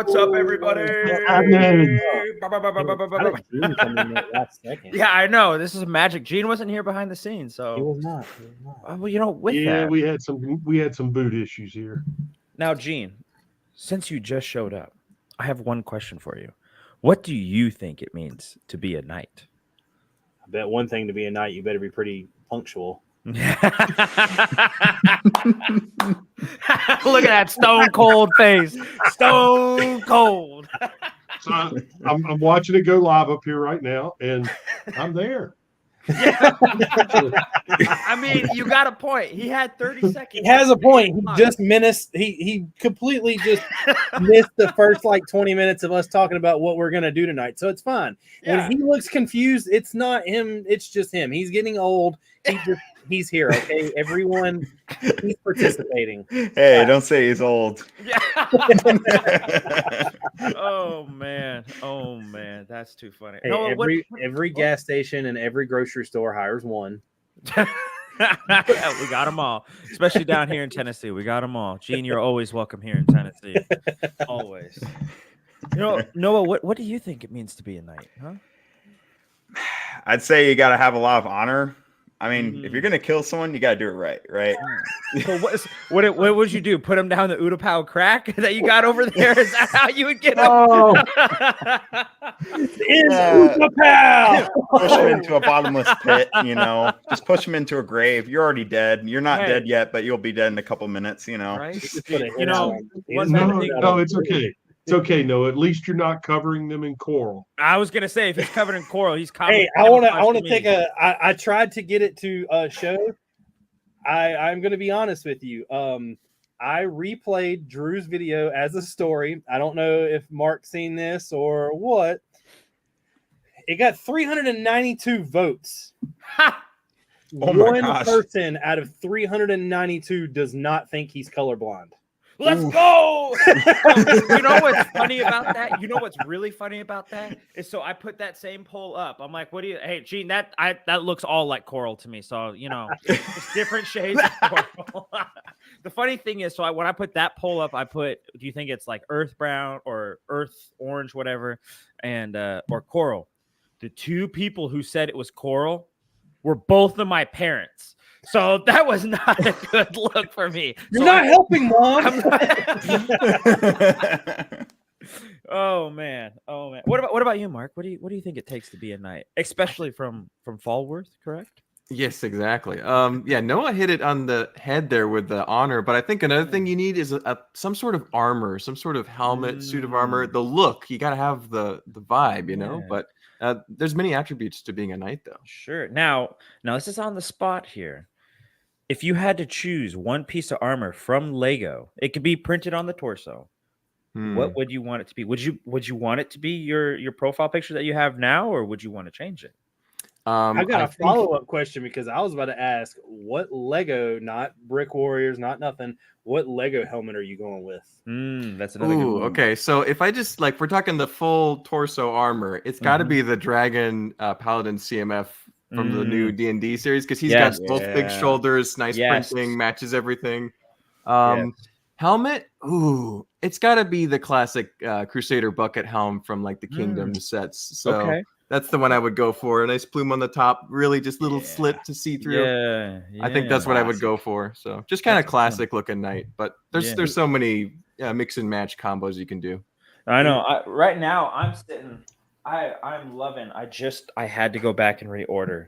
What's up, everybody? Yeah, I know. This is magic. Gene wasn't here behind the scenes, so he was not. well, you know, with Yeah, that. we had some boot issues here. Now, Gene, since you just showed up, I have one question for you. What do you think it means to be a knight? I bet one thing to be a knight, you better be pretty punctual. Look at that stone cold face. Stone cold. So I'm watching it go live up here right now, and I'm there. Yeah. I mean, you got a point. He had 30 seconds. He has a point. He just menaced. He completely just missed the first like 20 minutes of us talking about what we're gonna do tonight. So it's fine. Yeah. When he looks confused, it's not him. It's just him. He's getting old. He's here. Okay, everyone, he's participating. Hey, don't say he's old. Yeah. Oh man, that's too funny. Hey, No, every gas station and every grocery store hires one. We got them all, especially down here in Tennessee. We got them all. Gene, you're always welcome here in Tennessee. Always. You know, Noah, what do you think it means to be a knight? Huh? I'd say you got to have a lot of honor. I mean, if you're gonna kill someone, you gotta do it right, right? So what would you do? Put him down the Utapau crack that you got over there? Is that how you would get him? Oh, it's Utapau. Push him into a bottomless pit, you know. Just push him into a grave. You're already dead. You're not dead yet, but you'll be dead in a couple minutes, you know. Right? You know, No, it's okay. It's okay. No, at least you're not covering them in coral. I was gonna say if he's covered in coral, he's covered. Hey, I want to take a. I tried to get it to show. I'm going to be honest with you. I replayed Drew's video as a story. I don't know if Mark's seen this or what. It got 392 votes. Ha! Oh my One gosh. person out of 392 does not think he's colorblind. Let's go. You know what's funny about that? You know what's really funny about that is so I put that same poll up. I'm like, what do you? Hey, Gene, that looks all like coral to me. So you know, it's different shades of coral. The funny thing is, so when I put that poll up, I put, do you think it's like earth brown or earth orange, whatever, and or coral? The two people who said it was coral were both of my parents. So that was not a good look for me. You're not helping, Mom. Oh man. What about you, Mark? What do you think it takes to be a knight, especially from Falworth? Correct. Yes, exactly. Yeah, Noah hit it on the head there with the honor, but I think another thing you need is some sort of armor, some sort of helmet, suit of armor. The look, you got to have the vibe, you know. But there's many attributes to being a knight, though. Sure. Now this is on the spot here. If you had to choose one piece of armor from Lego, it could be printed on the torso. What would you want it to be? Would you want it to be your profile picture that you have now, or would you want to change it? I've got a follow-up question because I was about to ask, what Lego, not Brick Warriors, not nothing, what Lego helmet are you going with? That's another good one. Okay, so if I just we're talking the full torso armor, it's got to be the Dragon Paladin CMF from the new D&D series because he's got both big shoulders, nice printing, matches everything. Helmet, it's got to be the classic Crusader bucket helm from like the Kingdom sets. So that's the one I would go for. A nice plume on the top, really just little slit to see through. I think that's what I would go for. So just kind of classic looking knight, but there's so many mix and match combos you can do. I know. Right now I'm sitting. I'm loving. I had to go back and reorder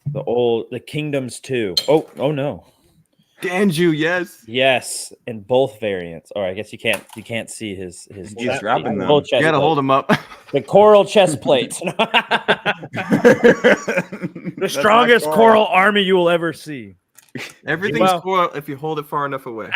the Kingdoms 2. Oh no. Danju, yes, in both variants. Or I guess you can't see his He's dropping them. You gotta hold him up. The coral chest plates. The strongest coral army you will ever see. Everything's coral if you hold it far enough away.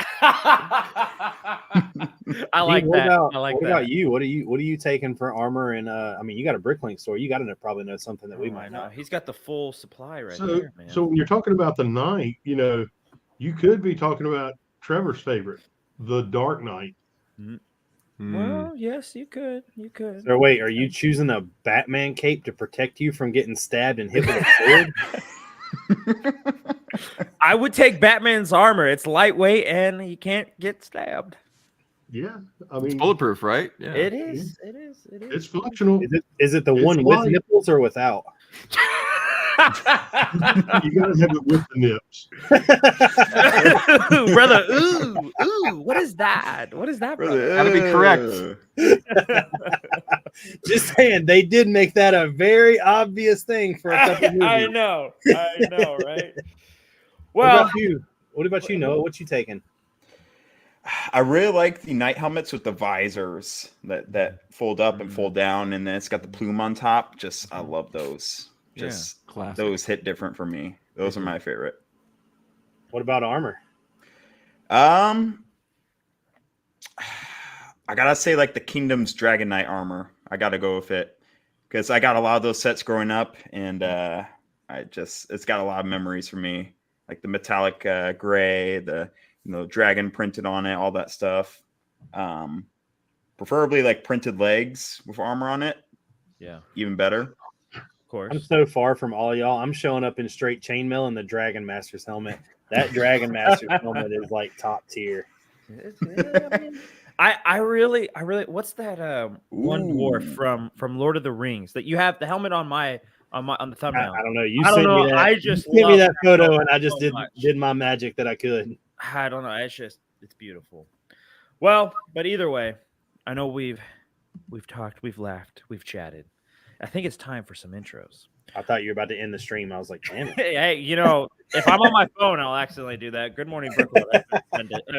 I like that. What about you? What are you taking for armor? And I mean, you got a Bricklink store. You got to probably know something that we might not. He's got the full supply right there, man. So when you're talking about the knight, you know, you could be talking about Trevor's favorite, the Dark Knight. Well, yes, you could. So wait, are you choosing a Batman cape to protect you from getting stabbed and hit with a sword? I would take Batman's armor. It's lightweight and he can't get stabbed. Yeah, I It's mean, bulletproof, right? Yeah. It is. It is. It is. it's functional. Is it the It's one with light. nipples or without? You gotta have it with the nips. Ooh, brother. Ooh, ooh. What is that? What is that, brother? Gotta be correct. Just saying, they did make that a very obvious thing for a couple movies. I know, right? What Well, about you? What about you, Noah? What you taking? I really like the night helmets with the visors that fold up and fold down, and then it's got the plume on top. Just I love those. Just classic. those hit different for me. Those are my favorite. What about armor? I gotta say, like the Kingdom's Dragon Knight armor. I gotta go with it because I got a lot of those sets growing up, and it's got a lot of memories for me. Like the metallic gray, the dragon printed on it, all that stuff. Preferably like printed legs with armor on it. yeah, Even better. of course. I'm so far from all y'all. I'm showing up in straight chainmail and the Dragon Master's helmet. That Dragon Master's helmet is like top tier. I really what's that one dwarf from Lord of the Rings that you have the helmet on the thumbnail? I don't know. You I don't sent know. me that. I just Give me love that photo, helmet and I just so much. did my magic that I could. I don't know. It's beautiful. Well, but either way, I know we've talked, we've laughed, we've chatted. I think it's time for some intros. I thought you were about to end the stream. I was like, damn it. Hey, if I'm on my phone, I'll accidentally do that. Good morning, Brooklyn.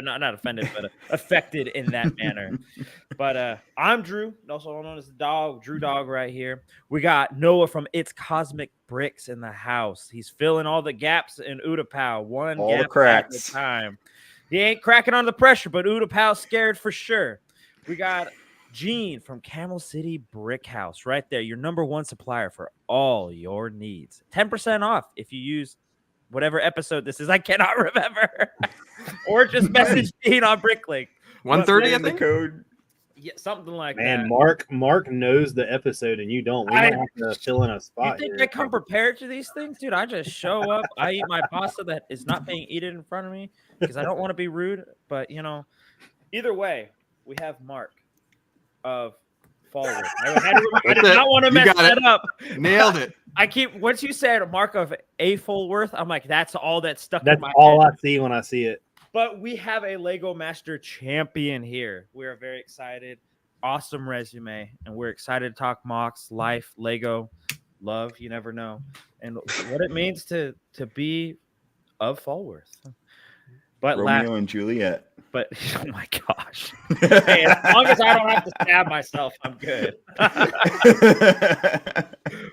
Not offended, but affected in that manner. But I'm Drew, also known as the dog, Drew Dog right here. We got Noah from It's Cosmic Bricks in the house. He's filling all the gaps in Utapau, one All the gap cracks. at a time. He ain't cracking under the pressure, but Utapau's scared for sure. We got Gene from Camel City Brick House right there, your number one supplier for all your needs. 10% off if you use whatever episode this is. I cannot remember. Or just message Gene on Bricklink. 130, I The think. code. Yeah, something like Man, that. Mark knows the episode and you don't. We might have to fill in a You spot. think here. I come prepared to these things? Dude, I just show up. I eat my pasta that is not being eaten in front of me because I don't want to be rude. But, either way, we have Mark of Fallwood. I did not want to mess that up. Nailed it. Once you said Mark of A Fullworth, I'm like, that's all that's stuck That's in my all head. I see when I see it. But we have a Lego Master champion here. We're very excited. Awesome resume. And we're excited to talk mocks, life, Lego, love, you never know. And what it means to be of Fallworth. But Romeo and Juliet. But oh my gosh. Hey, as long as I don't have to stab myself, I'm good.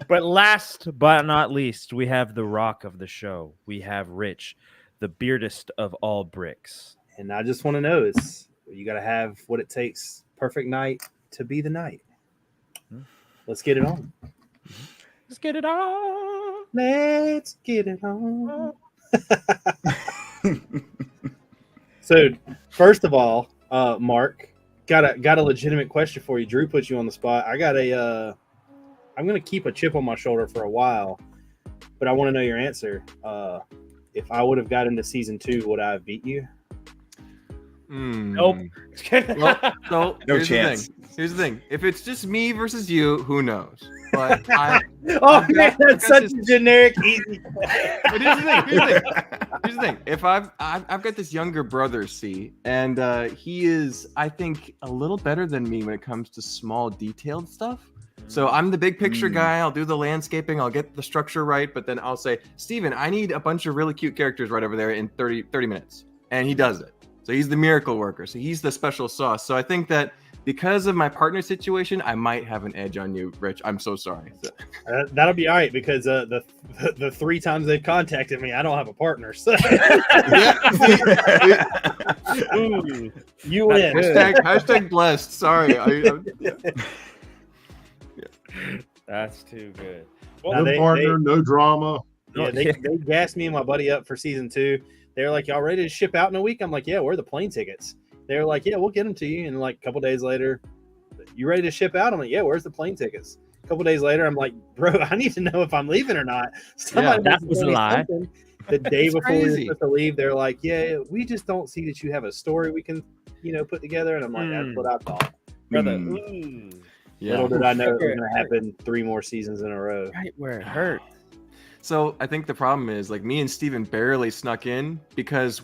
But last but not least, we have the rock of the show. We have Rich, the beardest of all bricks. And I just want to know is you got to have what it takes. Perfect night to be the night. Let's get it on. Let's get it on. Let's get it on. So, first of all, Mark, got a legitimate question for you. Drew put you on the spot. I got I'm going to keep a chip on my shoulder for a while, but I want to know your answer. If I would have got into season 2, would I have beat you? Nope. Well, so No here's chance. The thing. Here's the thing. If it's just me versus you, who knows? But Oh man, that's such a generic, easy. But here's the thing. If I've got this younger brother, C, and he is, I think, a little better than me when it comes to small, detailed stuff. So I'm the big picture guy. I'll do the landscaping. I'll get the structure right. But then I'll say, Steven, I need a bunch of really cute characters right over there in 30 minutes. And he does it. So he's the miracle worker. So he's the special sauce. So I think that because of my partner situation, I might have an edge on you, Rich. I'm so sorry. That'll be all right because the 3 times they've contacted me, I don't have a partner. So Ooh, you win. Hashtag blessed. Sorry. that's too good. Now, No partner, no drama. Yeah, they gassed me and my buddy up for season 2. They were like, y'all ready to ship out in a week? I'm like, yeah, where are the plane tickets? They were like, yeah, we'll get them to you. And like a couple days later, you ready to ship out? I'm like, yeah, where's the plane tickets? A couple days later, I'm like, bro, I need to know if I'm leaving or not. Somebody that must was a tell me lie. something. The day It's before we were crazy. supposed to leave, they're like, yeah, we just don't see that you have a story we can, put together, and I'm like, that's what I thought. Brother. Mm. Ooh, Yeah. Little did I know it was going to happen 3 more seasons in a row. right where it hurts. So I think the problem is like me and Steven barely snuck in because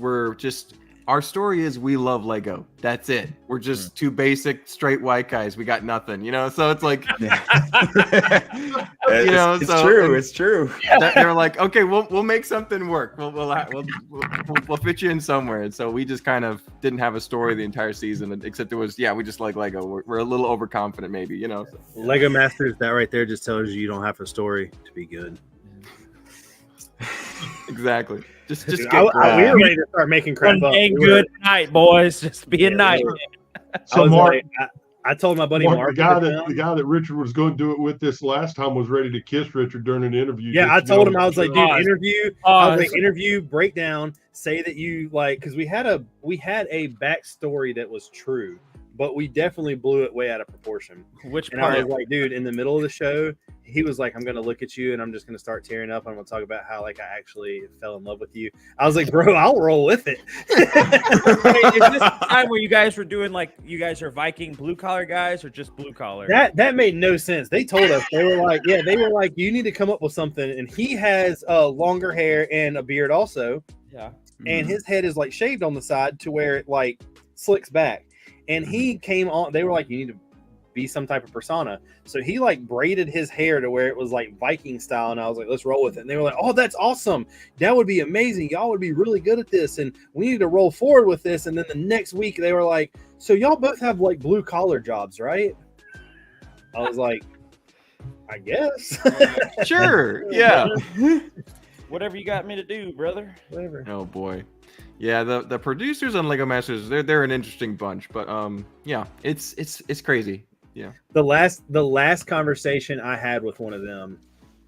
our story is we love Lego. That's it. We're just two basic straight white guys. We got nothing, So it's like, it's so- true. It's true. they're like, okay, we'll make something work. We'll fit you in somewhere. And so we just kind of didn't have a story the entire season, except it was, we just like Lego. We're a little overconfident, maybe, So. Lego Masters, that right there just tells you don't have a story to be good. Exactly. Just Dude, get we were ready to start making crap One up. dang We good were- night, boys. Just be a Yeah, night. So I was Mark, like, I told my buddy Mark, Mark, the guy that Richard was going to do it with this last time was ready to kiss Richard during an interview. yeah, just I to told get him, on I was the like, show. dude, Pause. interview, breakdown, say that you because we had a backstory that was true, but we definitely blew it way out of proportion. Which And I part? was like, dude, in the middle of the show, he was like, I'm going to look at you and I'm just going to start tearing up. I'm going to talk about how I actually fell in love with you. I was like, bro, I'll roll with it. Wait, is this the time where you guys were doing you guys are Viking blue collar guys or just blue collar? That made no sense. They told us, they were like, you need to come up with something. And he has longer hair and a beard also. Yeah. And his head is like shaved on the side to where it like slicks back. And he came on, they were like, you need to be some type of persona. So he like braided his hair to where it was like Viking style. And I was like, let's roll with it. And they were like, oh, that's awesome. That would be amazing. Y'all would be really good at this. And we need to roll forward with this. And then the next week they were like, so y'all both have like blue collar jobs, right? I was like, I guess. Sure. Yeah. Whatever you got me to do, brother. Whatever. Oh boy. Yeah, the producers on Lego Masters, they're an interesting bunch, but yeah, it's crazy. Yeah. The last conversation I had with one of them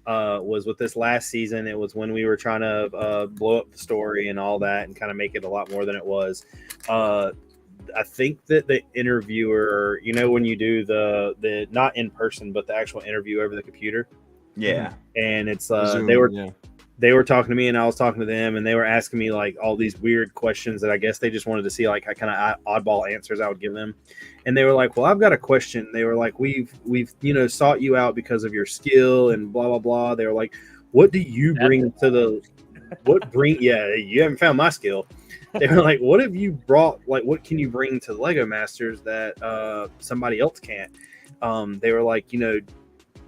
was with this last season. It was when we were trying to blow up the story and all that and kind of make it a lot more than it was. I think that the interviewer, when you do the not in person, but the actual interview over the computer. Yeah. And it's Zoom, they were talking to me and I was talking to them and they were asking me like all these weird questions that I guess they just wanted to see like kind of oddball answers I would give them. And they were like, well, I've got a question. They were like, we've sought you out because of your skill and blah, blah, blah. They were like, what do you bring to you haven't found my skill. They were like, what have you brought? Like, what can you bring to the Lego Masters that somebody else can't? They were like,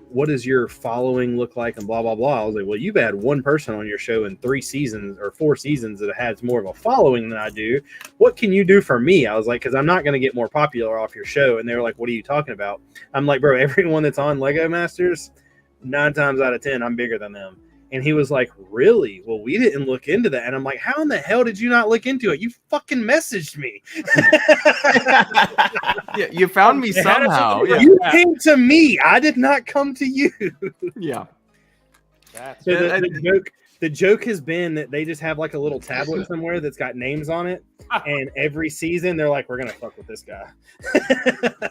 what does your following look like and blah, blah, blah. I was like, well, you've had one person on your show in 3 seasons or 4 seasons that has more of a following than I do. What can you do for me? I was like, because I'm not going to get more popular off your show. And they were like, what are you talking about? I'm like, bro, everyone that's on Lego Masters, 9 times out of 10, I'm bigger than them. And he was like, really? Well, we didn't look into that. And I'm like, how in the hell did you not look into it? You fucking messaged me. Yeah, you found me somehow. Yeah. You came to me. I did not come to you. Yeah. That's So the joke has been that they just have like a little tablet somewhere that's got names on it. And every season they're like, we're going to fuck with this guy.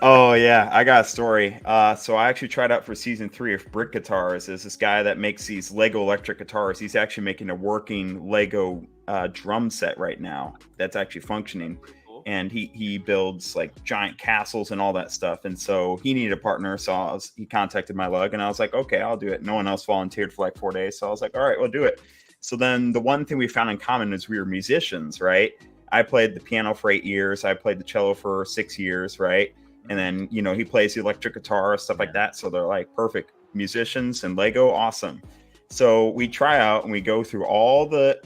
Oh yeah, I got a story. So I actually tried out for season 3 of Brick Guitars. There's this guy that makes these Lego electric guitars. He's actually making a working Lego drum set right now that's actually functioning. And he builds like giant castles and all that stuff. And so he needed a partner. So he contacted my lug and I was like, okay, I'll do it. No one else volunteered for like 4 days. So I was like, all right, we'll do it. So then the one thing we found in common is we were musicians, right? I played the piano for 8 years. I played the cello for 6 years, right? And then, he plays the electric guitar, stuff like that. So they're like perfect musicians and Lego, awesome. So we try out and we go through all the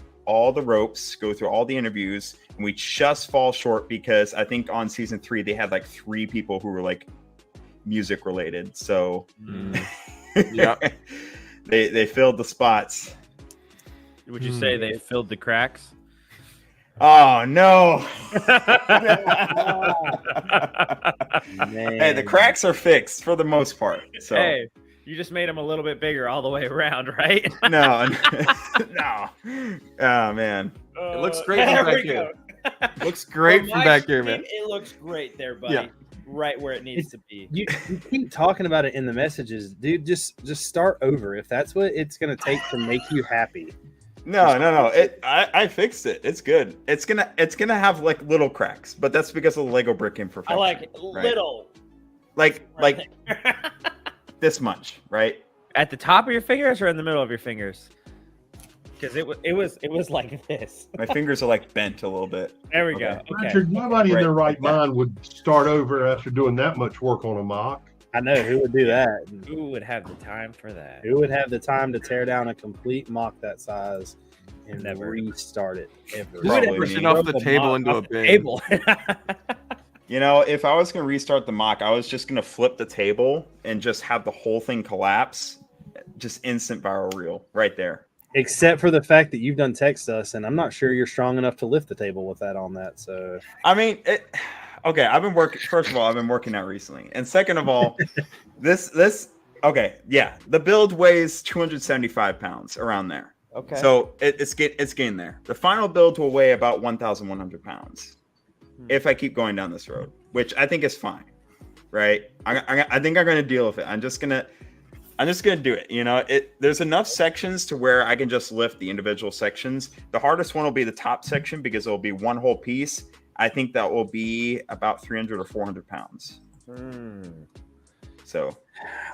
ropes, go through all the interviews, and we just fall short because I think on season 3 they had like 3 people who were like music related. So Yeah. they filled the spots. Would you say they filled the cracks? Oh no. Man. Hey, the cracks are fixed for the most part. So Hey, you just made them a little bit bigger all the way around, right? no. No. Oh man. It looks great from back here. Looks great from back here, man. It looks great there, buddy. Yeah. Right where it needs to be. You keep talking about it in the messages, dude. Just start over if that's what it's gonna take to make you happy. No. I fixed it. It's good. It's gonna have like little cracks, but that's because of the Lego brick imperfection. I like it. right? Little. Like this much, right? At the top of your fingers or in the middle of your fingers? Because it was like this. My fingers are like bent a little bit. There we go. Okay. Richard, nobody in Right. their right mind would start over after doing that much work on a mock. I know who would do that. Who would have the time for that? Who would have the time to tear down a complete mock that size and Never. restart it ever? Who would Probably ever me. Push it off the throw table mock into a off the bin. table? You know, if I was gonna restart the mock, I was just gonna flip the table and just have the whole thing collapse. Just instant viral reel right there. Except for the fact that you've done text us, and I'm not sure you're strong enough to lift the table with that on that. So I mean, okay, I've been working. First of all, I've been working out recently, and second of all, this. Okay, yeah, the build weighs 275 pounds, around there. Okay. So it's getting there. The final build will weigh about 1,100 pounds if I keep going down this road, which I think is fine, right? I think I'm gonna deal with it. I'm just gonna do it. You know, there's enough sections to where I can just lift the individual sections. The hardest one will be the top section because it'll be one whole piece. I think that will be about 300 or 400 pounds. So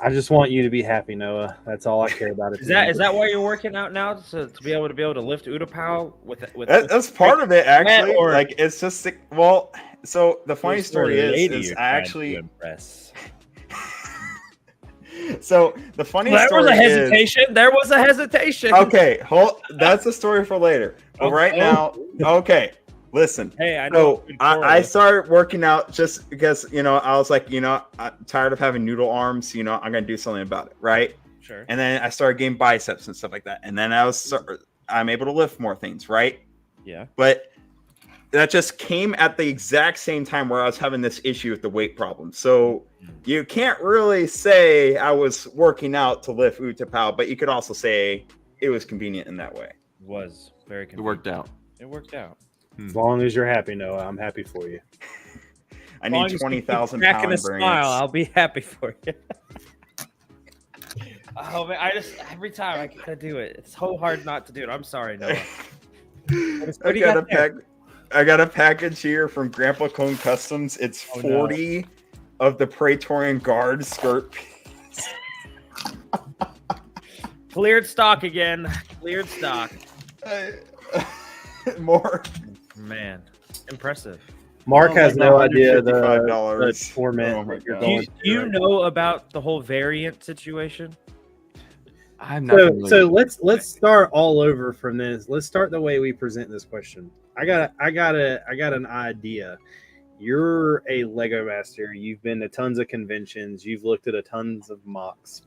I just want you to be happy, Noah. That's all I care about. Is that why you're working out now to be able to lift Utapau with that's part of it, actually. Or- like it's just well. So the funny Who's story the lady is you're I trying to actually. impress? So the funny There story was a is hesitation. There was a hesitation. okay. That's a story for later. But right now, okay. Listen. Hey, I know. So I started working out just because I was like I'm tired of having noodle arms. I'm gonna do something about it, right? Sure. And then I started getting biceps and stuff like that. And then I'm able to lift more things, right? Yeah. But that just came at the exact same time where I was having this issue with the weight problem. So you can't really say I was working out to lift Utapau, but you could also say it was convenient in that way. It was very It convenient. worked out. It worked out. As long as you're happy, Noah, I'm happy for you. I need 20,000 Cracking pound a smile. variance. I'll be happy for you. Oh man, every time I gotta do it. It's so hard not to do it. I'm sorry, Noah. What do you got there? I got a package here from Grandpa Cone Customs. It's 40 of the Praetorian Guard skirt piece. Cleared stock again. Cleared stock. More. Man, impressive. Mark has no idea the $155. torment Oh my that you're God. Do going you, through do you right know about the whole variant situation? I'm not. So, familiar. so let's start all over from this. Let's start the way we present this question. I got an idea. You're a Lego master. You've been to tons of conventions. You've looked at a tons of mocks.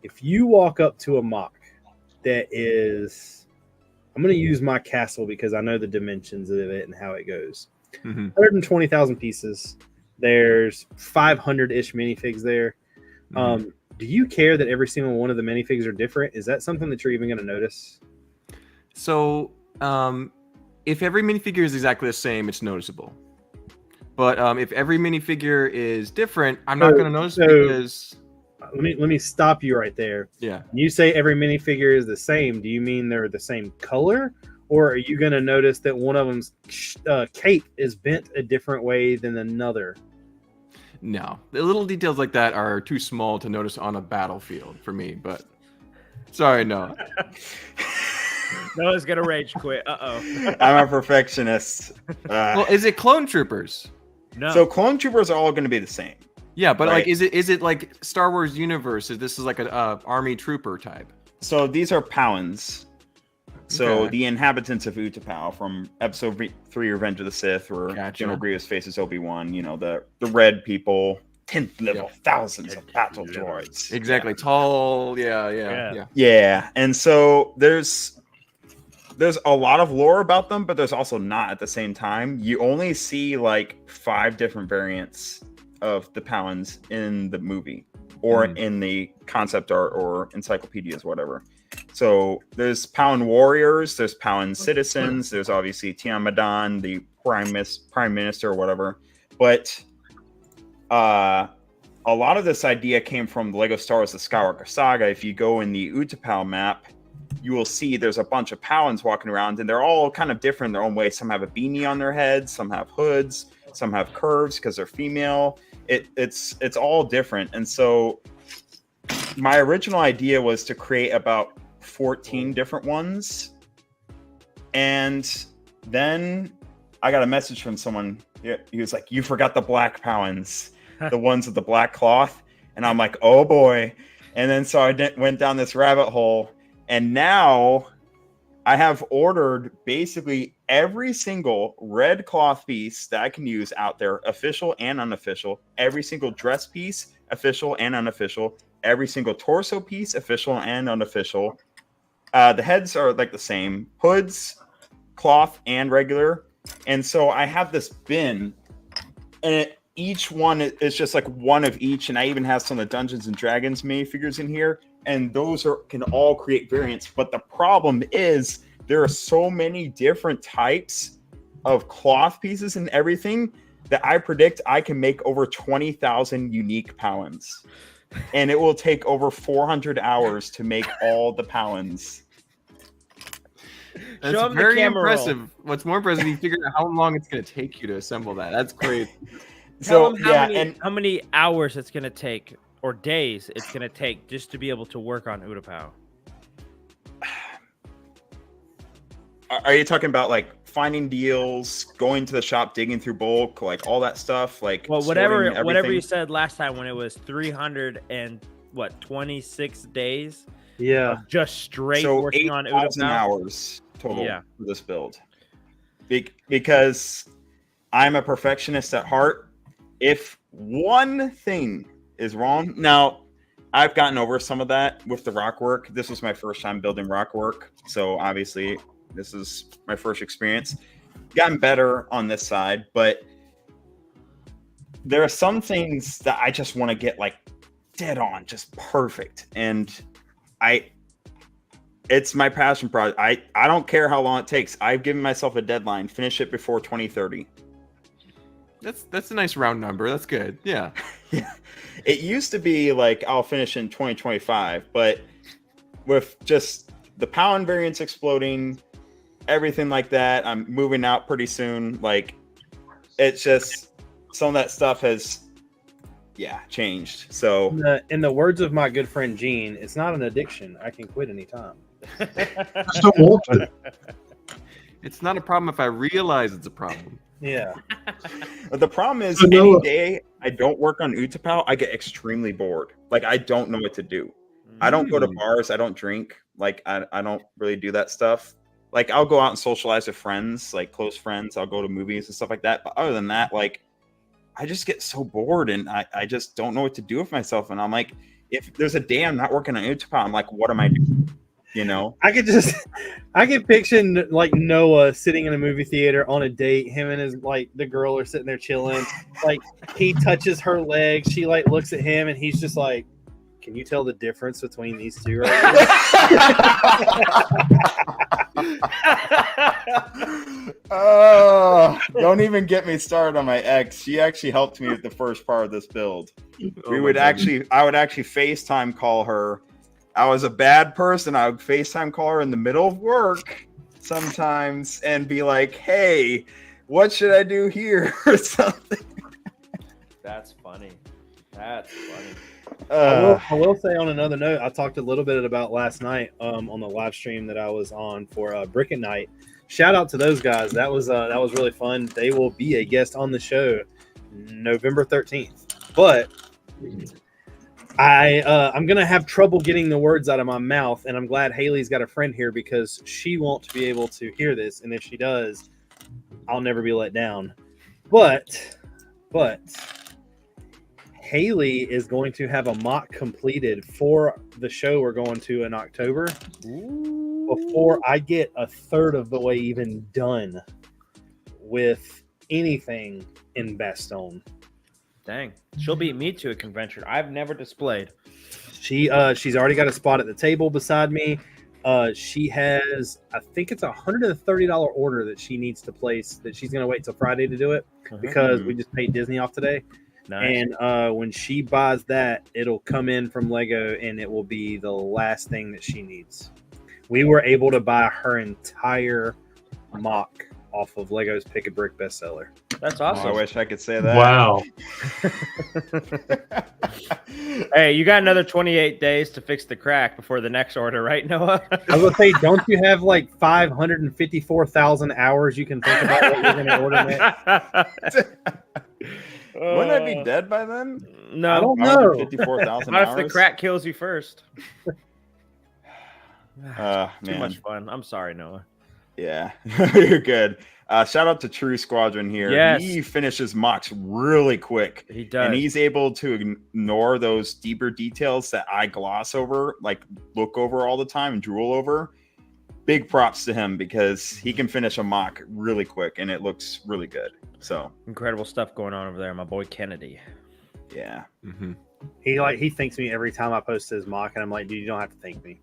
If you walk up to a mock that is, I'm going to use my castle because I know the dimensions of it and how it goes. 120,000 pieces. There's 500-ish minifigs there. Do you care that every single one of the minifigs are different? Is that something that you're even going to notice? So, if every minifigure is exactly the same, it's noticeable. But if every minifigure is different, I'm not going to notice because. Let me stop you right there. Yeah. When you say every minifigure is the same, do you mean they're the same color? Or are you going to notice that one of them's cape is bent a different way than another? No, the little details like that are too small to notice on a battlefield for me. But sorry, no. Noah's gonna rage quit. Uh-oh. I'm a perfectionist. Well, is it clone troopers? No. So clone troopers are all going to be the same. Yeah, but Right. like, is it like Star Wars universe? This is like an army trooper type. So these are Powans. So Okay. the inhabitants of Utapau from Episode 3, Revenge of the Sith, where Gotcha. General Grievous faces Obi-Wan. The red people, 10th level, thousands of battle droids. Exactly, tall. Yeah. Yeah, and so there's a lot of lore about them, but there's also not at the same time. You only see like 5 different variants of the Powans in the movie or in the concept art or encyclopedias, whatever. So there's Powan warriors, there's Powan citizens, there's obviously Tiamadan, the prime minister or whatever. But a lot of this idea came from the Lego Star Wars: The Skywalker Saga. If you go in the Utapau map, you will see there's a bunch of Powans walking around, and they're all kind of different in their own way. Some have a beanie on their heads, some have hoods, some have curves because they're female. It's all different. And so my original idea was to create about 14 different ones. And then I got a message from someone. He was like, "You forgot the black Powans, the ones with the black cloth." And I'm like, "Oh boy." And then so I went down this rabbit hole, and now I have ordered basically every single red cloth piece that I can use out there, official and unofficial, every single dress piece, official and unofficial, every single torso piece, official and unofficial. The heads are like the same, hoods, cloth, and regular. And so I have this bin, and each one is just like one of each, and I even have some of the Dungeons and Dragons minifigures in here, and those can all create variants. But the problem is there are so many different types of cloth pieces and everything that I predict I can make over 20,000 unique Powans, and it will take over 400 hours to make all the Powans. That's very impressive. What's more impressive, you figured out how long it's going to take you to assemble that. That's great. Tell them how many hours it's going to take, or days it's going to take, just to be able to work on Utapau. Are you talking about like finding deals, going to the shop, digging through bulk, like all that stuff? Like, well, whatever you said last time when it was 326 days. Yeah, just straight working on 8,000 hours total for this build. Because I'm a perfectionist at heart. If one thing is wrong, now I've gotten over some of that with the rock work. This was my first time building rock work, so obviously this is my first experience. Gotten better on this side, but there are some things that I just want to get like dead on, just perfect. And it's my passion project. I don't care how long it takes. I've given myself a deadline, finish it before 2030. That's a nice round number. That's good. Yeah. Yeah. It used to be like I'll finish in 2025, but with just the Pound variants exploding, everything like that, I'm moving out pretty soon. Like, it's just some of that stuff has changed. So in the words of my good friend Gene, it's not an addiction. I can quit anytime. Just don't want to. It's not a problem if I realize it's a problem. Yeah. But the problem is, any day I don't work on Utapau, I get extremely bored. Like, I don't know what to do. I don't go to bars. I don't drink. Like, I don't really do that stuff. Like, I'll go out and socialize with friends, like close friends. I'll go to movies and stuff like that. But other than that, like, I just get so bored, and I just don't know what to do with myself. And I'm like, if there's a day I'm not working on Utapau, I'm like, what am I doing? You know, I can picture like Noah sitting in a movie theater on a date. Him and his the girl are sitting there chilling. Like, he touches her leg. She like looks at him, and he's just like, "Can you tell the difference between these two right now?" Don't even get me started on my ex. She actually helped me with the first part of this build. I would actually FaceTime call her. I was a bad person. I would FaceTime call her in the middle of work sometimes and be like, "Hey, what should I do here?" or something. That's funny. That's funny. I will say on another note, I talked a little bit about last night on the live stream that I was on for Brickin night. Shout out to those guys. That was really fun. They will be a guest on the show November 13th. But I'm gonna have trouble getting the words out of my mouth, and I'm glad Haley's got a friend here because she won't be able to hear this, and if she does, I'll never be let down. But Haley is going to have a mock completed for the show we're going to in October. Ooh. Before I get a third of the way even done with anything in Bastogne. Dang, she'll beat me to a convention. I've never displayed. She's already got a spot at the table beside me. She has, I think it's $130 order that she needs to place. That she's gonna wait till Friday to do it because we just paid Disney off today. Nice. And when she buys that, it'll come in from Lego, and it will be the last thing that she needs. we were able to buy her entire mock off of Lego's Pick a Brick bestseller. That's Oh, awesome. I wish I could say that. Wow. Hey, you got another 28 days to fix the crack before the next order, right, Noah? I was gonna say, don't you have like 554,000 hours you can think about what you're gonna order next? Wouldn't I be dead by then? No, I don't know. 54,000 What hours. if the crack kills you first? Too Man. much fun. I'm sorry, Noah. Yeah, you're good. Shout out to True Squadron here. Yes. He finishes mocks really quick. He does. And he's able to ignore those deeper details that I gloss over, like look over all the time and drool over. Big props to him because he can finish a mock really quick and it looks really good. So Incredible stuff going on over there, my boy Kennedy. yeah. Mm-hmm. He thanks me every time I post his mock, and I'm like, dude, you don't have to thank me.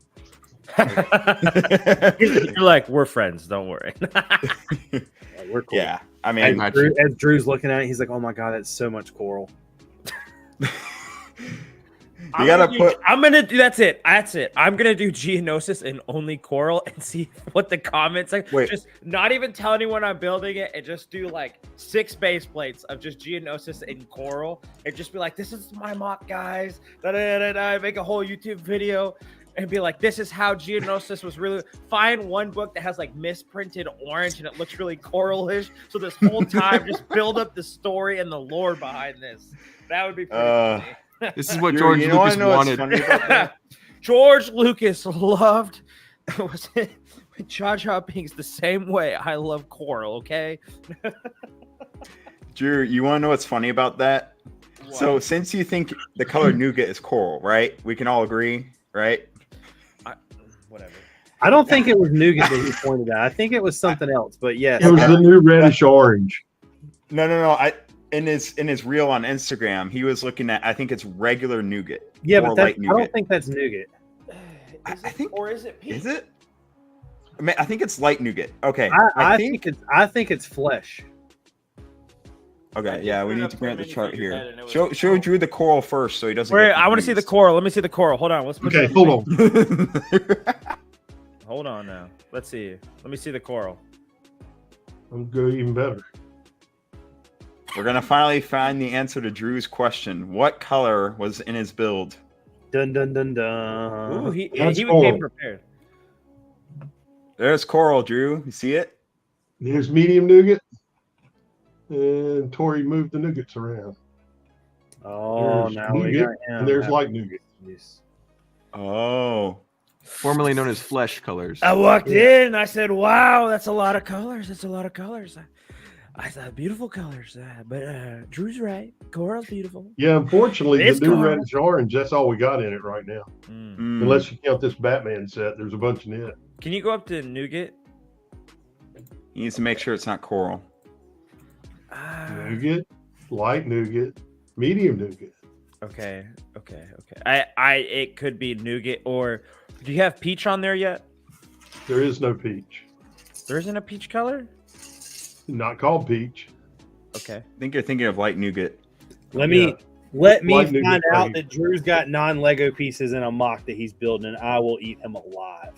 You're like, we're friends. Don't worry. Like, we're cool. Yeah. I As, mean, as Drew's looking at it, he's like, "Oh my god, that's so much coral." you gotta put. I'm gonna do. That's it. That's it. I'm gonna do Geonosis and only coral and see what the comments like. Wait. Just not even tell anyone I'm building it, and just do like 6 base plates of just Geonosis and coral, and just be like, "This is my mock, guys." Da, da, da, da, make a whole YouTube video. And be like, this is how Geonosis was really. Find one book that has like misprinted orange and it looks really coralish. So this whole time, just build up the story and the lore behind this. That would be pretty funny. This is what George Lucas wanted. Funny about that? George Lucas loved was it Jar Jar Binks the same way I love coral. Okay, Drew, you want to know what's funny about that? So since you think the color nougat is coral, right? We can all agree, right? whatever. I don't think it was nougat that he pointed at. I think it was something else. But yes, It was the new reddish orange. No. In his reel on Instagram, he was looking at. I think it's regular nougat. yeah, or but that's, light I nougat. don't think that's nougat. I think. Or is it peach? Is it? I think it's light nougat. Okay. I think it's flesh. Okay. Yeah, we Put it need up to for a grant the minute, chart you said here. it, and it was Show coral. Drew the coral first, so he doesn't. Wait, get I want to see the confused. coral. Let me see the coral. Hold on. Let's put Okay, it hold on. Hold on now. Let's see. Let me see the coral. I'm good, even better. We're gonna finally find the answer to Drew's question. What color was in his build? Dun dun dun dun. Ooh, he That's came coral. prepared. There's coral, Drew. You see it? Here's medium nougat. And Tori moved the nougats around. Oh, There's now we nougat, got him. and there's light nougat. Jeez. Oh. Formerly known as flesh colors. I walked in. I said, "Wow, that's a lot of colors. That's a lot of colors." I thought beautiful colors, but Drew's right. Coral's beautiful. Yeah, unfortunately, It's the new coral. reddish orange, that's all we got in it right now. Mm. Mm. Unless you count this Batman set, there's a bunch in it. Can you go up to nougat? He needs to make sure it's not coral. Nougat, light nougat, medium nougat. Okay. It could be nougat, or do you have peach on there yet? There is no peach. There isn't a peach color. Not called peach. Okay. I think you're thinking of light nougat. Let me Yeah. let me Light nougat find out right. that Drew's got non-Lego pieces in a mock that he's building, and I will eat him alive.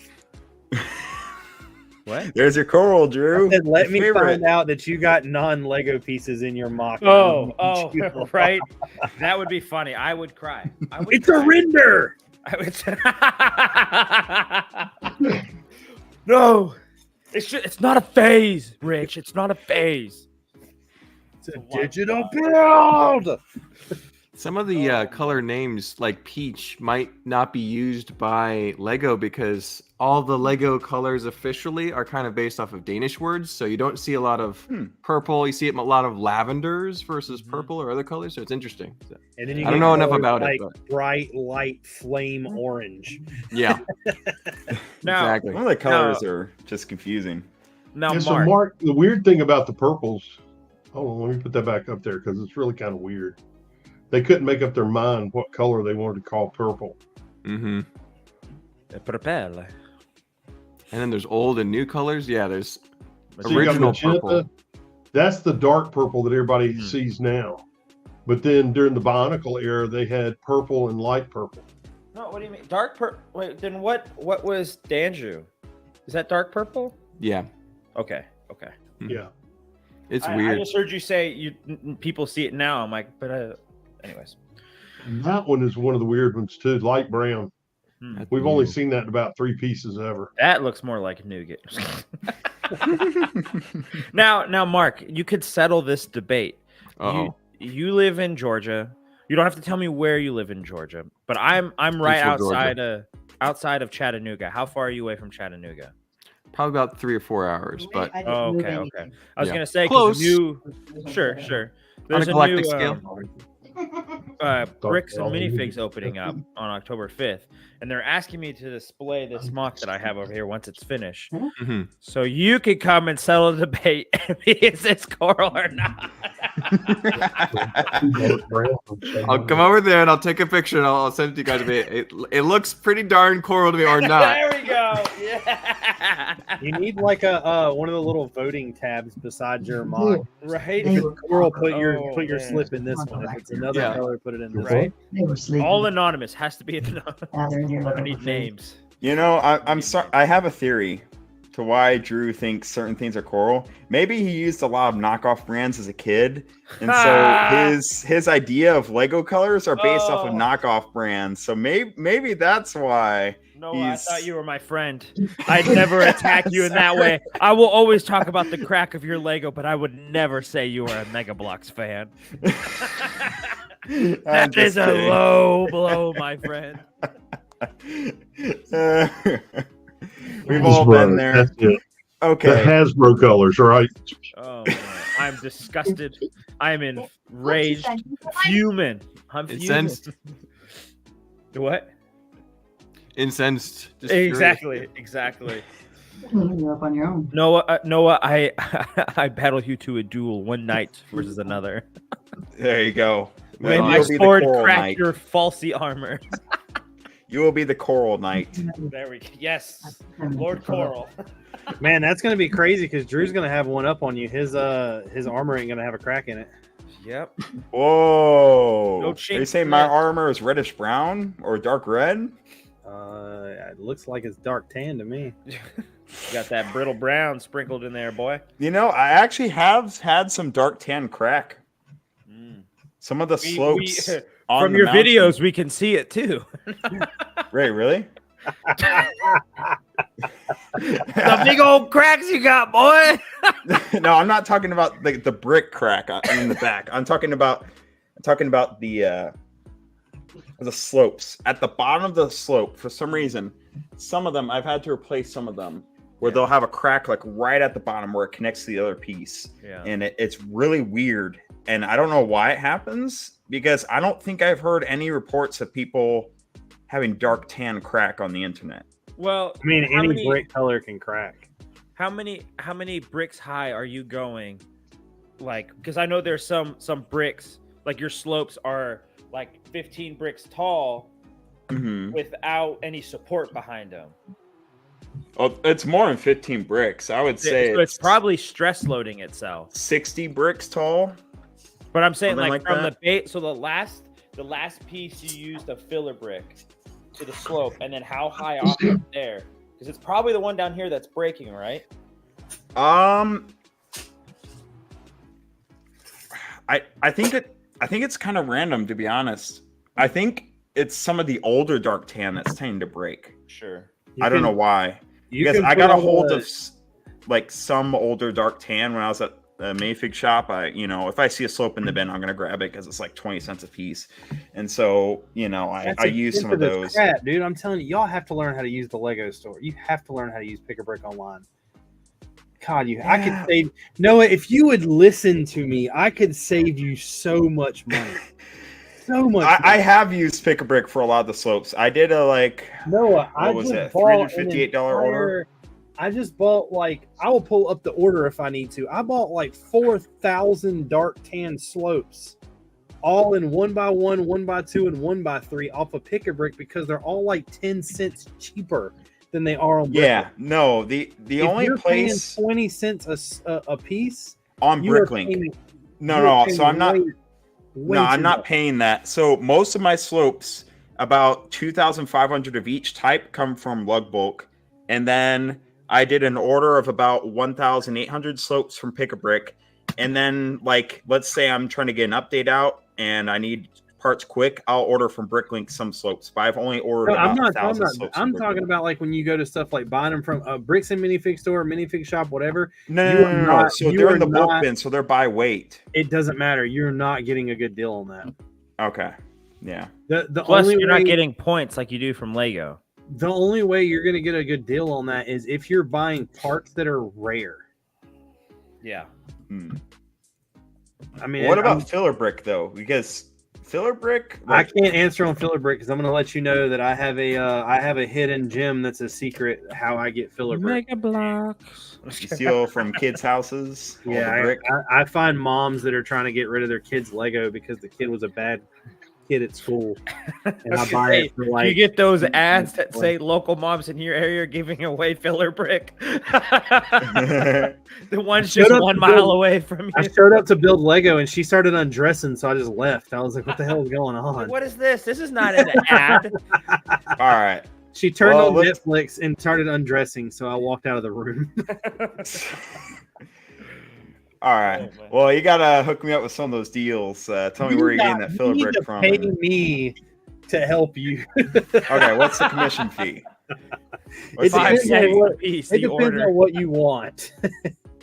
What? There's your coral, Drew. I said, let Your me favorite. find out that you got non-Lego pieces in your mock. and Oh, I'll eat you alive. right. That would be funny. I would cry. I would It's a cry. render. I would... No, it's not a phase, Rich. It's not a phase. It's a digital build. Some of the color names, like peach, might not be used by Lego because all the Lego colors officially are kind of based off of Danish words. So you don't see a lot of purple. You see a lot of lavenders versus purple or other colors. So it's interesting. So, And then you I don't get know enough colors about it, like but- bright, light, flame orange. yeah, Now, exactly. Some of the colors are just confusing. now, Yeah, so Mark. Mark, the weird thing about the purples, hold on, let me put that back up there because it's really kind of weird. They couldn't make up their mind what color they wanted to call purple. Mm-hmm. Propel. And then there's old and new colors. Yeah, there's So you got original magenta, purple. that's the dark purple that everybody Mhm. sees now. But then during the Bionicle era, they had purple and light purple. No, what do you mean? Dark purple. Wait, then what was Danju? Is that dark purple? Yeah. Okay. Yeah. It's I weird. just heard you say people see it now. I'm like, but anyways. And that one is one of the weird ones too, light brown. Hmm. We've only seen that in about 3 pieces ever. That looks more like nougat. Now, Mark, you could settle this debate. Uh-oh. You live in Georgia. You don't have to tell me where you live in Georgia, but I'm right Central outside of Chattanooga. How far are you away from Chattanooga? Probably about 3 or 4 hours, but Oh, okay. I was Yeah. gonna say Close. Sure. on There's a a galactic new scale. Bricks and minifigs opening up on October 5th, and they're asking me to display this mock that I have over here once it's finished. Mhm. So you could come and settle the debate if it's coral or not. I'll come over there and I'll take a picture and I'll send it to you guys. It looks pretty darn coral to me, or not. There we go. Yeah. You need like a one of the little voting tabs beside your mock. Right. If it's coral, put your man. slip in this one. If it's another Yeah. color, put it in this Right. They were sleeping. All anonymous has to be anonymous. Now they're in here I looking need for food. names. You know, I'm sorry. I have a theory to why Drew thinks certain things are coral. Maybe he used a lot of knockoff brands as a kid, and so his idea of Lego colors are based off of Oh. knockoff brands. So maybe that's why. No, I He's- thought you were my friend. I'd never attack you in that way. I will always talk about the crack of your Lego, but I would never say you are a Mega Bloks fan. I'm That just is a kidding. low blow, my friend. We've all been there. That's it. The Okay. Hasbro colors, right? Oh, man. I'm disgusted. I'm enraged. Fuming. I'm fuming. Incensed. What? Incensed. Just furious. Exactly. You're up on your own. Noah, I battled you to a duel, one knight versus another. There you go. May Well, my you'll be the sword coral crack knight. your falsy armor. You will be the coral knight. There we go. Yes, Lord Coral. Man, that's gonna be crazy because Drew's gonna have one up on you. His armor ain't gonna have a crack in it. Yep. Whoa. No Are you chinks saying in my it. armor is reddish brown or dark red? It looks like it's dark tan to me. You got that brittle brown sprinkled in there, boy. You know, I actually have had some dark tan crack. Some of the We- slopes we- on From the your mountain. videos, we can see it too. Ray, really? The big old cracks you got, boy. No, I'm not talking about the brick crack in the back. I'm talking about the slopes at the bottom of the slope. For some reason, some of them I've had to replace some of them where they'll have a crack like right at the bottom where it connects to the other piece, Yeah. and it's really weird. And I don't know why it happens because I don't think I've heard any reports of people having dark tan crack on the internet. Well, I mean, how any many- brick color can crack. How many bricks high are you going? Like, because I know there's some bricks, like your slopes are like 15 bricks tall without any support behind them. Oh, it's more than 15 bricks. I would say So it's probably stress loading itself. 60 bricks tall. But I'm saying Something like like from that. the base, so the last piece you used a filler brick to the slope, and then how high off up there? Because it's probably the one down here that's breaking, right? I think it's kind of random, to be honest. I think it's some of the older dark tan that's tending to break. Sure. I don't know why. Because I got a hold of like some older dark tan when I was at the Mayfig shop. If I see a slope in the bin, I'm gonna grab it because it's like 20 cents a piece. And so, I use some of those. Crap, dude, I'm telling you, y'all have to learn how to use the Lego store. You have to learn how to use Pick a Brick online. God, I could save Noah. If you would listen to me, I could save you so much money. So much. I have used Pick a Brick for a lot of the slopes. I did Noah, I what was just it, bought $358 order? I just bought I will pull up the order if I need to. I bought like 4,000 dark tan slopes, all in 1x1, 1x2, and 1x3 off of Pick a Brick because they're all like 10 cents cheaper than they are on Brickin. Yeah, no, the If only you're place paying 20 cents a piece on you are Bricklink. paying- No, you're no. paying So I'm not. way No, I'm too not much. paying that. So most of my slopes, about 2,500 of each type, come from Lug Bulk, and then I did an order of about 1,800 slopes from Pick-a-Brick. And then, like, let's say I'm trying to get an update out and I need parts quick, I'll order from Bricklink some slopes. But I've only ordered about 1,000 slopes. I'm talking about like when you go to stuff like buying them from a Bricks and minifig store, minifig shop, whatever. No. So they're in the bulk bin, so they're by weight. It doesn't matter. You're not getting a good deal on that. Okay. Yeah. The Plus, only you're way, not getting points like you do from Lego. The only way you're going to get a good deal on that is if you're buying parts that are rare. Yeah. I mean, what about filler brick though? Because filler brick, I can't answer on filler brick because I'm going to let you know that I have a hidden gem that's a secret how I get filler brick. Mega blocks. you steal from kids' houses. Yeah, I find moms that are trying to get rid of their kids' Lego because the kid was a bad kid at school, and I buy it for like. You get those ads that say local moms in your area are giving away filler brick. The one's just 1 mile away from you. I showed up to build Lego, and she started undressing, so I just left. I was like, "What the hell is going on? What is this? This is not an ad." All right. She turned on Netflix and started undressing, so I walked out of the room. All right. Well, you gotta hook me up with some of those deals. Tell me where you're getting that filler brick from. Pay me to help you. Okay. What's the commission fee? It depends on what you want.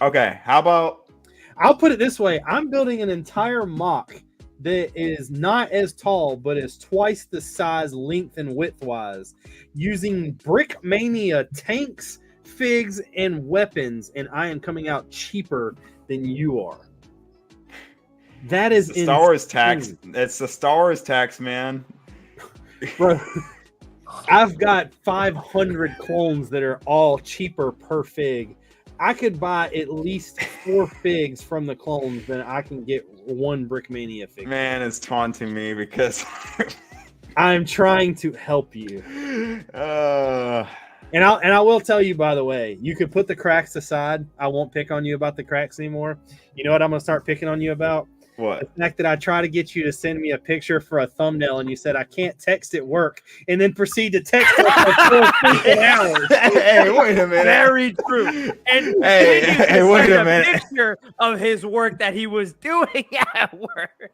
Okay. How about? I'll put it this way: I'm building an entire mock that is not as tall, but is twice the size, length, and width-wise, using Brick Mania tanks, figs, and weapons, and I am coming out cheaper than you are. That is the Star Wars tax. It's the Star Wars tax, man. Bro, I've got 500 clones that are all cheaper per fig. I could buy at least 4 figs from the clones than I can get 1 Brickmania fig. Man, it's taunting me because I'm trying to help you. And I will tell you, by the way, you could put the cracks aside. I won't pick on you about the cracks anymore. You know what I'm going to start picking on you about? What? The fact that I try to get you to send me a picture for a thumbnail and you said, I can't text at work, and then proceed to text us for 4 hours. Hey, wait a minute. Very true. And hey, wait a minute. Picture of his work that he was doing at work.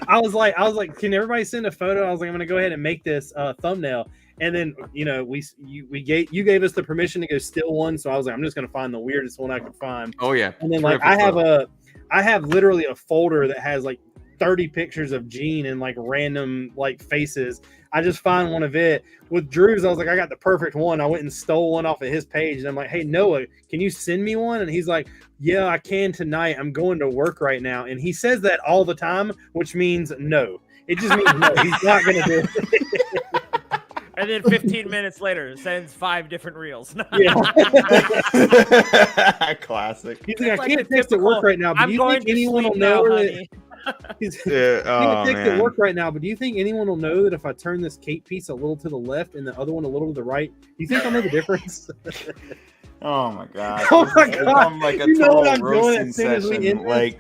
I was like, can everybody send a photo? I was like, I'm going to go ahead and make this thumbnail. And then, you know, you gave us the permission to go steal one. So I was like, I'm just going to find the weirdest one I could find. Oh yeah. And then like I have literally a folder that has like 30 pictures of Gene and like random like faces. I just find one of it with Drew's. I was like, I got the perfect one. I went and stole one off of his page. And I'm like, hey, Noah, can you send me one? And he's like, yeah, I can tonight. I'm going to work right now. And he says that all the time, which means no. It just means no. He's not going to do it. And then 15 minutes later, sends 5 different reels. Yeah. Classic. He's like, I can't text at work right now, but do you think anyone will know that? He's text at work right now, but do you think anyone will know that if I turn this cape piece a little to the left and the other one a little to the right, do you think I'll know the difference? Oh my god! Oh my god! Like a you know what I'm total doing as soon as we end this?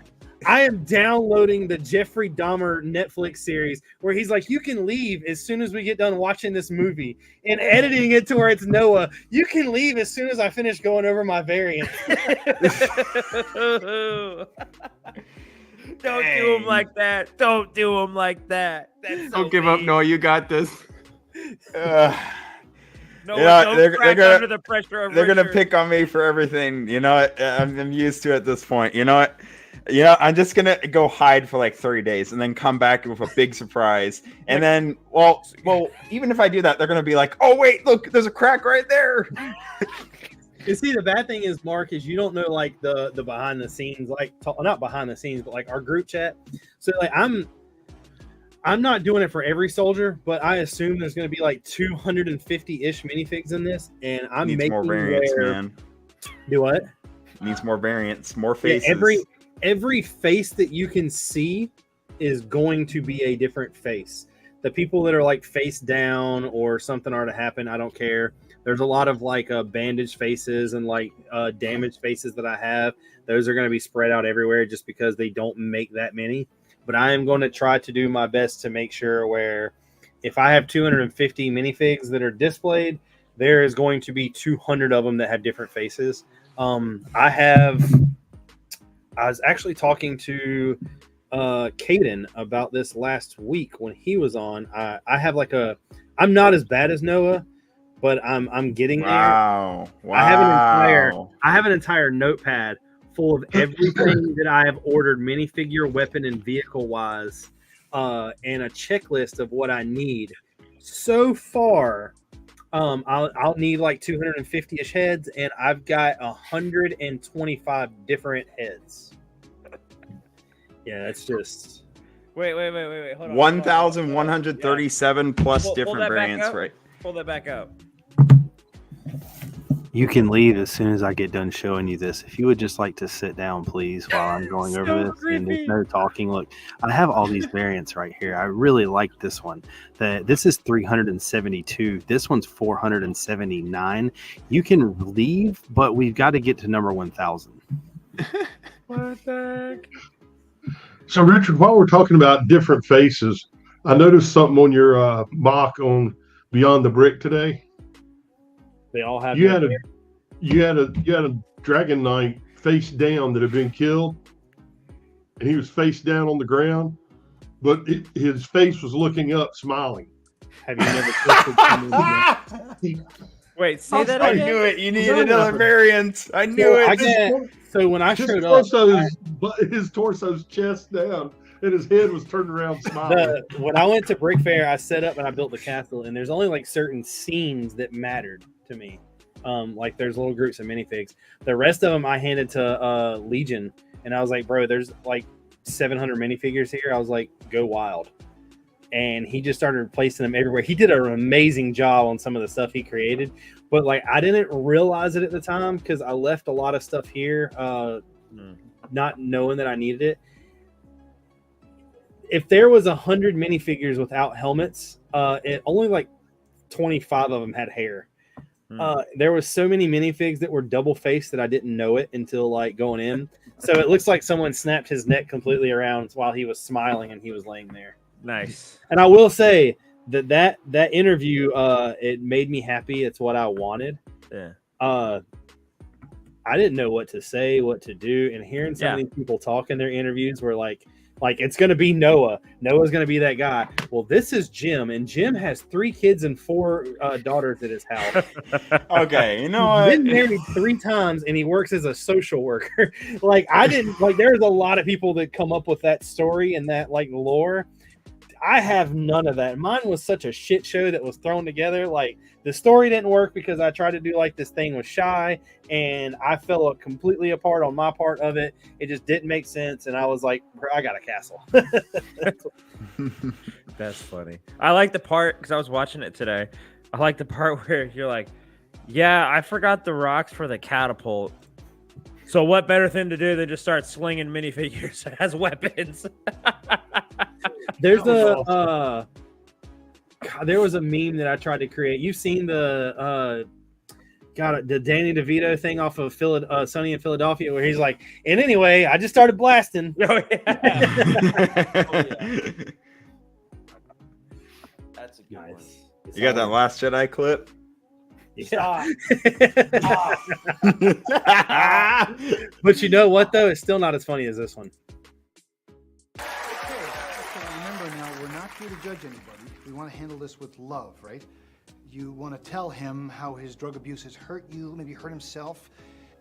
I am downloading the Jeffrey Dahmer Netflix series where he's like, you can leave as soon as we get done watching this movie, and editing it to where it's Noah. You can leave as soon as I finish going over my variants. Don't do him like that. Don't do him like that. That's so Don't give up, Noah. You got this. No, they're gonna, under the pressure of they're Richard. gonna pick on me for everything. You know what? I'm used to it at this point. You know what? I'm just gonna go hide for like 30 days and then come back with a big surprise. And then, well, even if I do that, they're gonna be like, "Oh wait, look, there's a crack right there." You see, the bad thing is, Mark, is you don't know like the behind the scenes, like not behind the scenes, but like our group chat. So like I'm not doing it for every soldier, but I assume there's going to be like 250-ish minifigs in this, and I'm Needs making more variants, man. Do what? Needs more variants, more faces. Yeah, every face that you can see is going to be a different face. The people that are like face down or something are to happen, I don't care. There's a lot of like bandaged faces and like damaged faces that I have. Those are going to be spread out everywhere just because they don't make that many. But I am going to try to do my best to make sure where if I have 250 minifigs that are displayed, there is going to be 200 of them that have different faces. I was actually talking to Caden about this last week when he was on. I have like I'm not as bad as Noah, but I'm getting there. Wow. I have an entire notepad full of everything that I have ordered minifigure, weapon, and vehicle wise, and a checklist of what I need. So far, I'll need like 250-ish heads, and I've got 125 different heads. Yeah, it's just Wait. Hold on. 1,137 plus Pull different that back variants, up. right? Pull that back up. You can leave as soon as I get done showing you this. If you would just like to sit down, please, while I'm going So over this. And creepy. there's no talking. Look, I have all these variants right here. I really like this one. This is 372. This one's 479. You can leave, but we've got to get to number 1,000. What the heck? So, Richard, while we're talking about different faces, I noticed something on your mock on Beyond the Brick today. they all have. You had a Dragon Knight face down that had been killed, and he was face down on the ground, but his face was looking up, smiling. Have you never twisted someone's neck? Wait, say that I again. knew it. You needed another variant. I knew So, it. so when I His showed up, torso's chest down, and his head was turned around, smiling. when I went to Brick Fair, I set up and I built the castle, and there's only like certain scenes that mattered to me. Like there's little groups of minifigs. The rest of them I handed to Legion, and I was like, bro, there's like 700 minifigures here. I was like, go wild. And he just started placing them everywhere. He did an amazing job on some of the stuff he created, but like I didn't realize it at the time because I left a lot of stuff here, not knowing that I needed it. If there was 100 minifigures without helmets, it only like 25 of them had hair. There was so many minifigs that were double faced that I didn't know it until like going in. So it looks like someone snapped his neck completely around while he was smiling and he was laying there. Nice. And I will say that interview, it made me happy. It's what I wanted. Yeah. I didn't know what to say, what to do, and hearing some of these people talk in their interviews were like it's going to be Noah. Noah's going to be that guy. Well, this is Jim, and Jim has 3 kids and 4 daughters at his house. Okay, you know He's what? been married 3 times, and he works as a social worker. There's a lot of people that come up with that story and that like lore. I have none of that. Mine was such a shit show that was thrown together. Like the story didn't work because I tried to do like this thing with Shy, and I fell completely apart on my part of it. It just didn't make sense, and I was like, bro, I got a castle. That's funny. I like the part because I was watching it today. I like the part where you're like, yeah, I forgot the rocks for the catapult. So what better thing to do than just start slinging minifigures as weapons? There's there was a meme that I tried to create. You've seen the Danny DeVito thing off of Sunny in Philadelphia, where he's like, and anyway, I just started blasting. Oh, yeah. That's a good one. You got that Last Jedi clip? Yeah. But you know what though? It's still not as funny as this one. Okay, remember now, we're not here to judge anybody. We want to handle this with love, right? You want to tell him how his drug abuse has hurt you, maybe hurt himself.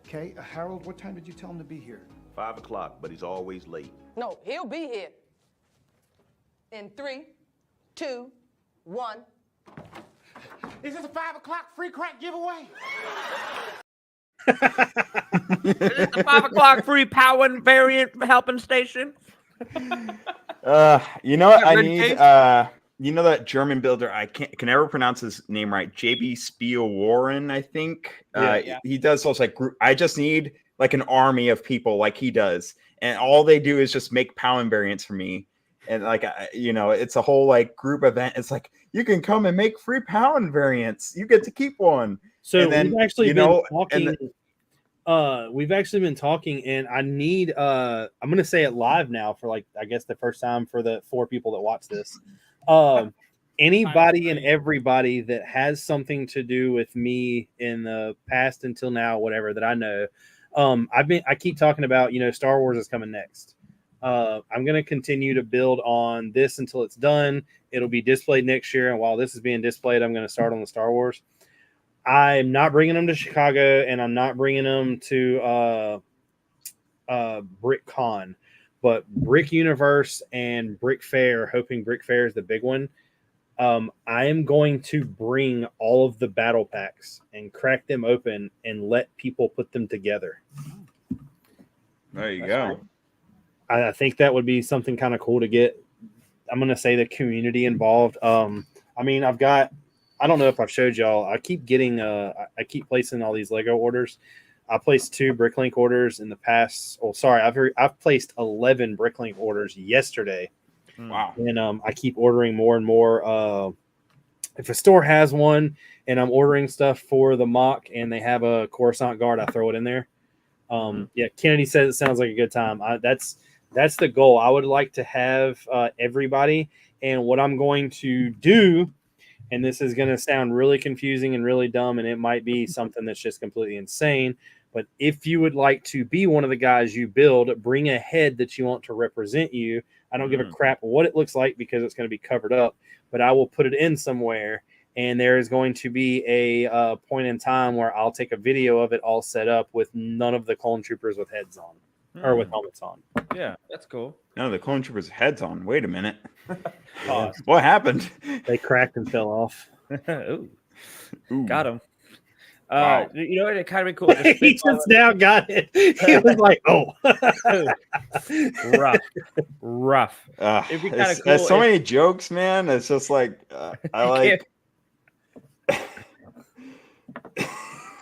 Okay, Harold, what time did you tell him to be here? 5 o'clock, but he's always late. No, he'll be here. In 3, 2, 1. Is this a 5 o'clock free crack giveaway? The 5 o'clock free power variant helping station. You know what I Red need? case? You know that German builder? I can never pronounce his name right. JB Spiel Warren, I think. He does those like group. I just need like an army of people like he does, and all they do is just make Powen variants for me. And like it's a whole like group event. It's like you can come and make free Powen variants. You get to keep one. So and then, we've actually been talking. we've actually been talking, and I need. I'm gonna say it live now for like I guess the first time for the 4 people that watch this. anybody and everybody that has something to do with me in the past until now, whatever that I know. I keep talking about, Star Wars is coming next. I'm going to continue to build on this until it's done. It'll be displayed next year. And while this is being displayed, I'm going to start on the Star Wars. I'm not bringing them to Chicago, and I'm not bringing them to BrickCon, but Brick Universe and Brick Fair, hoping Brick Fair is the big one. I am going to bring all of the battle packs and crack them open and let people put them together. There you go. I think that would be something kind of cool to get. I'm going to say the community involved. I mean, I don't know if I've showed y'all. I keep getting, I keep placing all these Lego orders. I placed 2 Bricklink orders in the past. Oh, sorry. I've placed 11 Bricklink orders yesterday. Wow. And I keep ordering more and more. If a store has one and I'm ordering stuff for the mock and they have a Coruscant guard, I throw it in there. Yeah, Kennedy says it sounds like a good time. That's the goal. I would like to have everybody. And what I'm going to do, and this is going to sound really confusing and really dumb, and it might be something that's just completely insane, but if you would like to be one of the guys you build, bring a head that you want to represent you. I don't give a crap what it looks like because it's going to be covered up, but I will put it in somewhere, and there is going to be a point in time where I'll take a video of it all set up with none of the clone troopers with heads on or with helmets on. Yeah, that's cool. No, the clone troopers' heads on. Wait a minute. Yeah. What happened? They cracked and fell off. Ooh. Ooh. Got him. Wow. You know what? It kind of be cool. He just now got it. He was like, "Oh, rough." It'd be kind of cool. There's so many jokes, man. It's just like I like.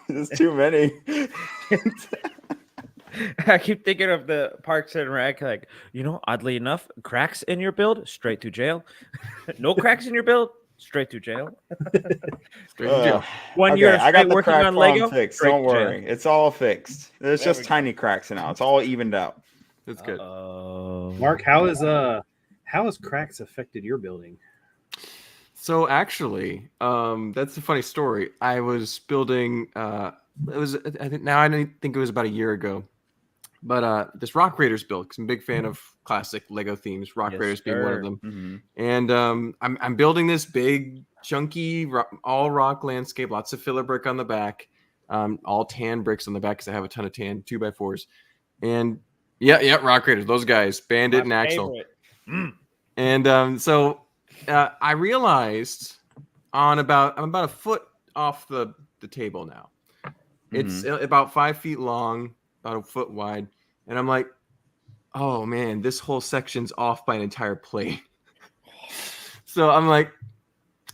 There's too many. I keep thinking of the Parks and Rec, like, oddly enough, cracks in your build, straight to jail. No cracks in your build, straight to jail. Straight to jail. 1 year I got straight the working crack on Lego. fixed. Straight Don't to jail. worry, it's all fixed. There's There just we go. tiny cracks now. It's all evened out. That's good. Mark, how has cracks affected your building?" So actually, that's a funny story. I was building. I think it was about a year ago. But this Rock Raiders build, because I'm a big fan of classic Lego themes, Rock Raiders being one of them. Mm-hmm. And I'm building this big, chunky, all rock landscape, lots of filler brick on the back, all tan bricks on the back because I have a ton of tan 2x4s. And yeah, Rock Raiders, those guys, Bandit and Axel. And so I realized I'm about a foot off the table now. It's about 5 feet long, about a foot wide. And I'm like, oh man, this whole section's off by an entire plate. So I'm like,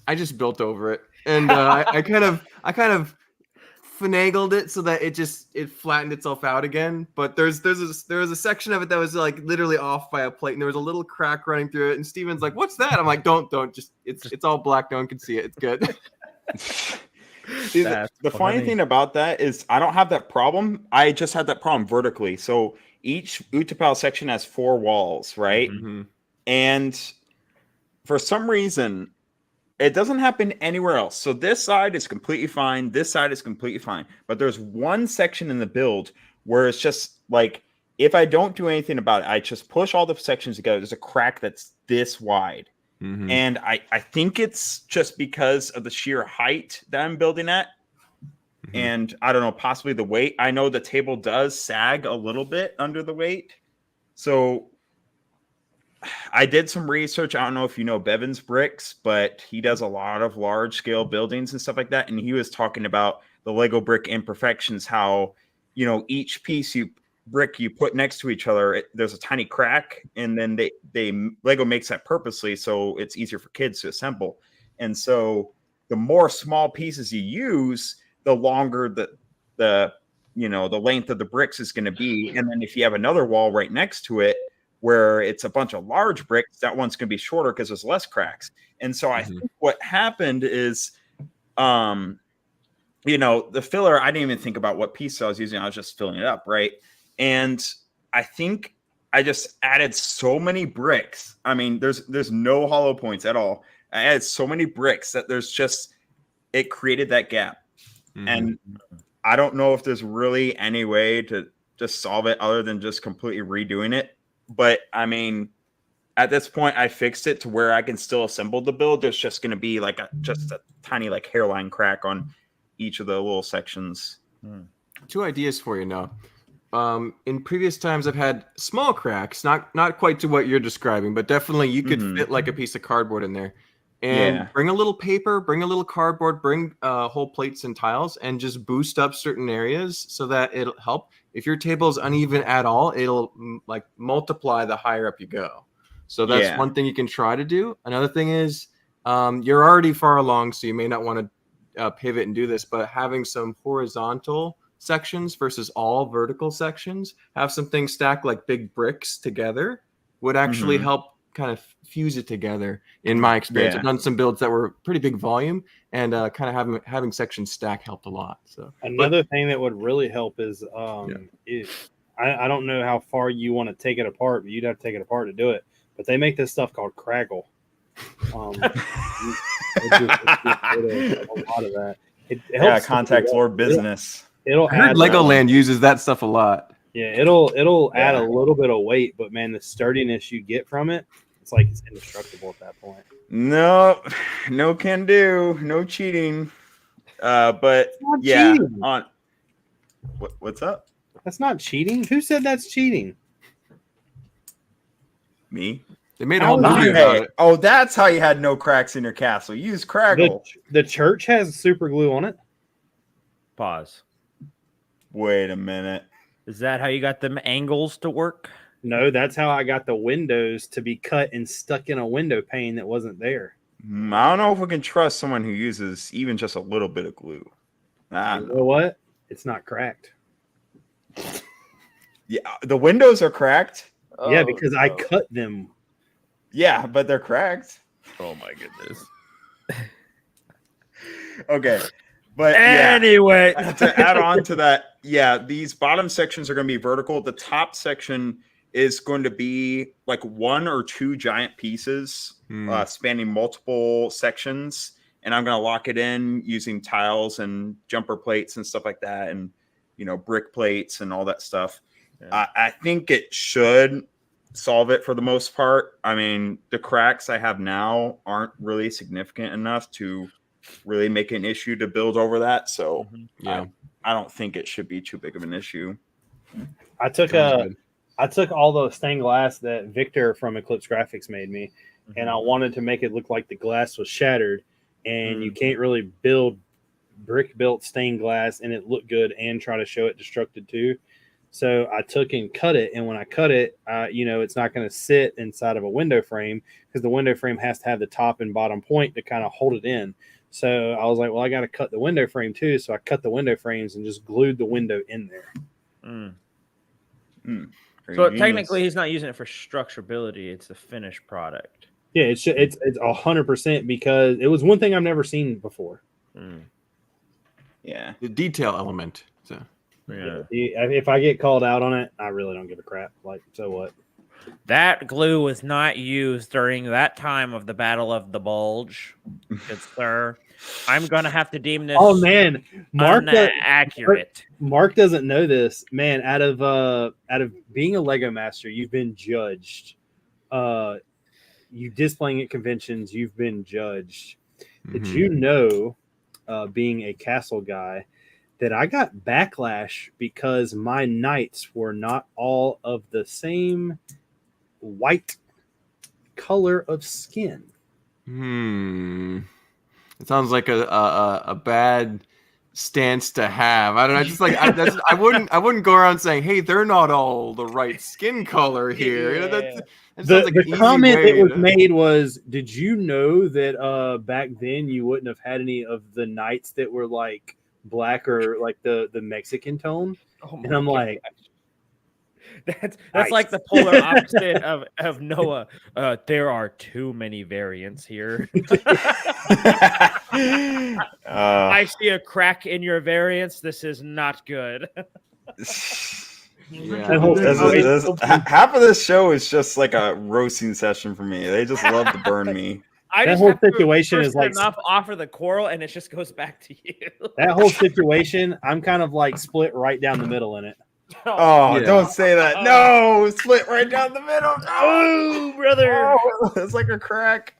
I just built over it. And I kind of finagled it so that it flattened itself out again. But there was a section of it that was like literally off by a plate, and there was a little crack running through it. And Steven's like, "What's that?" I'm like, "Don't just it's all black. No one can see it. It's good." See, the funny thing about that is I don't have that problem. I just had that problem vertically. So each Utapau section has 4 walls, right? Mm-hmm. And for some reason, it doesn't happen anywhere else. So this side is completely fine. This side is completely fine. But there's one section in the build where it's just like, if I don't do anything about it, I just push all the sections together. There's a crack that's this wide. Mm-hmm. And I think it's just because of the sheer height that I'm building at. Mm-hmm. And I don't know, possibly the weight. I know the table does sag a little bit under the weight. So I did some research. I don't know if you know Bevan's Bricks, but he does a lot of large scale buildings and stuff like that. And he was talking about the Lego brick imperfections, how, each piece brick you put next to each other, there's a tiny crack, and then Lego makes that purposely so it's easier for kids to assemble. And so the more small pieces you use, the longer the length of the bricks is going to be. And then if you have another wall right next to it where it's a bunch of large bricks, that one's going to be shorter because there's less cracks. And so I think what happened is the filler, I didn't even think about what piece I was using. I was just filling it up, right? And I think I just added so many bricks. I mean, there's no hollow points at all. I added so many bricks that it created that gap. Mm-hmm. And I don't know if there's really any way to just solve it other than just completely redoing it. But I mean, at this point, I fixed it to where I can still assemble the build. There's just going to be like just a tiny like hairline crack on each of the little sections. 2 ideas for you now. In previous times, I've had small cracks, not quite to what you're describing, but definitely you could fit like a piece of cardboard in there. And bring a little paper, bring a little cardboard, bring whole plates and tiles, and just boost up certain areas so that it'll help. If your table is uneven at all, it'll like multiply the higher up you go. So that's one thing you can try to do. Another thing is you're already far along, so you may not want to pivot and do this, but having some horizontal sections versus all vertical sections, have some things stacked like big bricks together would actually help kind of fuse it together. In my experience, I've done some builds that were pretty big volume, and kind of having sections stack helped a lot. So another thing that would really help is I don't know how far you want to take it apart, but you'd have to take it apart to do it. But they make this stuff called Craggle. A lot of that. It helps contact Lord business. It'll I heard Legoland uses that stuff a lot. Yeah, it'll add a little bit of weight, but man, the sturdiness you get from it, it's like it's indestructible at that point. No can do, no cheating. But yeah, cheating. What's up? That's not cheating. Who said that's cheating? Me. They made a whole movie about it. Oh, that's how you had no cracks in your castle. Use Craggle. The church has super glue on it. Pause. Wait a minute. Is that how you got them angles to work? No, that's how I got the windows to be cut and stuck in a window pane that wasn't there. I don't know if we can trust someone who uses even just a little bit of glue. You know what? It's not cracked. Yeah, the windows are cracked. Yeah, because I cut them. Yeah, but they're cracked. Oh my goodness. Okay. But anyway, to add on to that, these bottom sections are going to be vertical. The top section is going to be like 1 or 2 giant pieces spanning multiple sections. And I'm going to lock it in using tiles and jumper plates and stuff like that. And, brick plates and all that stuff. Yeah. I think it should solve it for the most part. I mean, the cracks I have now aren't really significant enough to really make an issue to build over that. So I don't think it should be too big of an issue. I took all the stained glass that Victor from Eclipse Graphics made me, and I wanted to make it look like the glass was shattered, and you can't really build brick built stained glass and it looked good and try to show it destructed too. So I took and cut it, and when I cut it, it's not going to sit inside of a window frame because the window frame has to have the top and bottom point to kind of hold it in. So I was like, well, I got to cut the window frame too. So I cut the window frames and just glued the window in there. So technically he's not using it for structurability. It's a finished product. Yeah, it's 100% because it was one thing I've never seen before. Yeah. The detail element. So yeah. If I get called out on it, I really don't give a crap. Like, so what? That glue was not used during that time of the Battle of the Bulge. Good sir. I'm gonna have to deem this. Oh man, Mark accurate. Mark doesn't know this, man. Out of being a Lego master, you've been judged. You displaying at conventions, you've been judged. Did you know, being a castle guy, that I got backlash because my knights were not all of the same white color of skin? It sounds like a bad stance to have. I don't know. Just like I wouldn't go around saying, "Hey, they're not all the right skin color here." Yeah. The comment that was made was, "Did you know that back then you wouldn't have had any of the knights that were like black or like the Mexican tone?" And I'm like, That's like the polar opposite of Noah. There are too many variants here. I see a crack in your variants. This is not good. Yeah. That whole Half of this show is just like a roasting session for me. They just love to burn me. I That just whole have to situation is like enough offer the quarrel, and it just goes back to you. that whole situation. I'm kind of like split right down the middle in it. Oh, Yeah. don't say that. No, split right down the middle. Oh, brother. Oh, it's like a crack.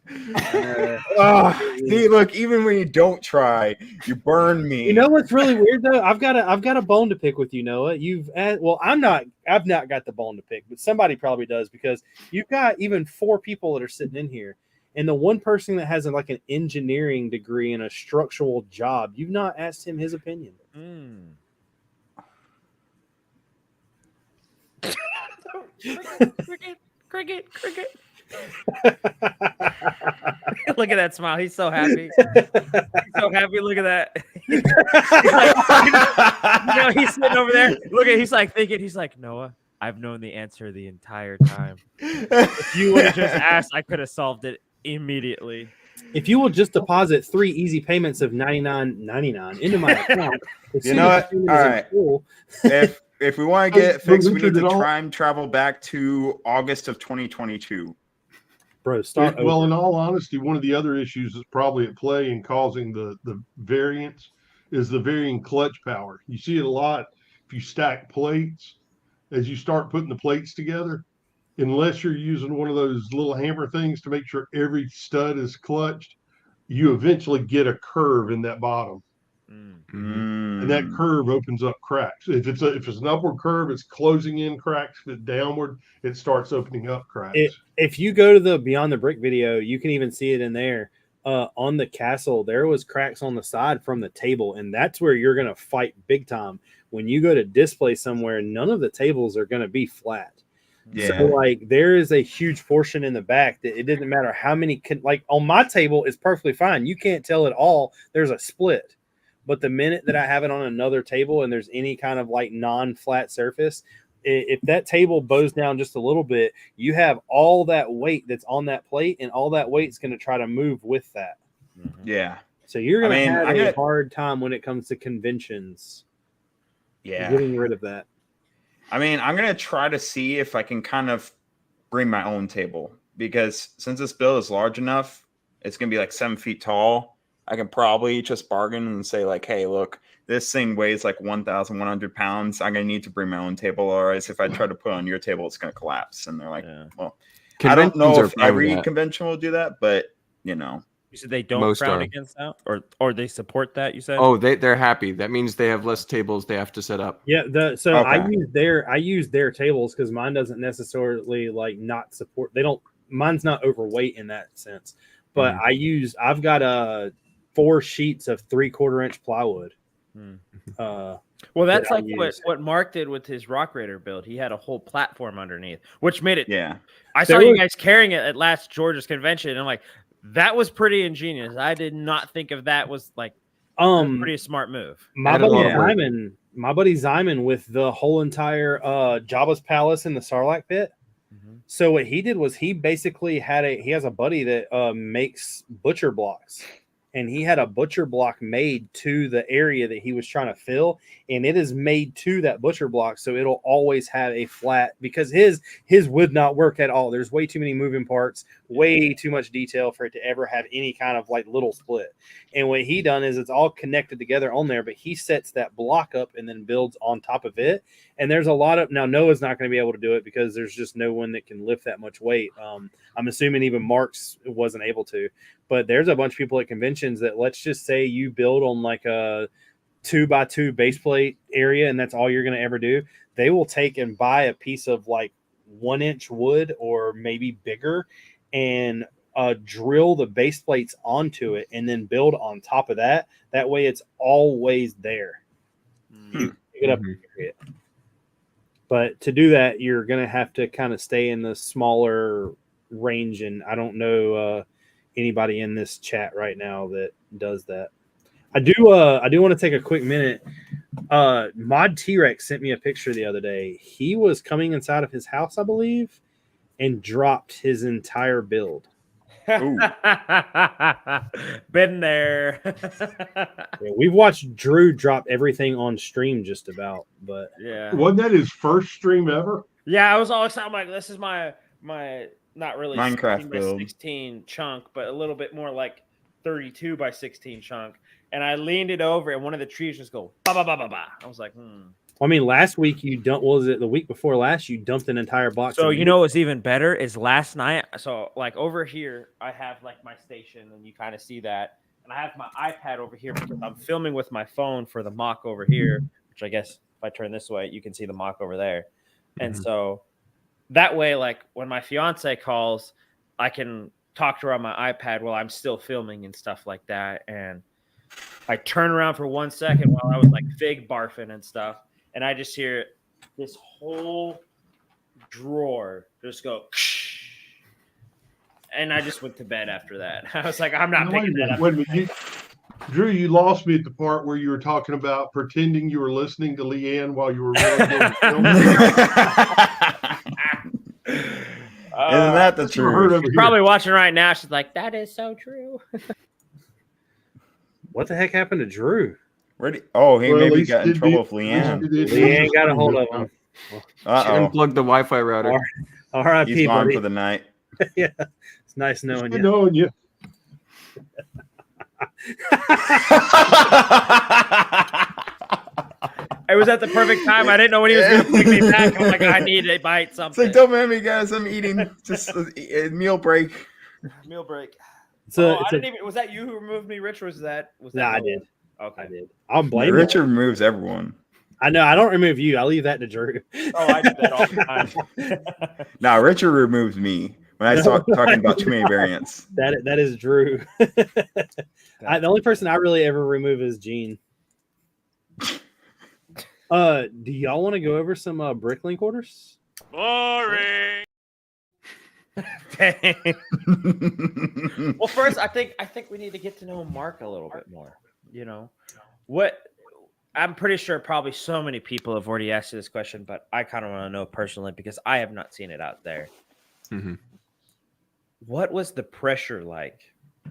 See, look, even when you don't try, you burn me. You know what's really weird though? I've got a bone to pick with you, Noah. I've not got the bone to pick, but somebody probably does because you've got even 4 people that are sitting in here, and the one person that has like an engineering degree and a structural job, you've not asked him his opinion. Cricket. Look at that smile. He's so happy. He's so happy. Look at that. He's sitting over there. He's like thinking. He's like, Noah, I've known the answer the entire time. If you would have just asked, I could have solved it immediately. If you will just deposit 3 easy payments of $99.99 into my account, you know what? All right. If we want to get it fixed, we need to try and travel back to August of 2022. Bro, start over. Well, in all honesty, one of the other issues that's probably at play in causing the variance is the varying clutch power. You see it a lot if you stack plates. As you start putting the plates together, unless you're using one of those little hammer things to make sure every stud is clutched, you eventually get a curve in that bottom. And that curve opens up cracks. If it's an upward curve, it's closing in cracks. If it's downward, it starts opening up cracks. If you go to the Beyond the Brick video, you can even see it in there. On the castle, there was cracks on the side from the table, and that's where you're going to fight big time. When you go to display somewhere, none of the tables are going to be flat. Yeah. So like there is a huge portion in the back that it doesn't matter how many like on my table is perfectly fine. You can't tell at all there's a split. But the minute that I have it on another table and there's any kind of like non-flat surface, if that table bows down just a little bit, you have all that weight that's on that plate, and all that weight's going to try to move with that. Yeah. So you're going to have a hard time when it comes to conventions. Yeah. Getting rid of that. I mean, I'm going to try to see if I can kind of bring my own table, because since this build is large enough, it's going to be like 7 feet tall. I can probably just bargain and say like, hey, look, this thing weighs like 1,100 pounds. I'm going to need to bring my own table. Or else if I try to put it on your table, it's going to collapse. And they're like, well, I don't know if every convention will do that, but you know. You said they don't frown against that, or they support that, you said? Oh, they're happy. That means they have less tables they have to set up. Yeah, I use their tables because mine doesn't necessarily like not support. Mine's not overweight in that sense. But I've got 4 sheets of 3/4 inch plywood. Well, that's like what Mark did with his Rock Raider build. He had a whole platform underneath, which made it. Yeah, I saw you guys carrying it at last Georgia's convention, and I'm like, that was pretty ingenious. I did not think of that was like a pretty smart move. My buddy Zyman with the whole entire Jabba's Palace in the Sarlacc pit. So what he did was he basically he has a buddy that makes butcher blocks, and he had a butcher block made to the area that he was trying to fill, and it is made to that butcher block, so it'll always have a flat, because his would not work at all. There's way too many moving parts, way too much detail for it to ever have any kind of like little split. And what he done is it's all connected together on there, but he sets that block up and then builds on top of it. And there's a lot of, now Noah's not going to be able to do it because there's just no one that can lift that much weight. I'm assuming even Mark's wasn't able to, but there's a bunch of people at conventions that, let's just say you build on like a 2x2 base plate area, and that's all you're going to ever do. They will take and buy a piece of like 1-inch wood or maybe bigger and drill the base plates onto it and then build on top of that. That way it's always there. You pick it up and carry it. But to do that, you're going to have to kind of stay in the smaller range. And I don't know anybody in this chat right now that does that. I do want to take a quick minute. Mod T-Rex sent me a picture the other day. He was coming inside of his house, I believe, and dropped his entire build. Been there. Yeah, we've watched Drew drop everything on stream just about, but Yeah. Wasn't that his first stream ever? Yeah, I was all excited. I'm like, this is my not really Minecraft 16 by build. 16 chunk, but a little bit more like 32 by 16 chunk. And I leaned it over, and one of the trees just go ba ba ba ba ba. I was like, I mean, last week you dumped. What was it? The week before last, you dumped an entire box. So of you know what's even better is last night. So like over here, I have like my station, and you kind of see that, and I have my iPad over here because I'm filming with my phone for the mock over here. Which I guess if I turn this way, you can see the mock over there. And so that way, like when my fiance calls, I can talk to her on my iPad while I'm still filming and stuff like that. And I turn around for 1 second while I was like fig barfing and stuff, and I just hear this whole drawer just go, and I just went to bed after that. I was like, I'm not picking that up. Wait a minute. Drew, you lost me at the part where you were talking about pretending you were listening to Leanne while you were really doing filming. Isn't that the truth? She's probably watching right now. She's like, that is so true. What the heck happened to Drew? He maybe got in trouble with Leanne. Leanne got a hold of him. She unplugged the Wi-Fi router. R.I.P. He's gone buddy. for the night. Yeah, it's nice knowing you. Knowing you. It was at the perfect time. I didn't know when he was going to pick me back. I'm like, I need to bite It's something. like, don't mind me, guys. I'm eating. Just a meal break. Meal break. So I didn't even. Was that you who removed me, Rich? Or was that? Nah, I did. Okay. I did. I'm blaming Richard removes everyone. I know. I don't remove you. I leave that to Drew. Oh, I do that all the time. Now Richard removes me when I start talking about too many variants. That is Drew. The only person I really ever remove is Gene. Do y'all want to go over some Bricklink orders? Boring. Well, first, I think we need to get to know Mark a little bit more. You know, what I'm pretty sure probably so many people have already asked you this question, but I kind of want to know personally because I have not seen it out there. What was the pressure like,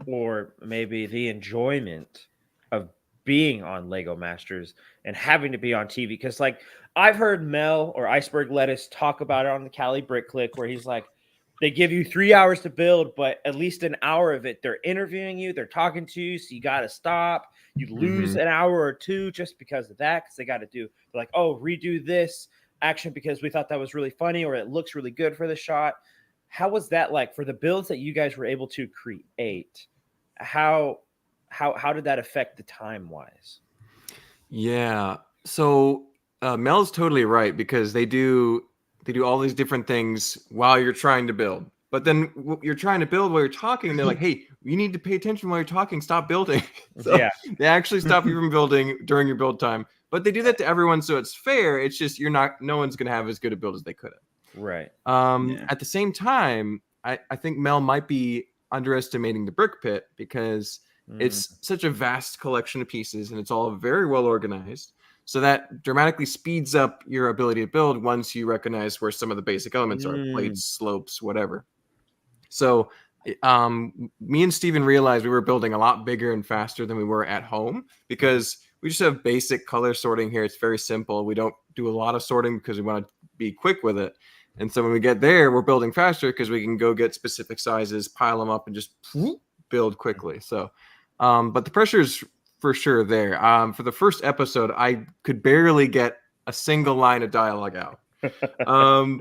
or maybe the enjoyment of being on Lego Masters and having to be on TV? Because like I've heard Mel or Iceberg Lettuce talk about it on the Cali Brick Click, where he's like, they give you 3 hours to build, but at least an hour of it, they're interviewing you, they're talking to you, so you got to stop. You lose an hour or two just because of that, because they got to do, they're like, oh, redo this action because we thought that was really funny, or it looks really good for the shot. How was that like for the builds that you guys were able to create? How did that affect the time wise? Yeah. So Mel's totally right, because they do all these different things while you're trying to build. But then you're trying to build while you're talking, and they're like, hey, you need to pay attention while you're talking. Stop building. So Yeah. They actually stop you from building during your build time. But they do that to everyone, so it's fair. It's just no one's going to have as good a build as they could have. Right. At the same time, I think Mel might be underestimating the brick pit, because it's such a vast collection of pieces and it's all very well organized. So that dramatically speeds up your ability to build once you recognize where some of the basic elements are, plates, slopes, whatever. So me and Steven realized we were building a lot bigger and faster than we were at home, because we just have basic color sorting here. It's very simple. We don't do a lot of sorting because we want to be quick with it. And so when we get there, we're building faster because we can go get specific sizes, pile them up, and just build quickly. So, but the pressure is for sure there. For the first episode, I could barely get a single line of dialogue out.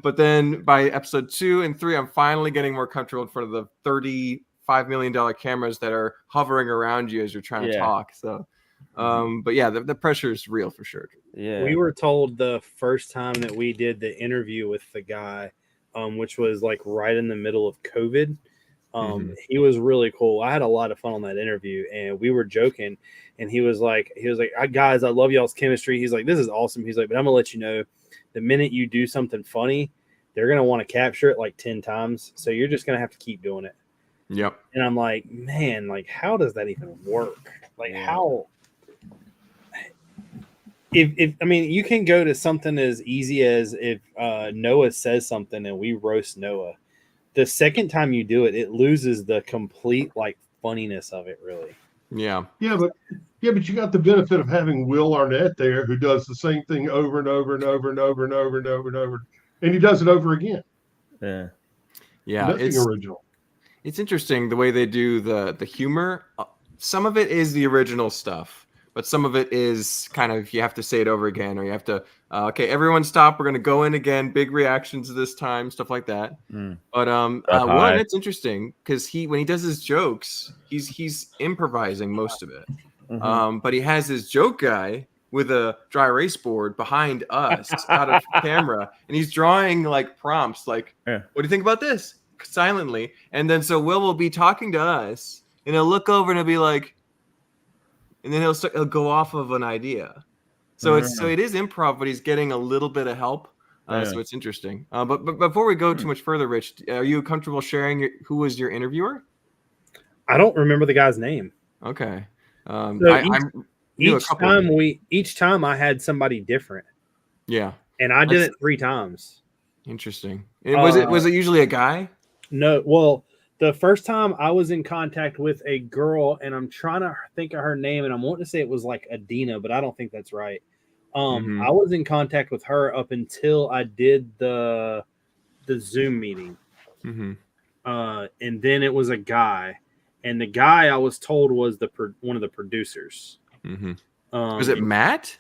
But then by episode 2 and 3, I'm finally getting more comfortable in front of the $35 million cameras that are hovering around you as you're trying to talk. So, but yeah, the pressure is real for sure. Yeah. We were told the first time that we did the interview with the guy, which was like right in the middle of COVID. He was really cool. I had a lot of fun on that interview, and we were joking, and he was like, guys, I love y'all's chemistry. He's like, this is awesome. He's like, but I'm gonna let you know, the minute you do something funny, they're gonna want to capture it like 10 times. So you're just gonna have to keep doing it. Yep. And I'm like, man, like, how does that even work? Like, how? If I mean, you can go to something as easy as if Noah says something and we roast Noah. the second time you do it, it loses the complete like funniness of it. Really. Yeah. But you got the benefit of having Will Arnett there, who does the same thing over and over and over and over and over and over and over, and he does it over again. Yeah. Nothing original. It's interesting the way they do the humor. Some of it is the original stuff, but some of it is kind of you have to say it over again, or you have to okay, everyone stop. We're gonna go in again. Big reactions this time, stuff like that. But one, it's interesting because when he does his jokes, he's improvising most of it. But he has his joke guy with a dry erase board behind us out of camera, and he's drawing like prompts, like, "What do you think about this?" silently, and then so will be talking to us, and he'll look over and he'll be like, and then he'll go off of an idea. So it is improv, but he's getting a little bit of help. So it's interesting. But before we go too much further, Rich, are you comfortable sharing who was your interviewer? I don't remember the guy's name. Okay. Each time I had somebody different. Yeah. And I did it 3 times. Interesting. And was it usually a guy? No. Well, the first time I was in contact with a girl, and I'm trying to think of her name, and I'm wanting to say it was like Adina, but I don't think that's right. I was in contact with her up until I did the Zoom meeting. And then it was a guy, and the guy I was told was one of the producers. Was it Matt?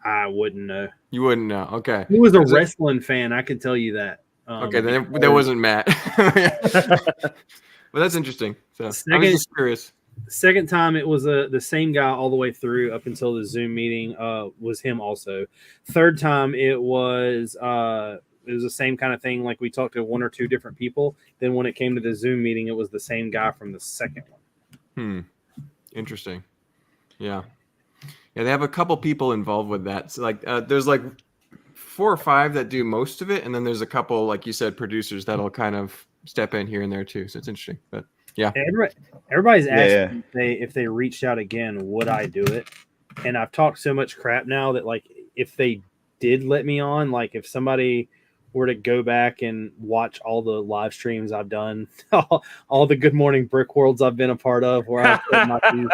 I wouldn't know. You wouldn't know. Okay. He was a wrestling fan. I can tell you that. Okay, then that wasn't Matt. But that's interesting. So I was just curious. Second time, it was the same guy all the way through up until the Zoom meeting. Was him also. Third time, it was the same kind of thing. Like we talked to 1 or 2 different people. Then when it came to the Zoom meeting, it was the same guy from the second one. Interesting. Yeah. Yeah, they have a couple people involved with that. So like there's like 4 or 5 that do most of it, and then there's a couple, like you said, producers that'll kind of step in here and there too. So it's interesting. But yeah. Everybody's asking if they reached out again, would I do it? And I've talked so much crap now that like if they did let me on, like if somebody were to go back and watch all the live streams I've done, all the Good Morning Brick Worlds I've been a part of where I've put my views,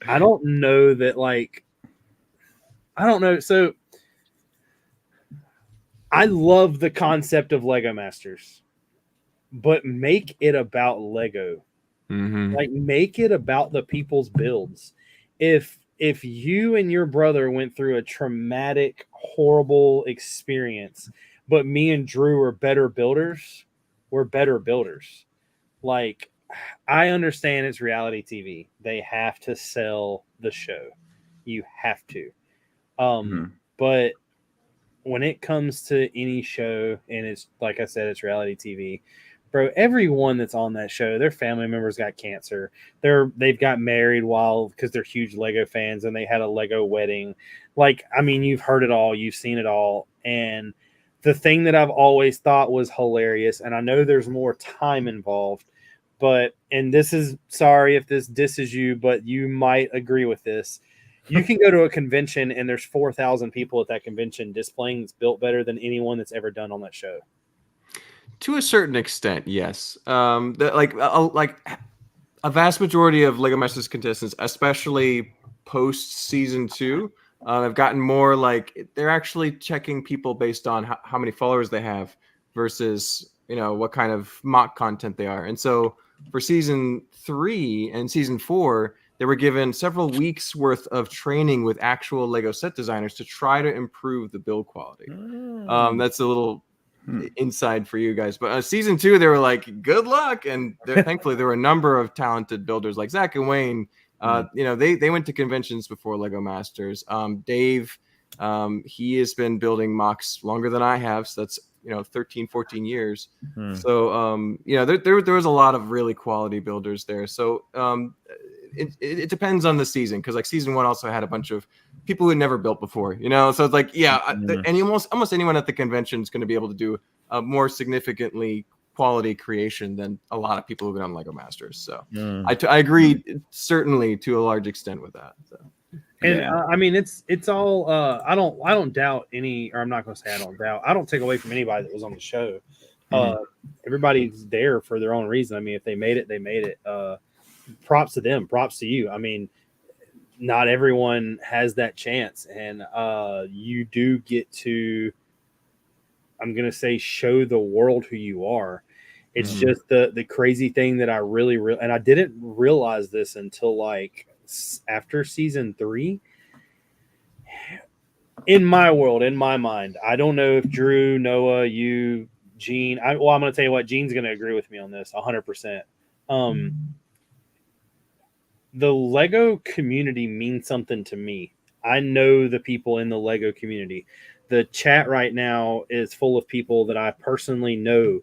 I don't know that like I don't know. So I love the concept of Lego Masters, but make it about Lego. Like make it about the people's builds. If you and your brother went through a traumatic, horrible experience, but me and Drew are better builders, we're better builders. Like I understand it's reality TV. They have to sell the show. You have to. But when it comes to any show, and it's like I said, it's reality TV, bro, everyone that's on that show, their family members got cancer. They've got married because they're huge Lego fans and they had a Lego wedding. Like, I mean, you've heard it all, you've seen it all. And the thing that I've always thought was hilarious, and I know there's more time involved, and this is, sorry if this disses you, but you might agree with this. You can go to a convention and there's 4,000 people at that convention displaying that's built better than anyone that's ever done on that show. To a certain extent, yes. Like a vast majority of Lego Masters contestants, especially post season 2, have gotten more like they're actually checking people based on how many followers they have versus what kind of mock content they are. And so for season 3 and season 4, they were given several weeks worth of training with actual Lego set designers to try to improve the build quality. That's a little inside for you guys, but season 2 they were like good luck, and thankfully there were a number of talented builders like Zach and Wayne. They went to conventions before Lego Masters. Dave, he has been building mocks longer than I have, so that's 13-14 years. So there was a lot of really quality builders there. So it depends on the season, because like season 1 also had a bunch of people who had never built before, so it's like and almost anyone at the convention is going to be able to do a more significantly quality creation than a lot of people who've been on Lego Masters. So I agree certainly to a large extent with that. So. And I mean, it's all I don't doubt any, or I'm not going to say I don't doubt. I don't take away from anybody that was on the show. Everybody's there for their own reason. I mean, if they made it, they made it. Props to them. Props to you. I mean, not everyone has that chance, and you do get to, I'm gonna say, show the world who you are. It's just the crazy thing that I really and I didn't realize this until like after season 3. In my world, in my mind, I don't know if Drew, Noah, you, Gene. I'm going to tell you what, Gene's going to agree with me on this 100%. The Lego community means something to me. I know the people in the Lego community. The chat right now is full of people that I personally know.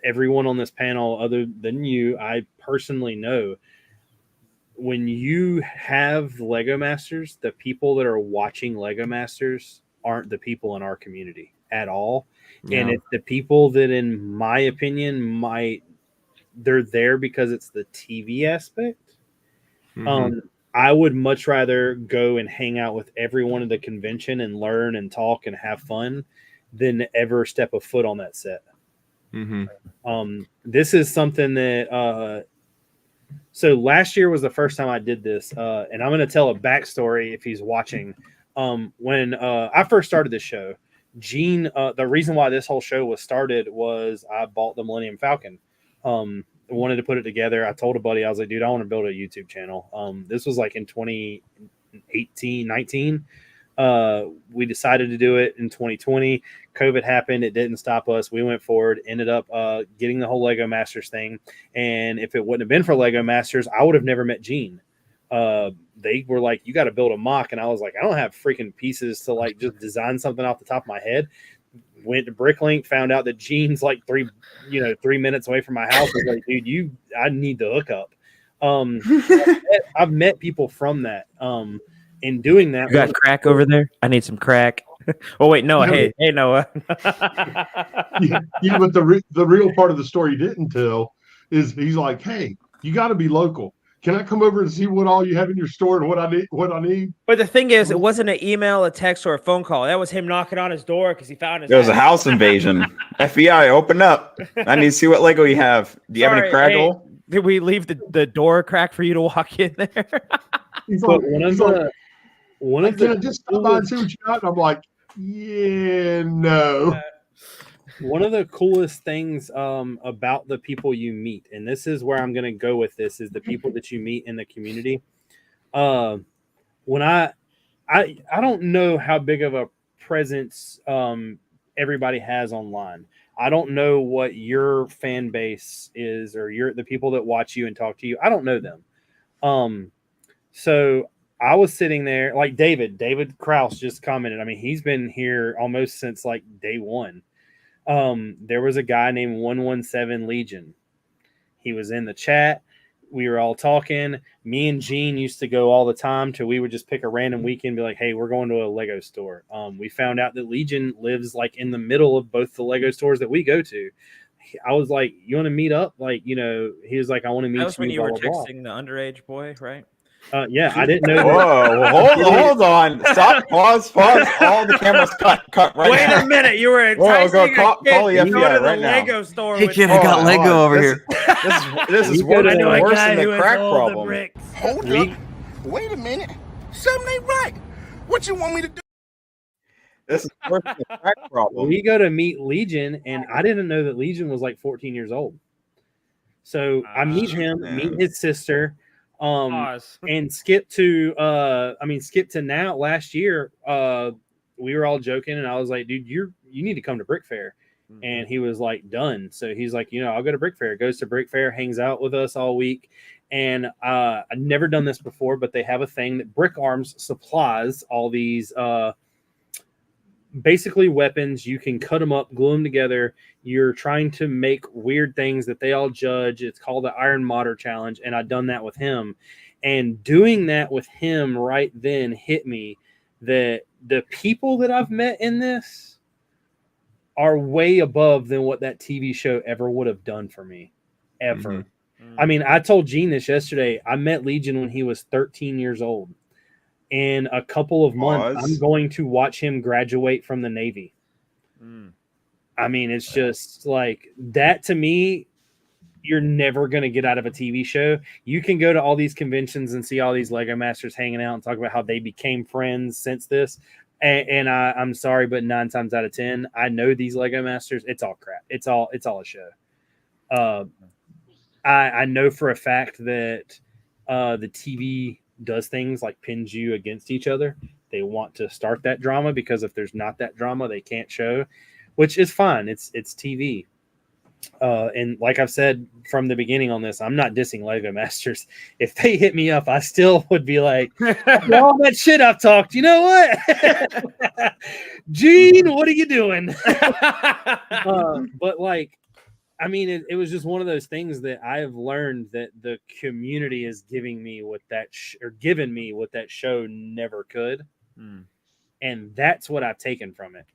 Everyone on this panel, other than you, I personally know. When you have Lego Masters, the people that are watching Lego Masters aren't the people in our community at all. Yeah. And it's the people that, in my opinion, they're there because it's the TV aspect. I would much rather go and hang out with everyone at the convention and learn and talk and have fun than ever step a foot on that set. This is something that so last year was the first time I did this, and I'm going to tell a backstory if he's watching. When I first started this show, Gene, the reason why this whole show was started was I bought the Millennium Falcon. Wanted to put it together. I told a buddy, I was like, dude, I want to build a YouTube channel. This was like in 2018, 19. We decided to do it in 2020. COVID happened. It didn't stop us. We went forward, ended up getting the whole Lego Masters thing. And if it wouldn't have been for Lego Masters, I would have never met Gene. They were like, you got to build a mock. And I was like, I don't have freaking pieces to like just design something off the top of my head. Went to Bricklink, found out that Gene's like 3 minutes away from my house. I was like, dude, I need to hook up. I've met people from that. In doing that, you got crack over there? I need some crack. Oh wait, Noah. Hey, Noah. But the real part of the story he didn't tell is he's like, hey, you got to be local. Can I come over and see what all you have in your store and what I need? But the thing is, it wasn't an email, a text, or a phone call. That was him knocking on his door because he found his. There was a house invasion. FBI, open up. I need to see what Lego you have. Do you have any Craggle? Hey, did we leave the door crack for you to walk in there? He's like, can I just stop by and see what you got? And I'm like, yeah, no. One of the coolest things about the people you meet, and this is where I'm going to go with this, is the people that you meet in the community. When I don't know how big of a presence everybody has online. I don't know what your fan base is, or the people that watch you and talk to you. I don't know them. So I was sitting there, like David Krause just commented. I mean, he's been here almost since like day one. There was a guy named 117 Legion. He was in the chat. We were all talking. Me and Gene used to go all the time till we would just pick a random weekend and be like, hey, we're going to a Lego store. We found out that Legion lives like in the middle of both the Lego stores that we go to. I was like, you want to meet up? Like, he was like, I want to meet you. That was when you were texting the underage boy, right? Yeah, I didn't know. Whoa, hold on. Stop, pause. All the cameras cut right Wait now. a minute. You were enticing call the FBI go to the right Lego now. store. Hey, kid, I got Lego over here. This is worse than the crack problem. Hold up. Wait a minute. Something ain't right. What you want me to do? This is worse than the crack problem. We go to meet Legion, and I didn't know that Legion was like 14 years old. So I meet him, meet his sister. And skip to now. Last year, we were all joking, and I was like, dude, you need to come to Brick Fair. And he was like, done. So he's like, I'll go to Brick Fair. Goes to Brick Fair, hangs out with us all week. And I've never done this before, but they have a thing that Brick Arms supplies all these basically weapons. You can cut them up, glue them together. You're trying to make weird things that they all judge. It's called the Iron Modder Challenge, and I've done that with him. And doing that with him right then hit me that the people that I've met in this are way above than what that TV show ever would have done for me, ever. I mean, I told Gene this yesterday. I met Legion when he was 13 years old. In a couple of months, I'm going to watch him graduate from the Navy. I mean, it's just like that to me. You're never going to get out of a TV show. You can go to all these conventions and see all these Lego Masters hanging out and talk about how they became friends since this. And I'm sorry, but 9 times out of 10, I know these Lego Masters. It's all crap. It's all a show. I know for a fact that the TV does things like pins you against each other. They want to start that drama because if there's not that drama, they can't show, which is fine. It's TV. And like I've said from the beginning on this, I'm not dissing Lego Masters. If they hit me up, I still would be like, all that shit I've talked. You know what, Gene? What are you doing? But like, I mean, it was just one of those things that I have learned that the community is giving me what that given me what that show never could, and that's what I've taken from it.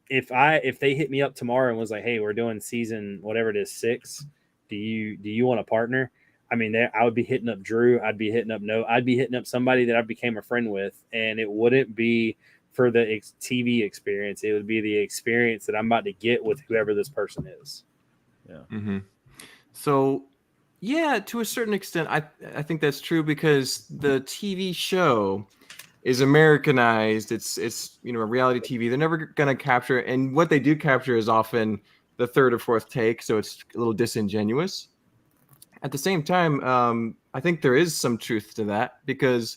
If they hit me up tomorrow and was like, hey, we're doing season whatever it is 6, do you want a partner? I mean, I would be hitting up Drew. I'd be hitting up somebody that I became a friend with, and it wouldn't be for the TV experience. It would be the experience that I'm about to get with whoever this person is. Yeah. Mm-hmm. So, yeah, to a certain extent, I think that's true because the TV show is Americanized. It's a reality TV. They're never going to capture, and what they do capture is often the third or fourth take, so it's a little disingenuous. At the same time, I think there is some truth to that because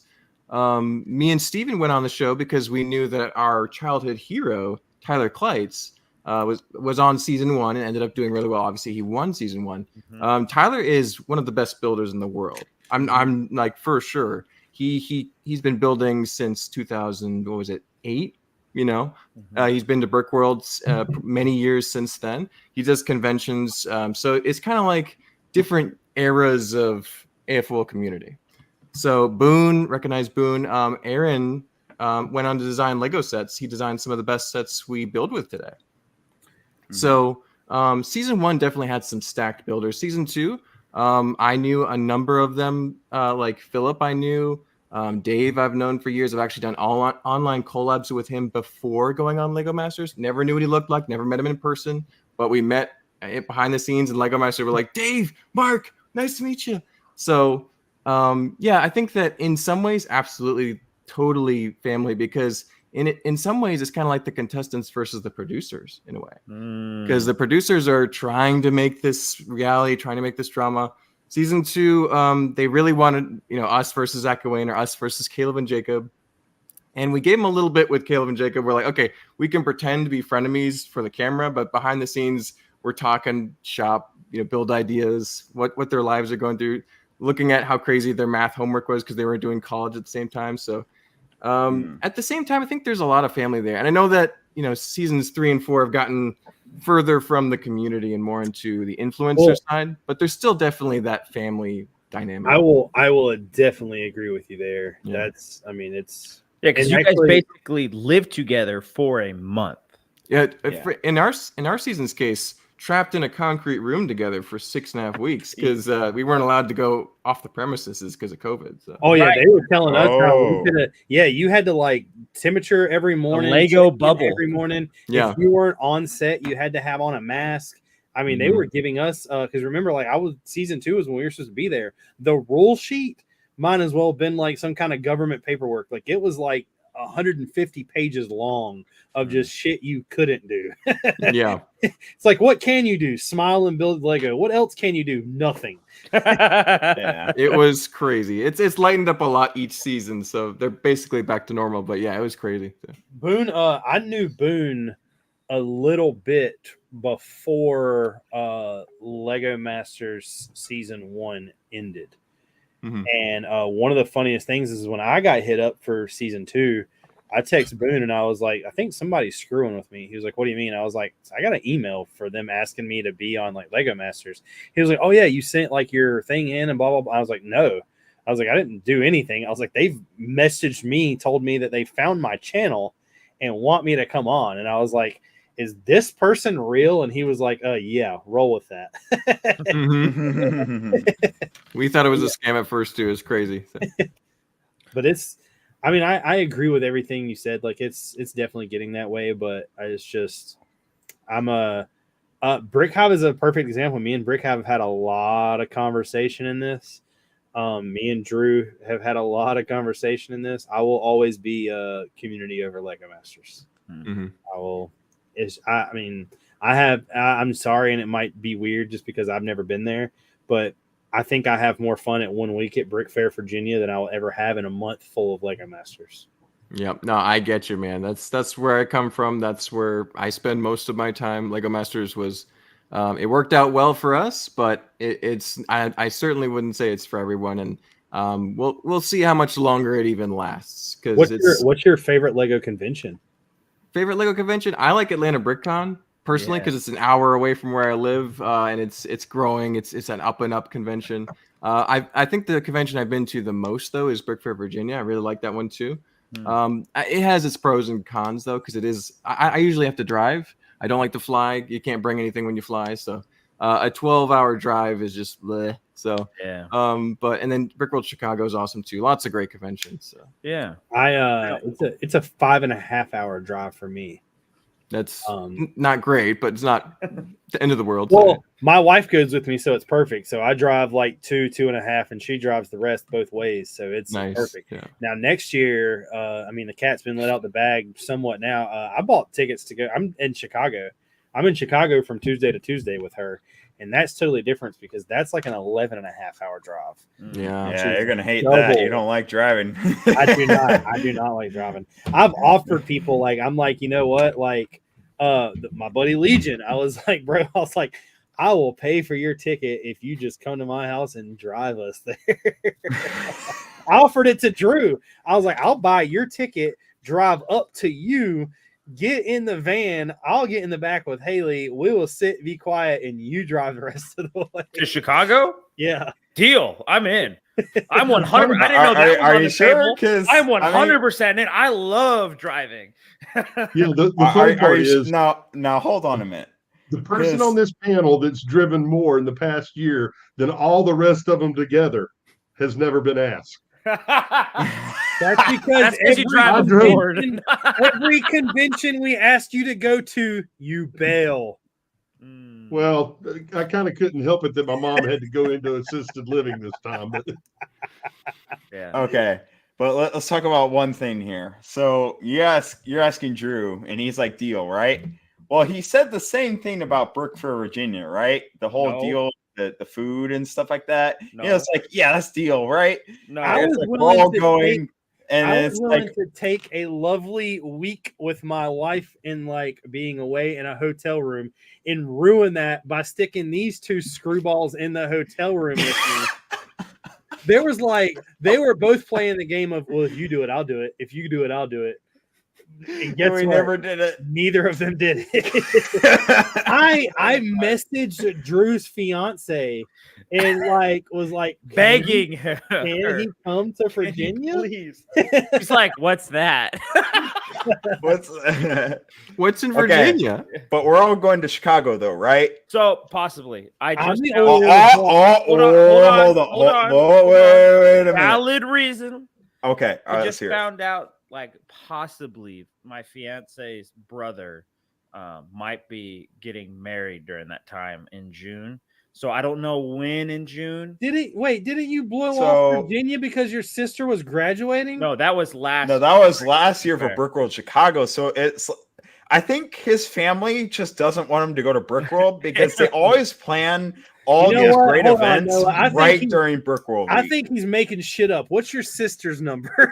me and Steven went on the show because we knew that our childhood hero, Tyler Kleitz, was on season 1 and ended up doing really well. Obviously, he won season 1. Mm-hmm. Tyler is one of the best builders in the world. I'm like for sure. He's been building since 2008. He's been to Brick Worlds many years since then. He does conventions, so it's kind of like different eras of AFOL community. So Boone, recognized Boone. Aaron went on to design Lego sets. He designed some of the best sets we build with today. Mm-hmm. So season 1 definitely had some stacked builders. Season 2, I knew a number of them, like Philip I knew. Dave I've known for years. I've actually done online collabs with him before going on Lego Masters. Never knew what he looked like, never met him in person, but we met behind the scenes and Lego Masters were like, Dave, Mark, nice to meet you. So I think that in some ways, absolutely, totally family, because in some ways it's kind of like the contestants versus the producers in a way, because the producers are trying to make this reality, trying to make this drama. Season 2, they really wanted, us versus Zach Gawain or us versus Caleb and Jacob. And we gave them a little bit with Caleb and Jacob. We're like, okay, we can pretend to be frenemies for the camera, but behind the scenes, we're talking shop, build ideas, what their lives are going through, looking at how crazy their math homework was because they were doing college at the same time. So at the same time, I think there's a lot of family there. And I know that, seasons 3 and 4 have gotten further from the community and more into the influencer side, but there's still definitely that family dynamic. I will definitely agree with you there. Yeah. It's because you guys basically lived together for a month. Yeah. In our season's case, trapped in a concrete room together for 6.5 weeks because we weren't allowed to go off the premises because of COVID. So. Oh yeah, right. They were telling us how we could have. Yeah, you had to like temperature every morning, a Lego bubble every morning. Yeah, if you weren't on set, you had to have on a mask. I mean, they were giving us because remember, like season 2 was when we were supposed to be there. The rule sheet might as well have been like some kind of government paperwork. Like it was like 150 pages long of just shit you couldn't do. Yeah. It's like, what can you do? Smile and build Lego. What else can you do? Nothing. Yeah. It was crazy. It's lightened up a lot each season, so they're basically back to normal. But yeah, it was crazy. Boone, I knew Boone a little bit before Lego Masters season 1 ended. Mm-hmm. And one of the funniest things is when I got hit up for season 2, I texted Boone and I was like, I think somebody's screwing with me. He was like, what do you mean? I was like, I got an email for them asking me to be on like Lego Masters. He was like, oh yeah, you sent like your thing in and blah, blah, blah. I was like, no. I was like, I didn't do anything. I was like, they've messaged me, told me that they found my channel and want me to come on. And I was like, is this person real? And he was like, yeah, roll with that. Mm-hmm. We thought it was a scam at first too. It's crazy. But I agree with everything you said. Like it's definitely getting that way, but Brick Hive is a perfect example. Me and Brick Hive have had a lot of conversation in this. Me and Drew have had a lot of conversation in this. I will always be a community over Lego Masters. Mm-hmm. I will. I mean, I'm sorry, and it might be weird just because I've never been there, but I think I have more fun at 1 week at Brick Fair, Virginia, than I will ever have in a month full of Lego Masters. Yep. No, I get you, man. That's where I come from. That's where I spend most of my time. Lego Masters was, it worked out well for us, but I certainly wouldn't say it's for everyone. And we'll see how much longer it even lasts. Because what's your favorite Lego convention? Favorite Lego convention? I like Atlanta BrickCon personally because it's an hour away from where I live, and it's growing. It's an up and up convention. I think the convention I've been to the most though is Brick Fair, Virginia. I really like that one too. It has its pros and cons though, because it is. I usually have to drive. I don't like to fly. You can't bring anything when you fly, so a 12-hour drive is just bleh. So but and then Brick World Chicago is awesome too. Lots of great conventions. So it's a 5.5 hour drive for me. That's not great, but it's not the end of the world. Well, so. My wife goes with me, so it's perfect. So I drive like 2.5, and she drives the rest both ways. So it's nice. Perfect. Yeah. Now next year, the cat's been let out the bag somewhat now. I bought tickets to go. I'm in Chicago. I'm in Chicago from Tuesday to Tuesday with her, and that's totally different because that's like an 11.5 hour drive. Yeah, you're gonna hate that. You don't like driving. I do not like driving. I've offered people I'm like, you know what, my buddy Legion. I was like, bro, I will pay for your ticket if you just come to my house and drive us there. I offered it to Drew. I was like, I'll buy your ticket, drive up to you, get in the van. I'll get in the back with Haley. We will sit, be quiet, and you drive the rest of the way to Chicago. Yeah, deal. I'm in. I'm 100. I didn't know that was on the table. I'm 100% in. I love driving. The funny part is now. Hold on a minute. The person on this panel that's driven more in the past year than all the rest of them together has never been asked. That's because every convention we asked you to go to, you bail. Well, I kind of couldn't help it that my mom had to go into assisted living this time. But okay, but let's talk about one thing here. So you're asking Drew, and he's like, deal, right? Well, he said the same thing about Brick Fair, Virginia, right? The whole deal, the food and stuff like that. No. It's like, yeah, that's deal, right? No, I was willing to take a lovely week with my wife in being away in a hotel room and ruin that by sticking these two screwballs in the hotel room with me. There was they were both playing the game of, well, if you do it, I'll do it. If you do it, I'll do it. And guess what? Never did it. Neither of them did it. I messaged Drew's fiance and was begging her. Can he come to Virginia? Please. He's like, what's that? What's in Virginia? Okay. But we're all going to Chicago though, right? So possibly. Hold on. Wait a minute. Valid reason. Okay. I just found out possibly my fiance's brother might be getting married during that time in June. So I don't know when in June. Didn't you blow off Virginia because your sister was graduating? No, that was last. No, that was last year for Brick World Chicago. So I think his family just doesn't want him to go to Brick World because they always plan all these great events during Brick World. I think he's making shit up. What's your sister's number?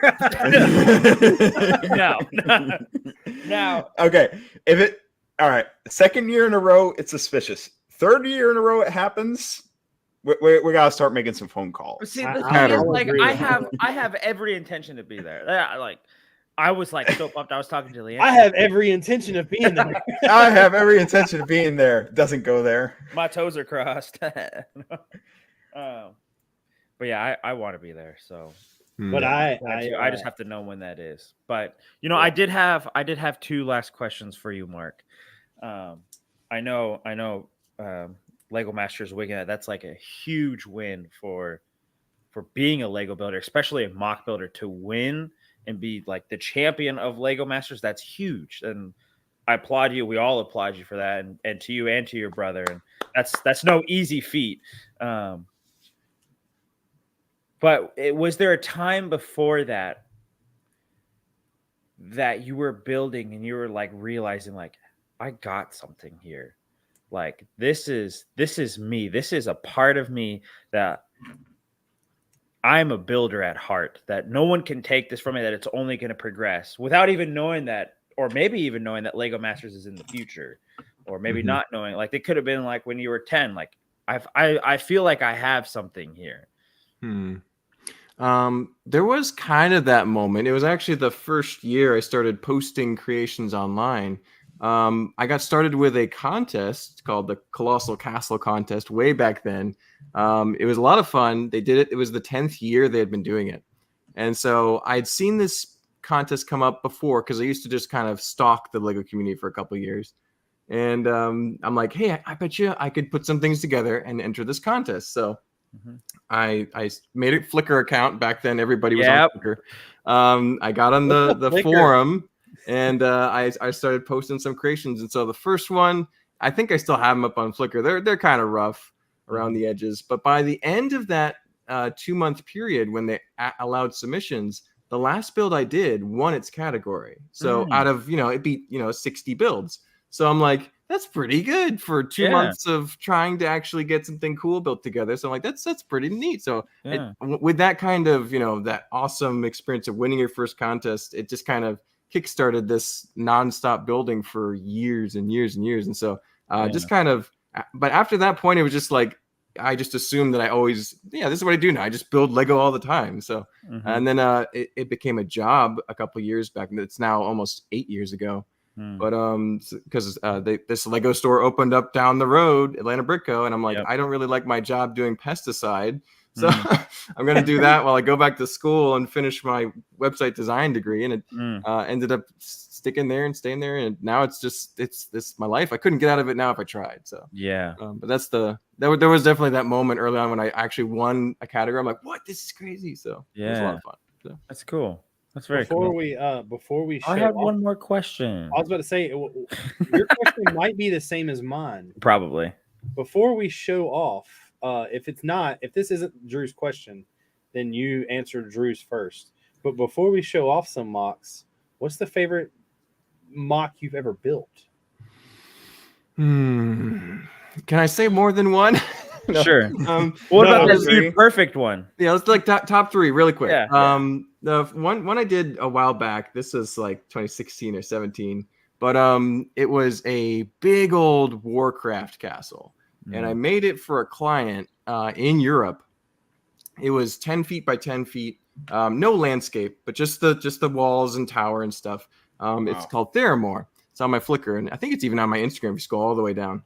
No. Okay. All right. Second year in a row, it's suspicious. Third year in a row, it happens. We gotta start making some phone calls. See, the thing is, I have every intention to be there. I was so pumped. I was talking to Leanne. I have every intention of being there. I have every intention of being there. Doesn't go there. My toes are crossed. But yeah, I want to be there. So, but I just have to know when that is. But I did have two last questions for you, Mark. I know. Lego Masters Weekend. That's a huge win for being a Lego builder, especially a mock builder, to win and be the champion of Lego Masters. That's huge. And I applaud you. We all applaud you for that, and to you and to your brother. And that's no easy feat. But was there a time before that you were building and you were like realizing like, I got something here. Like this is me. This is a part of me that I'm a builder at heart, that no one can take this from me, that it's only going to progress without even knowing that, or maybe even knowing that Lego Masters is in the future, or maybe not knowing. Like it could have been like when you were 10, like I feel like I have something here. There was kind of that moment. It was actually the first year I started posting creations online. I got started with a contest called the Colossal Castle Contest way back then. It was a lot of fun. They did it. It was the 10th year they had been doing it. And so I'd seen this contest come up before because I used to just kind of stalk the Lego community for a couple of years. And I'm like, hey, I bet you I could put some things together and enter this contest. So I made a Flickr account back then. Everybody was on Flickr. I got on the forum and I started posting some creations. And so the first one, I think I still have them up on Flickr. They're kind of rough around the edges. But by the end of that 2-month period when they allowed submissions, the last build I did won its category. So out of, it beat, 60 builds. So I'm like, that's pretty good for 2 months of trying to actually get something cool built together. So I'm like, that's pretty neat. So with that kind of, that awesome experience of winning your first contest, it just kind of kickstarted this nonstop building for years and years and years. And so just kind of, but after that point, it was just like, I just assumed that I always, this is what I do now. I just build Lego all the time. So, and then it became a job a couple of years back. And it's now almost 8 years ago. But because this Lego store opened up down the road, Atlanta Bricco, and I'm like, I don't really like my job doing pesticide, so I'm gonna do that while I go back to school and finish my website design degree. And it ended up sticking there and staying there, and now it's my life. I couldn't get out of it now if I tried. So but there was definitely that moment early on when I actually won a category. I'm like, what? This is crazy. So it was a lot of fun. So. That's cool. That's very before cool. Before we I have one more question. I was about to say your question might be the same as mine. Probably. Before we show off, if this isn't Drew's question, then you answer Drew's first. But before we show off some mocks, what's the favorite mock you've ever built? Can I say more than one? No. Sure. What about the perfect one? Yeah, let's like top three really quick. The one I did a while back, this was like 2016 or 17, but it was a big old Warcraft castle, and I made it for a client in Europe. It was 10 feet by 10 feet, no landscape, but just the walls and tower and stuff. It's called Theramore. It's on my Flickr, and I think it's even on my Instagram if you scroll all the way down.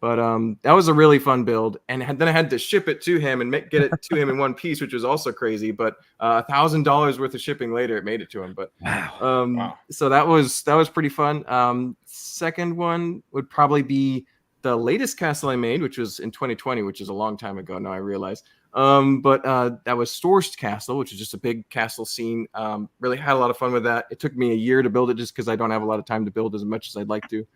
But that was a really fun build, and then I had to ship it to him and get it to him in one piece, which was also crazy. But $1,000 worth of shipping later, it made it to him. But so that was pretty fun. Second one would probably be the latest castle I made, which was in 2020, which is a long time ago now I realize. But that was Storst Castle, which is just a big castle scene. Really had a lot of fun with that. It took me a year to build it just because I don't have a lot of time to build as much as I'd like to.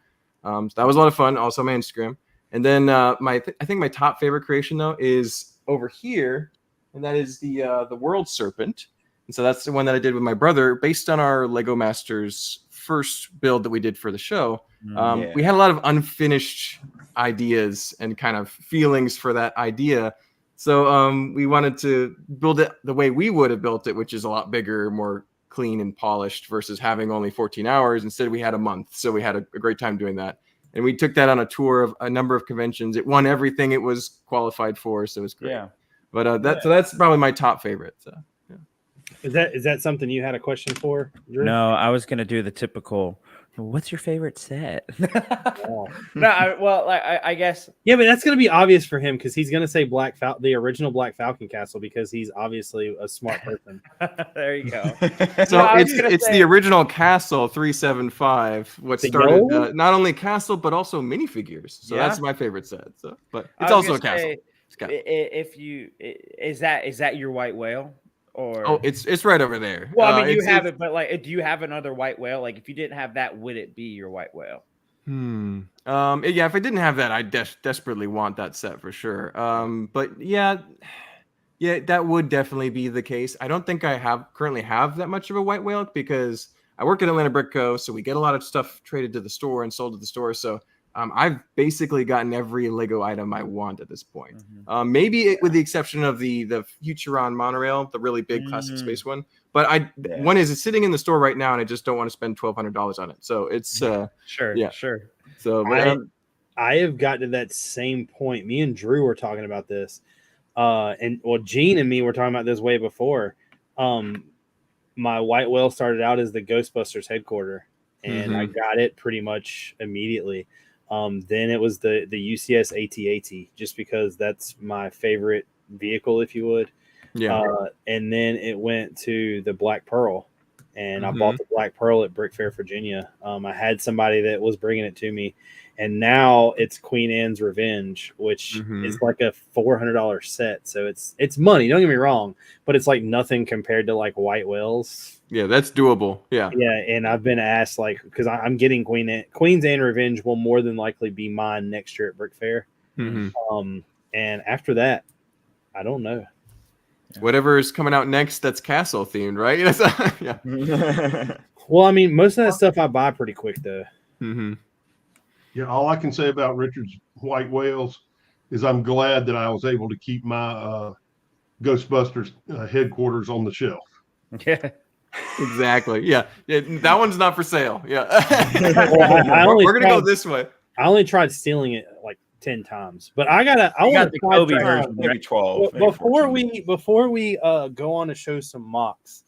So that was a lot of fun. Also my Instagram. And then I think my top favorite creation though is over here, and that is the World Serpent. And so that's the one that I did with my brother, based on our Lego Masters first build that we did for the show. We had a lot of unfinished ideas and kind of feelings for that idea. So we wanted to build it the way we would have built it, which is a lot bigger, more clean and polished, versus having only 14 hours. Instead, we had a month. So we had a great time doing that. And we took that on a tour of a number of conventions. It won everything it was qualified for, so it was great. Yeah. But that's probably my top favorite. So, yeah. Is that something you had a question for, Drew? No, I was gonna do the typical. What's your favorite set? I guess. Yeah, but that's gonna be obvious for him because he's gonna say the original Black Falcon Castle, because he's obviously a smart person. There you go. So it's the original Castle 375. What started not only Castle but also minifigures. So that's my favorite set. So, but it's also a Castle. If you is that your white whale? Or it's right over there. well, I mean, you it's- have it, but like, do you have another white whale? Like, if you didn't have that, would it be your white whale? Yeah, if I didn't have that, I desperately want that set for sure. But yeah, that would definitely be the case. I don't think I currently have that much of a white whale because I work at Atlanta Brick Co., so we get a lot of stuff traded to the store and sold to the store. So I've basically gotten every Lego item I want at this point. Maybe with the exception of the Futuron monorail, the really big classic space one. But one is it's sitting in the store right now, and I just don't want to spend $1,200 on it. So it's sure. So I have gotten to that same point. Me and Drew were talking about this, and Gene and me were talking about this way before. My white whale started out as the Ghostbusters headquarter, and I got it pretty much immediately. Then it was the UCS AT-AT, just because that's my favorite vehicle, if you would. Yeah. And then it went to the Black Pearl, and I bought the Black Pearl at Brick Fair, Virginia. I had somebody that was bringing it to me, and now it's Queen Anne's Revenge, which is like a $400 set. So it's money. Don't get me wrong, but it's like nothing compared to like white whales. Yeah, that's doable. Yeah. Yeah, and I've been asked because I'm getting Queen's Anne Revenge will more than likely be mine next year at Brick Fair. And after that, I don't know. Whatever is coming out next, that's castle themed, right? Yeah. Well, I mean, most of that stuff I buy pretty quick though. Yeah, all I can say about Richard's white whales is I'm glad that I was able to keep my Ghostbusters headquarters on the shelf. Yeah, exactly. Yeah, that one's not for sale. Yeah, well, we're gonna go this way. I only tried stealing it like 10 times, but I want the Kobe version, maybe 12. Before we go on to show some mocks,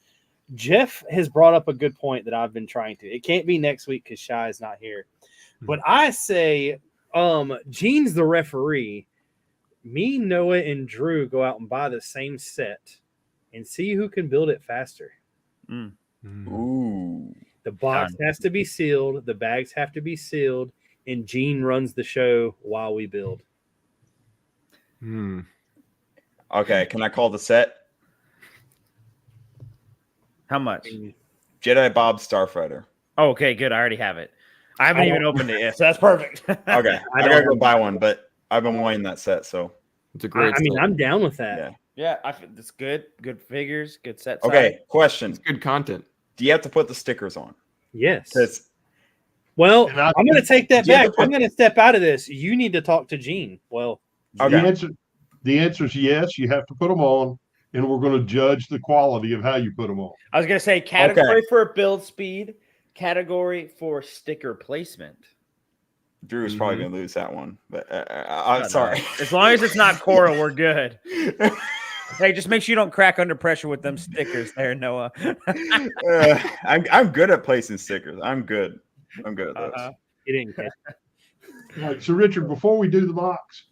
Jeff has brought up a good point that I've been trying to. It can't be next week because Shy is not here. But I say, Gene's the referee. Me, Noah, and Drew go out and buy the same set and see who can build it faster. Ooh. The box has to be sealed. The bags have to be sealed. And Gene runs the show while we build. Okay, can I call the set? How much? Jedi Bob Starfighter. Oh, okay, good. I already have it. I haven't even opened it yet, so that's perfect. Okay, I gotta go buy one, but I've been wanting that set, so it's a great. I mean, I'm down with that. Yeah, it's good. Good figures, good set. Okay, question. It's good content. Do you have to put the stickers on? Yes. Well, I'm going to take that back. I'm going to step out of this. You need to talk to Gene. Well, the answer is yes. You have to put them on, and we're going to judge the quality of how you put them on. I was going to say category for build speed, category for sticker placement. Drew is probably going to lose that one, but I'm sorry. As long as it's not Coral, we're good. Hey, just make sure you don't crack under pressure with them stickers there, Noah. I'm good at placing stickers. I'm good at those. You didn't catch. All right, so Richard, before we do the box,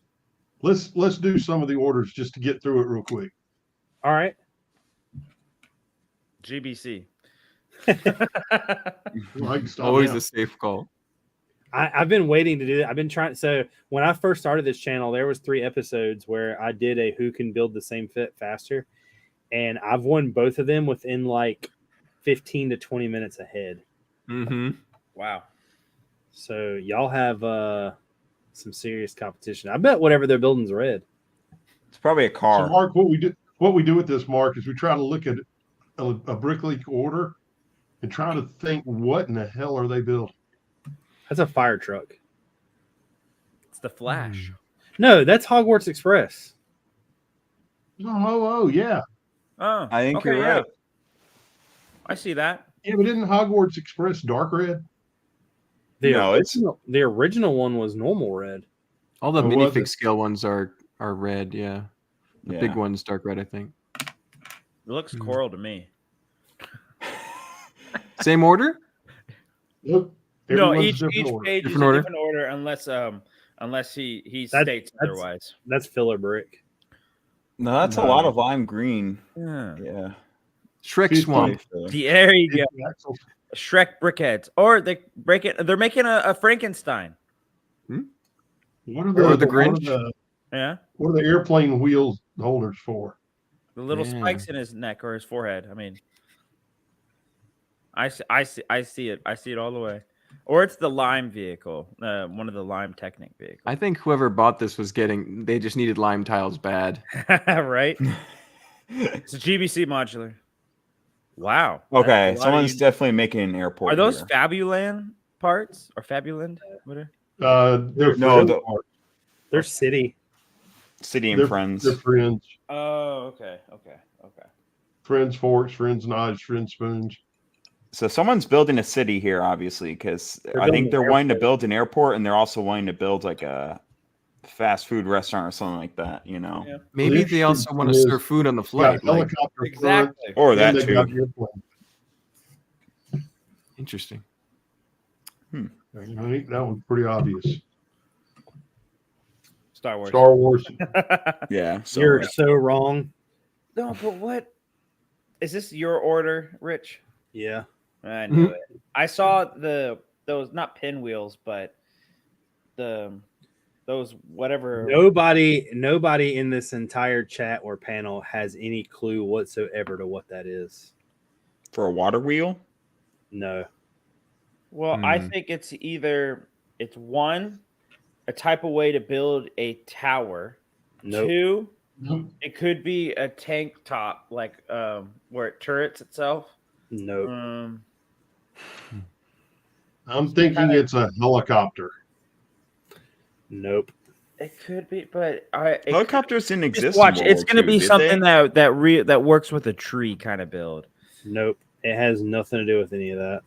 let's do some of the orders just to get through it real quick. All right. GBC. Always a safe call. I've been waiting to do that. I've been trying. So when I first started this channel, there was 3 episodes where I did a who can build the same fit faster, and I've won both of them within like 15 to 20 minutes ahead. Wow. So y'all have some serious competition. I bet whatever they're building is red. It's probably a car. So Mark, what we do with this, Mark, is we try to look at a Brick League order and try to think what in the hell are they building. That's a fire truck. It's the Flash. No, that's Hogwarts Express. Oh, yeah. Oh, I think you're right. I see that. Yeah, but isn't Hogwarts Express dark red? The original one was normal red. All the minifig scale ones are red. Yeah, the big one's dark red, I think. It looks coral to me. Same order? Nope. No, each page is a different order unless he states otherwise. That's filler brick. No, that's a lot of lime green. Yeah. Shrek Swamp. There you go. Shrek brickheads. Or they're making a Frankenstein. What are the Grinch? What are the airplane wheels holders for? The little Yeah. spikes in his neck or his forehead. I mean, I see it. I see it all the way. Or it's the Lime vehicle, one of the Lime Technic vehicles. I think whoever bought this was they just needed lime tiles bad. Right? It's a GBC modular. Wow. Okay, someone's definitely making an airport. Are those here. Fabuland parts or Fabuland? Whatever. They're city. City and Friends. They're Friends. Oh, okay. Friends forks, Friends knives, Friends spoons. So someone's building a city here, obviously, because I think they're wanting to build an airport, and they're also wanting to build like a fast food restaurant or something like that. You know, maybe they also want to serve food on the flight. Like, exactly. Or that too. Interesting. I think that was pretty obvious. Star Wars. Yeah. You're so wrong. No, but what is this? Your order, Rich? Yeah. I knew it. I saw those not pinwheels, but those whatever. Nobody in this entire chat or panel has any clue whatsoever to what that is. For a water wheel? No. Well, I think it's either one, a type of way to build a tower. Nope. Two, it could be a tank top, like where it turrets itself. Nope. I'm thinking it's a helicopter. Nope. It could be, but helicopters didn't exist. Just watch. in It's World going to War be II, did something they? that works with a tree kind of build. Nope. It has nothing to do with any of that.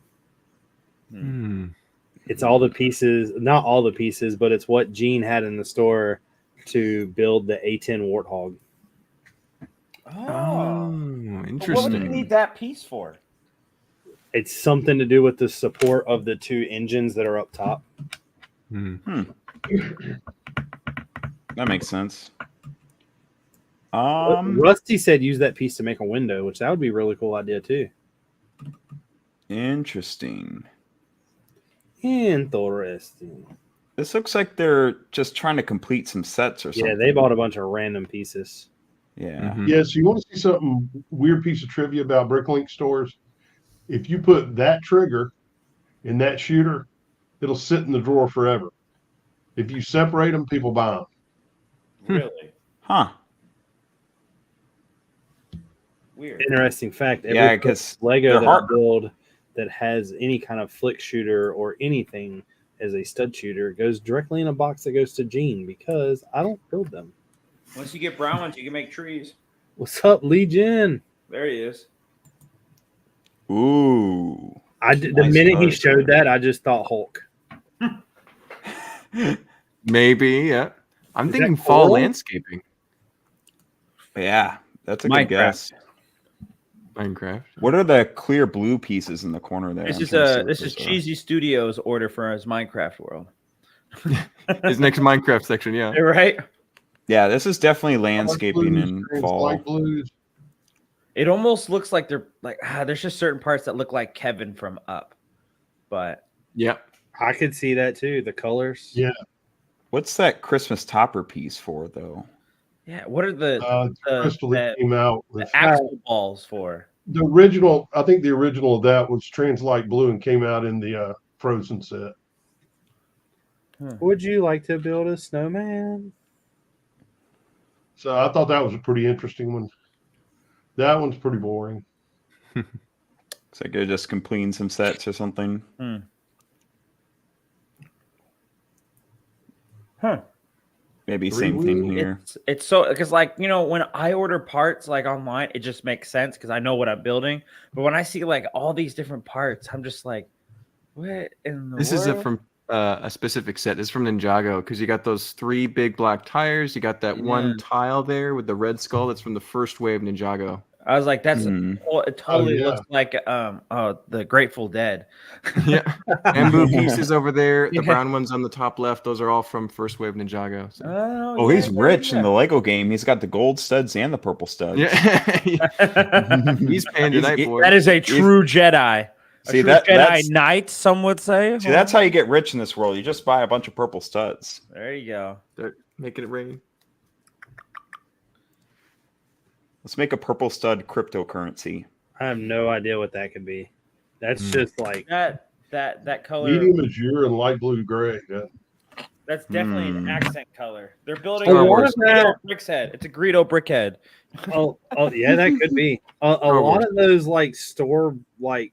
Hmm. It's all the pieces, not all the pieces, but it's what Gene had in the store to build the A10 Warthog. Oh, What interesting. would you need that piece for? It's something to do with the support of the two engines that are up top. That makes sense. Rusty said use that piece to make a window, which that would be a really cool idea too. Interesting. Interesting. This looks like they're just trying to complete some sets or something. Yeah, they bought a bunch of random pieces. Yeah. Yeah, so you want to see something weird piece of trivia about Bricklink stores? If you put that trigger in that shooter, it'll sit in the drawer forever. If you separate them, people buy them. Really? Huh. Weird. Interesting fact. Yeah, because Lego they're that hard. I build that has any kind of flick shooter or anything as a stud shooter goes directly in a box that goes to Gene because I don't build them. Once you get brown ones, you can make trees. What's up, Legion? There he is. Ooh. The Nice minute he photo. showed that, I just thought Hulk. Maybe, yeah. I'm Is thinking that fall coral? landscaping. Yeah, that's a Minecraft. good guess. Minecraft. What are the clear blue pieces in the corner there? This I'm is trying to see what this those is are. Cheesy Studios' order for his Minecraft world. His next Minecraft section, yeah. Right? Yeah, this is definitely landscaping in fall. Light blues. It almost looks like they're like there's just certain parts that look like Kevin from Up, but Yep. I could see that too. The colors. Yeah. What's that Christmas topper piece for, though? yeah, what are the Crystal that came out with axle balls for? the original. I think the original of that was Translight Blue and came out in the Frozen set. Would you like to build a snowman? So I thought that was a pretty interesting one. That one's pretty boring. It's like they're just completing some sets or something. Huh. Maybe same thing here. It's so because like when I order parts like online, it just makes sense because I know what I'm building. But when I see like all these different parts, I'm just like, what in the This world? is from a specific set. This is from Ninjago because you got those 3 big black tires. You got that one tile there with the red skull. That's from the first wave Ninjago. I was like, that's it totally looks like the Grateful Dead. Yeah. Bamboo pieces over there. The brown ones on the top left. Those are all from first wave Ninjago. So. Oh, he's rich in the Lego game. He's got the gold studs and the purple studs. Yeah. He's paying tonight, boy. That is a true Jedi. See, Jedi Knight, some would say. See, that's how you get rich in this world. You just buy a bunch of purple studs. There you go. They're making it rain. Let's make a purple stud cryptocurrency. I have no idea what that could be. That's just like that color. Medium azure and light blue gray. Yeah. That's definitely an accent color. They're building Star a Wars. Greedo Brix head. It's a Greedo brick head. oh yeah, that could be a lot of those like store like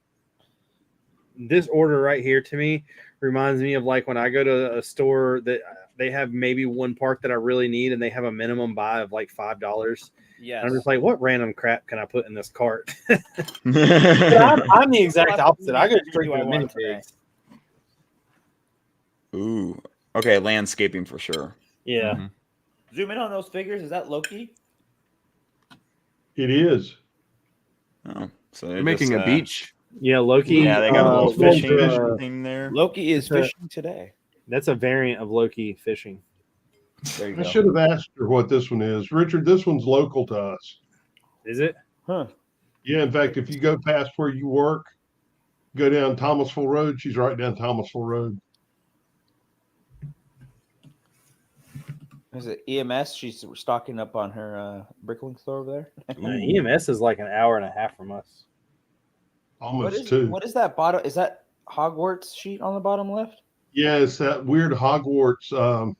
this order right here to me reminds me of like when I go to a store that they have maybe one part that I really need and they have a minimum buy of like $5. Yes. I'm just like, what random crap can I put in this cart? Ooh, I'm the exact opposite. I go straight to the mini pigs. okay, landscaping for sure. Yeah. Mhm. Zoom in on those figures. Is that Loki? It is. Oh, so They're making a beach. Yeah, Loki. Yeah, they got a little small fishing fish. thing there. Loki is It's a- fishing today. That's a variant of Loki fishing. There you I go. should have asked her what this one is. Richard, this one's local to us. Is it? Huh. Yeah, in fact, if you go past where you work, go down Thomasville Road. She's right down Thomasville Road. Is it EMS? She's stocking up on her Brickin store over there. EMS is like an hour and a half from us. Almost two. What is that bottom? Is that Hogwarts sheet on the bottom left? Yeah, it's that weird Hogwarts.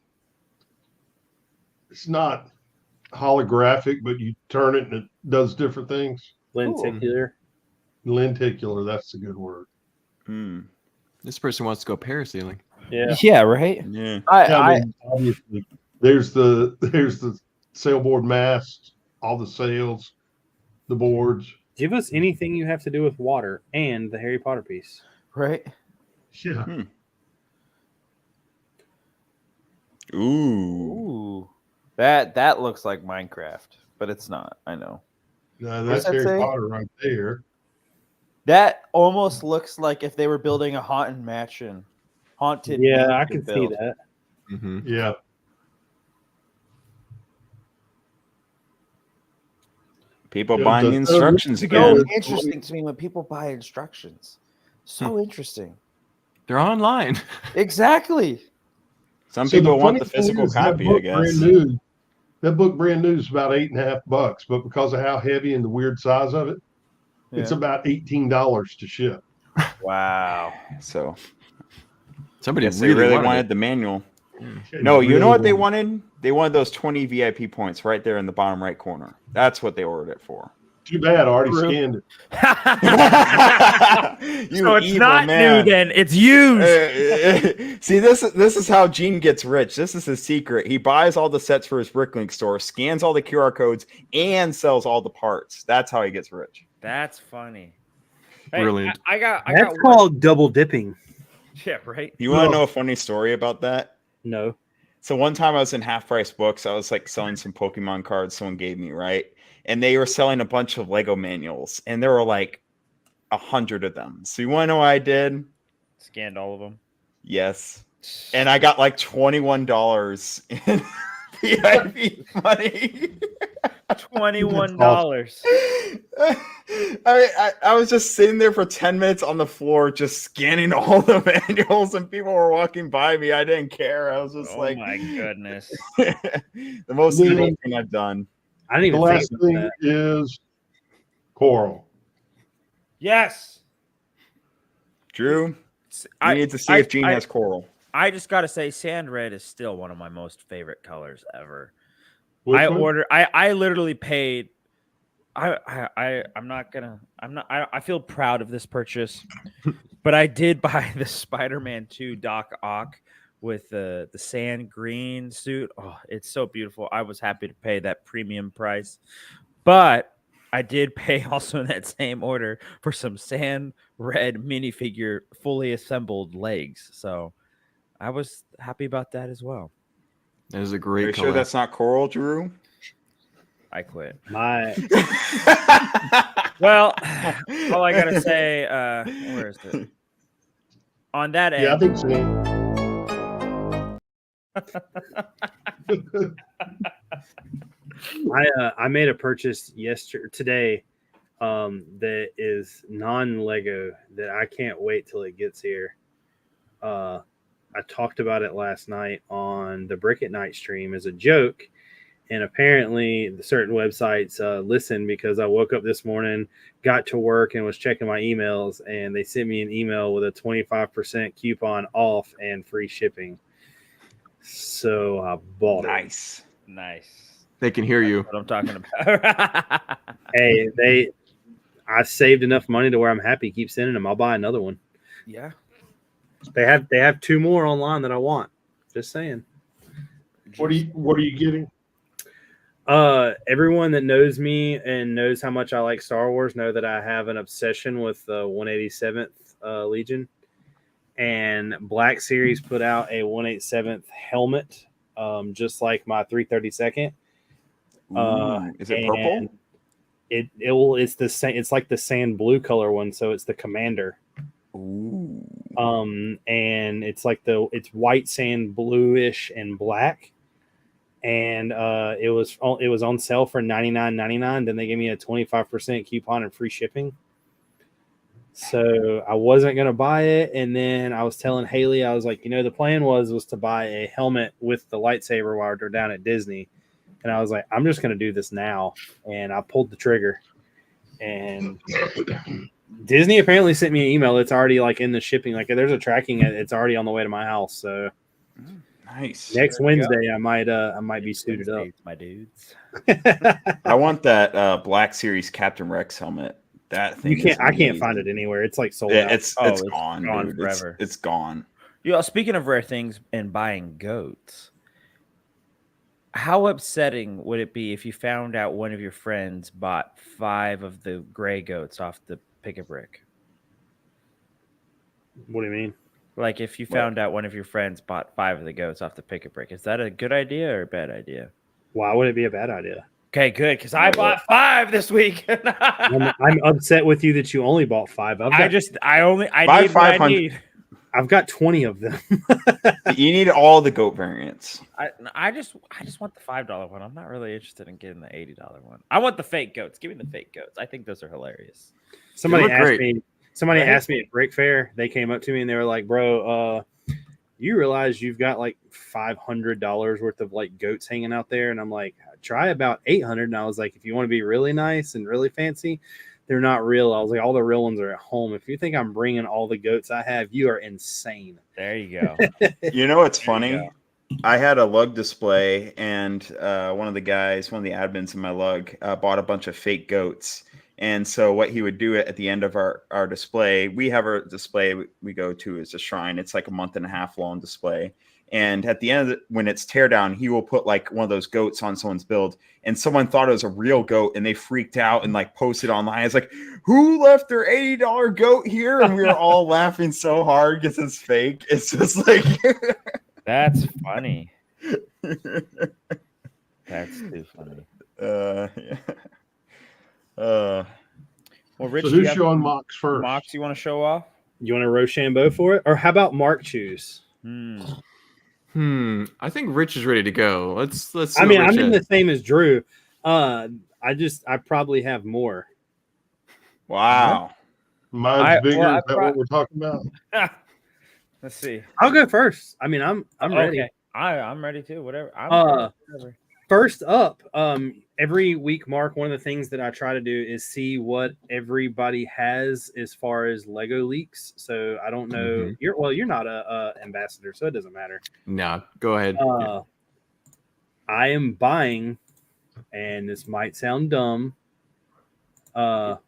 It's not holographic, but you turn it and it does different things. Lenticular. Lenticular, that's a good word. Hmm. This person wants to go parasailing. Yeah. Yeah, right. Yeah. I mean, obviously, there's the sailboard mast, all the sails, the boards. Give us anything you have to do with water and the Harry Potter piece. Right. Yeah. Ooh. Ooh. That looks like Minecraft, but it's not. I know. No, What's that's that Harry say? Potter right there. That almost looks like if they were building a haunted mansion. Haunted. Yeah, I mansion can see build. that. Mm-hmm. Yeah. People Yeah, buying the the- instructions So again. interesting to me when people buy instructions. So interesting. They're online. Exactly. Some So people want funny the thing physical is that copy, I book guess. That book brand new is about $8.50, but because of how heavy and the weird size of it, it's about $18 to ship. Wow. So Somebody guess they really wanted wanted it. the manual. They No, you know really what they wanted wanted? They wanted those 20 VIP points right there in the bottom right corner. That's what they ordered it for. Too bad, I already scanned it. You So it's evil not man. new then. It's used. See, this is how Gene gets rich. This is his secret. He buys all the sets for his Bricklink store, scans all the QR codes, and sells all the parts. That's how he gets rich. That's funny. Hey, Brilliant. I got That's one- called double dipping. Yeah, right. You want to No. know a funny story about that? No. So one time I was in Half Price Books. I was like selling some Pokemon cards someone gave me, right? And they were selling a bunch of Lego manuals, and there were like 100 of them. So you want to know what I did? Scanned all of them. Yes. And I got like $21 in VIP money. $21. I was just sitting there for 10 minutes on the floor, just scanning all the manuals, and people were walking by me. I didn't care. I was just Oh like, my goodness. the most Yeah. evil thing I've done. I didn't The even last think thing about is coral. Yes. Drew, I we need to see I- if Gene I- has coral. I just gotta say, sand red is still one of my most favorite colors ever. Which I one? literally paid. I'm not. I feel proud of this purchase, but I did buy the Spider-Man 2 Doc Ock with the sand green suit. Oh, it's so beautiful. I was happy to pay that premium price, but I did pay also in that same order for some sand red minifigure fully assembled legs. So I was happy about that as well. That is a Are great you color. sure that's not coral, Drew? I quit. my Well, all I gotta say, where is it? On that end, Yeah, I think so. I made a purchase today that is non-Lego that I can't wait till it gets here. I talked about it last night on the Brick at Night stream as a joke, And apparently, certain websites listen because I woke up this morning, got to work, and was checking my emails, and they sent me an email with a 25% coupon off and free shipping. So I bought it. Nice. They can hear you. That's what I'm talking about. Hey, I saved enough money to where I'm happy. Keep sending them. I'll buy another one. Yeah. They have 2 more online that I want. Just saying. What are you getting? Everyone that knows me and knows how much I like Star Wars know that I have an obsession with the 187th Legion. And Black Series put out a 187th helmet, just like my 332nd. Is it purple? It's the same. It's like the sand blue color one, so it's the Commander. Ooh. And it's like it's white sand, bluish, and black. And it was on sale for $99.99. Then they gave me a 25% coupon and free shipping. So I wasn't gonna buy it, and then I was telling Haley, I was like, the plan was to buy a helmet with the lightsaber while we're down at Disney, and I was like, I'm just gonna do this now, and I pulled the trigger, and Disney apparently sent me an email. It's already like in the shipping, like there's a tracking. It's already on the way to my house. So nice. Next Wednesday, I might be suited up, my dudes. I want that Black Series Captain Rex helmet. That thing I can't find it anywhere. It's like sold out. It's gone, dude. Forever. It's gone. Speaking of rare things and buying goats, how upsetting would it be if you found out one of your friends bought 5 of the gray goats off the Pick-a-Brick? What do you mean? Like if you found out one of your friends bought 5 of the goats off the Pick-a-Brick, is that a good idea or a bad idea? Why would it be a bad idea? Okay, good, because I bought 5 this week. I'm upset with you that you only bought 5. I need 500. I've got 20 of them. You need all the goat variants. I just want the $5 one. I'm not really interested in getting the $80 one. I want the fake goats. Give me the fake goats. I think those are hilarious. Somebody asked me at Brick Fair. They came up to me and they were like, "Bro, you realize you've got like $500 worth of like goats hanging out there?" And I'm like, "Try about 800." And I was like, "If you want to be really nice and really fancy, they're not real." I was like, "All the real ones are at home. If you think I'm bringing all the goats I have, you are insane." There you go. You know what's funny? I had a lug display, and one of the admins in my lug bought a bunch of fake goats. And so what he would do at the end of our display, we have a display we go to as a shrine. It's like a month and a half long display. And at the end of it, when it's teardown, he will put like one of those goats on someone's build. And someone thought it was a real goat and they freaked out and like posted online. It's like, who left their $80 goat here? And we were all laughing so hard because it's fake. It's just like that's funny. That's too funny. Yeah. Well, Rich, so who's showing Mox first? Mox, you want to show off? You want to Rochambeau for it? Or how about Mark choose? I think Rich is ready to go. Let's see. I'm in the same as Drew. I probably have more. Wow. Mine's bigger. Is that what we're talking about? Let's see. I'll go first. I mean, I'm ready. Okay. I'm ready too. Whatever. First up, every week, Mark, one of the things that I try to do is see what everybody has as far as Lego leaks. So I don't know. You're not a ambassador, so it doesn't matter. No, go ahead. I am buying, and this might sound dumb, to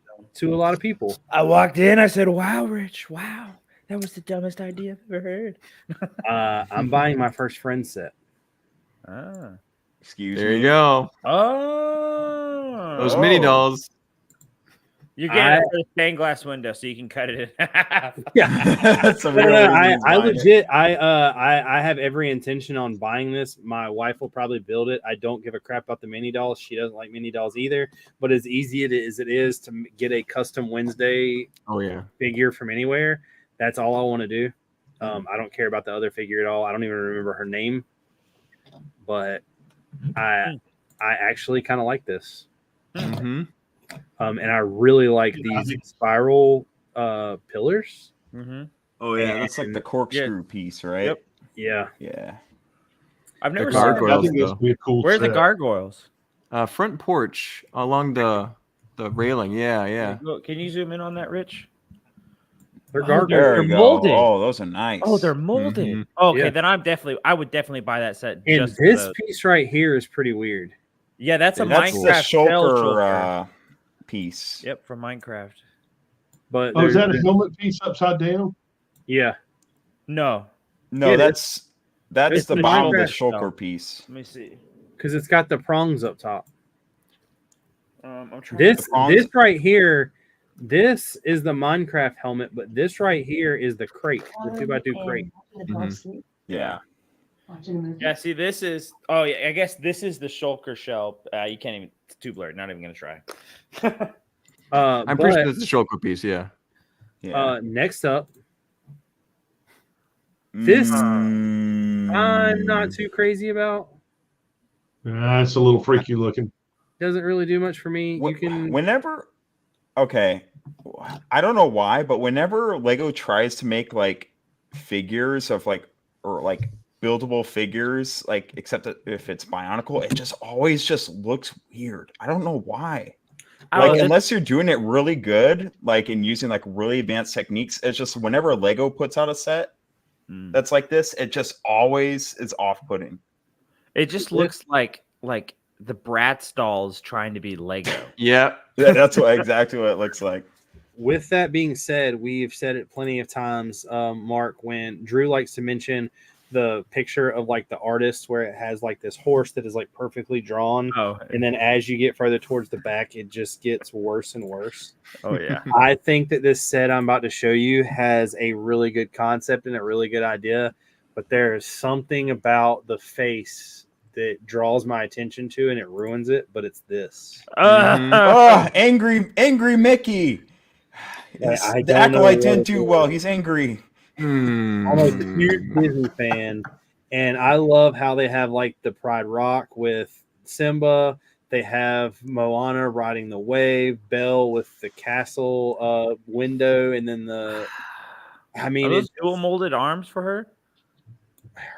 a lot of people. I walked in. I said, "Wow, Rich! Wow, that was the dumbest idea I've ever heard." I'm buying my first friend set. Excuse me. There you go. Oh, those mini dolls. You're getting it for the stained glass window, so you can cut it in half. Yeah, that's a real. I legit. I have every intention on buying this. My wife will probably build it. I don't give a crap about the mini dolls. She doesn't like mini dolls either. But as easy as it is to get a custom Wednesday figure from anywhere, that's all I want to do. I don't care about the other figure at all. I don't even remember her name, but I actually kind of like this. And I really like these spiral pillars. Oh yeah, that's like the corkscrew piece, right? Yeah. I've never The seen gargoyles, I think this though. would be a cool Where are the set. gargoyles? Front porch along the railing. Yeah. Can you zoom in on that, Rich? They're Oh, gargoyles. There they're we go. molded. Oh, those are nice. Oh, they're molded. Mhm. Okay, Yeah. then I would definitely buy that set. And Just for this those. piece right here is pretty weird. Yeah, that's a That's the Minecraft shell shulker piece. Yep, from Minecraft. But Oh, is they're- that a helmet piece upside down? yeah, No, No, Yeah, that's it's the the bottom of the Minecraft shulker shell. piece. let me see. because it's got the prongs up top. I'm trying. This The prongs- this right here, this is the Minecraft helmet, but this right here is the crate, the 2x2 crate. Mhm. Yeah. Yeah, see, this is. Oh, yeah. I guess this is the shulker shell. You can't even. It's too blurred. Not even gonna try. I'm pretty sure it's a shulker piece. Yeah. Yeah. Next up, this Mm. I'm not too crazy about. It's a little freaky looking. Doesn't really do much for me. You can Okay, I don't know why, but whenever Lego tries to make like figures of like or like buildable figures, like except that if it's Bionicle, it just always just looks weird. I don't know why. Like unless you're doing it really good, like and using like really advanced techniques, it's just whenever Lego puts out a set that's like this, it just always is off-putting. It just looks like the Bratz dolls trying to be Lego. Yeah. That's exactly what it looks like. With that being said, we've said it plenty of times, Mark, when Drew likes to mention the picture of like the artist where it has like this horse that is like perfectly drawn. Oh, And then as you get further towards the back, it just gets worse and worse. oh yeah. I think that this set I'm about to show you has a really good concept and a really good idea, but there is something about the face that draws my attention to and it ruins it, but it's this. Oh, angry Mickey. I The don't know acolyte what didn't it do is. well. He's angry. I'm a huge Disney fan, and I love how they have like the Pride Rock with Simba. They have Moana riding the wave, Belle with the castle window, and then Are those dual molded arms for her?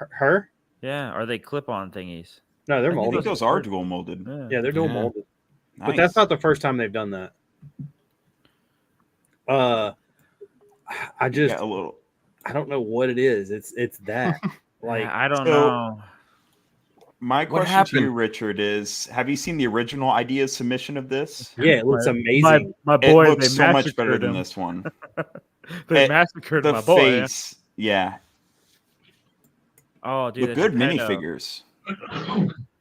Her? Yeah. Are they clip-on thingies? No, they're I think molded. those are dual molded. Yeah, they're dual Yeah. molded. But Nice. that's not the first time they've done that. I just Yeah, a little. I don't know what it is. It's that. Like I don't So- know. My What question to happened? you, Richard, is: have you seen the original idea submission of this? yeah, it looks amazing. My It boy, looks they so much better massacred than him. this one. They It- massacred The my boy. face, yeah. Oh, dude, Look the good Geppetto. minifigures.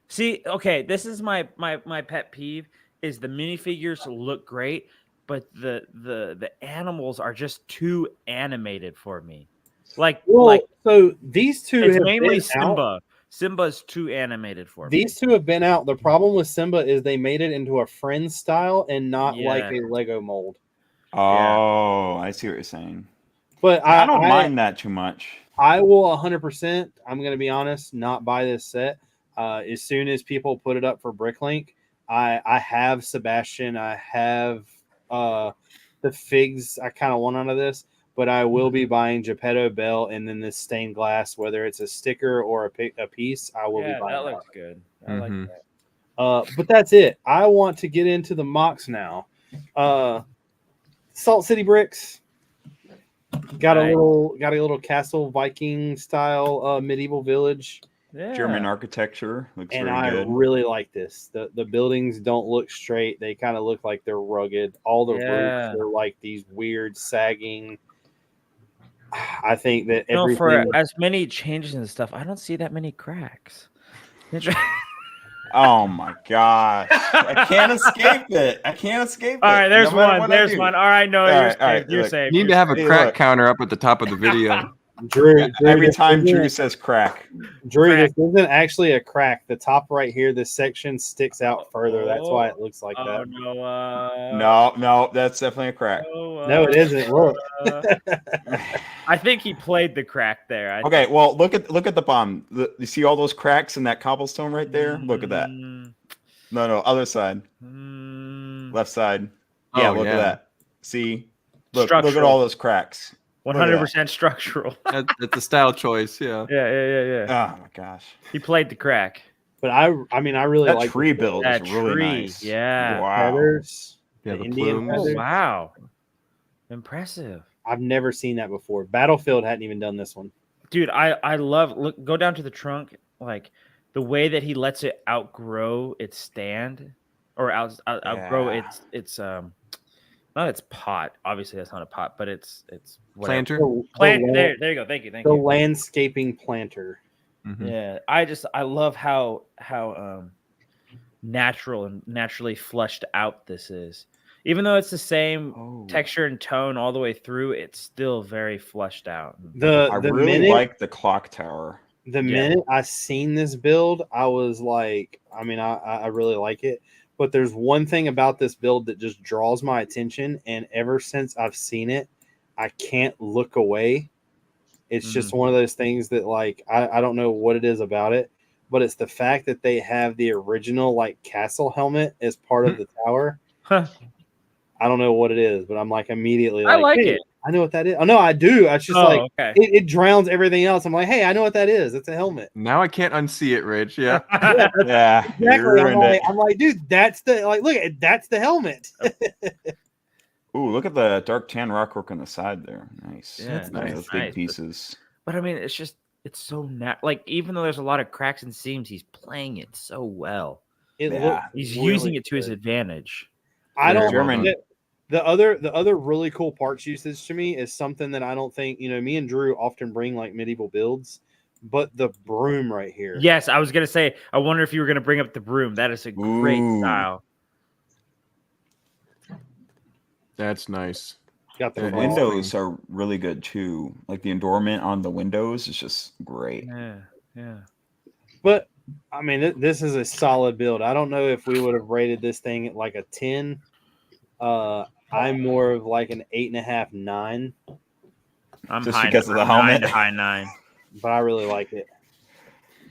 See, okay, this is my pet peeve is the minifigures look great, but the animals are just too animated for me. Like so these two it's have mainly been Simba. out. Simba's too animated for me. These two have been out. The problem with Simba is they made it into a Friends style and not like Yeah. a Lego mold. Oh, I see what you're saying. But I don't mind that too much. I will 100%. I'm going to be honest, not buy this set. As soon as people put it up for Bricklink, I have Sebastian. I have the figs. I kind of want out of this, but I will be buying Geppetto, Belle, and then this stained glass, whether it's a sticker or a piece. I will be buying. that looks good. I like Mhm. that. But that's it. I want to get into the mocks now. Salt City Bricks. Got a little castle Viking style medieval village. Yeah. German architecture looks And very I good. really like this. The buildings don't look straight. They kind of look like they're rugged. All the Yeah. roofs are like these weird sagging. I think that You know, everything for as many changes and stuff, I don't see that many cracks. Oh my gosh. I can't escape it. I can't escape it. All right, there's no matter one. what I There's do. one. All right, no, All you're right, safe. all right, You're look. safe. You need to have a Hey, crack look. counter up at the top of the video. Drew, Every this time Drew isn't- says crack. Drew, Crack. this isn't actually a crack. The top right here, this section sticks out further. That's why it looks like Oh that. no. No, that's definitely a crack. No, it isn't. Look. I think he played the crack there. Okay, well look at the bottom. You see all those cracks in that cobblestone right there? Look at that. No, other side. Left side. Yeah, Oh, look yeah. at that. See? Look at Structural. all those cracks. 100% structural. That's a style choice. Yeah. Yeah. Oh my gosh. He played the crack. But I mean, I really That like tree build That is really tree, nice. yeah. Wow. feathers. Yeah, the Indian plumes. Oh feathers. wow, impressive, I've never seen that before. Battlefield hadn't even done this one. dude. I love look. Go down to the trunk, like the way that he lets it outgrow its stand, or outgrow Yeah. its not its pot. Obviously, that's not a pot, but it's whatever. Planter. Plant. The There you go. Thank you. the landscaping planter. Mhm. Yeah, I love how natural and naturally fleshed out this is. Even though it's the same texture and tone all the way through, it's still very fleshed out. I really like the clock tower. The minute I seen this build, I was like, I mean, I really like it. But there's one thing about this build that just draws my attention, and ever since I've seen it, I can't look away. It's just one of those things that, like, I don't know what it is about it, but it's the fact that they have the original, like, castle helmet as part of the tower. I don't know what it is, but I'm like immediately like, I like hey, it. I know what that is. Oh no, I do. It's just okay. it drowns everything else. I'm like, hey, I know what that is. It's a helmet. Now I can't unsee it, Rich. Yeah. Yeah, Exactly. I'm like, dude, that's the look at that's the helmet. Ooh, look at the dark tan rockwork on the side there. Nice. Yeah, that's Those nice. big pieces. But I mean, it's so like even though there's a lot of cracks and seams, he's playing it so well. He's using it to his advantage. I don't. The other really cool parts usage to me is something that I don't think, me and Drew often bring like medieval builds, but the broom right here. Yes, I was gonna say. I wonder if you were gonna bring up the broom. That is a great style. That's nice. Got the windows are really good too. Like the endorment on the windows is just great. Yeah. But I mean, this is a solid build. I don't know if we would have rated this thing at like a 10. I'm more of like an 8.5, 9. I'm just because of the helmet. High 9. But I really like it.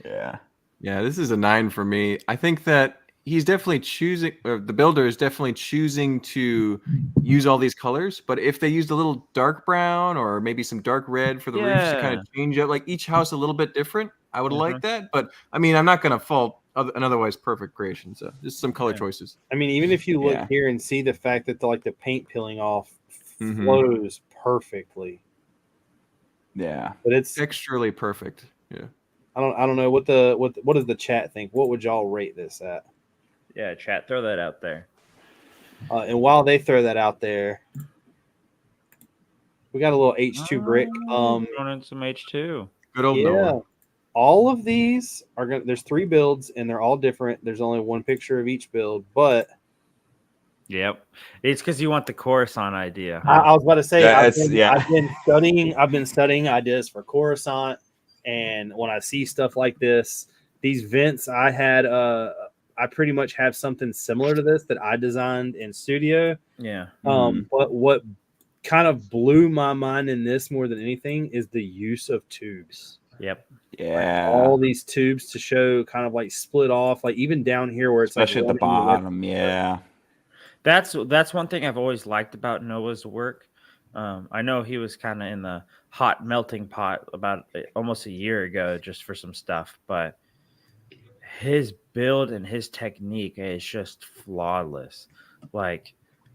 Yeah. Yeah, this is a 9 for me. I think that he's definitely choosing, or the builder is definitely choosing to use all these colors. But if they used a little dark brown or maybe some dark red for the roofs to kind of change up, like each house a little bit different, I would like that. But I mean, I'm not going to fault an otherwise perfect creation. So just some color choices. I mean, even if you look here and see the fact that the paint peeling off flows perfectly. Yeah, but it's texturally perfect. Yeah, I don't know what does the chat think? What would y'all rate this at? Yeah, chat, throw that out there. And while they throw that out there, we got a little H2 brick. Throwing in some H2. Good old Noah. All of these are going. There's 3 builds, and they're all different. There's only one picture of each build, but yep, it's because you want the Coruscant idea. I was about to say, Yeah, I've been studying ideas for Coruscant, and when I see stuff like this, these vents, I pretty much have something similar to this that I designed in studio. Yeah. But what kind of blew my mind in this more than anything is the use of tubes. Yep. Yeah. Like all these tubes to show kind of like split off, like even down here where it's especially like at the bottom. Yeah. That's one thing I've always liked about Noah's work. I know he was kind of in the hot melting pot about almost a year ago just for some stuff, but his build and his technique is just flawless. Like,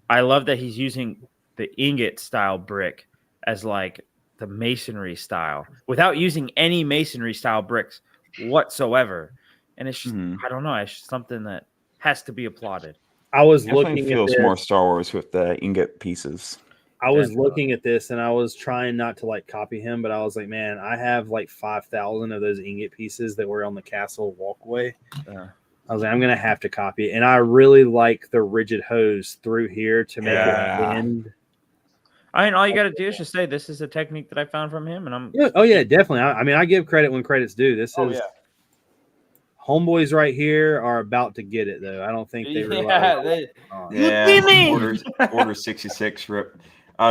I love that he's using the ingot style brick as like the masonry style without using any masonry style bricks whatsoever. And it's just, I don't know, it's just something that has to be applauded. I was definitely looking feels at this. more Star Wars with the ingot pieces. I was looking at this and I was trying not to like copy him, but I was like, man, I have like 5,000 of those ingot pieces that were on the castle walkway. I was like, I'm gonna have to copy it, and I really like the rigid hose through here to make it bend. I mean, all you got to do is just say this is a technique that I found from him, and I'm. Yeah, oh yeah, definitely. I mean, I give credit when credit's due. This is homeboys right here are about to get it though. I don't think they realize. Order 66 rip.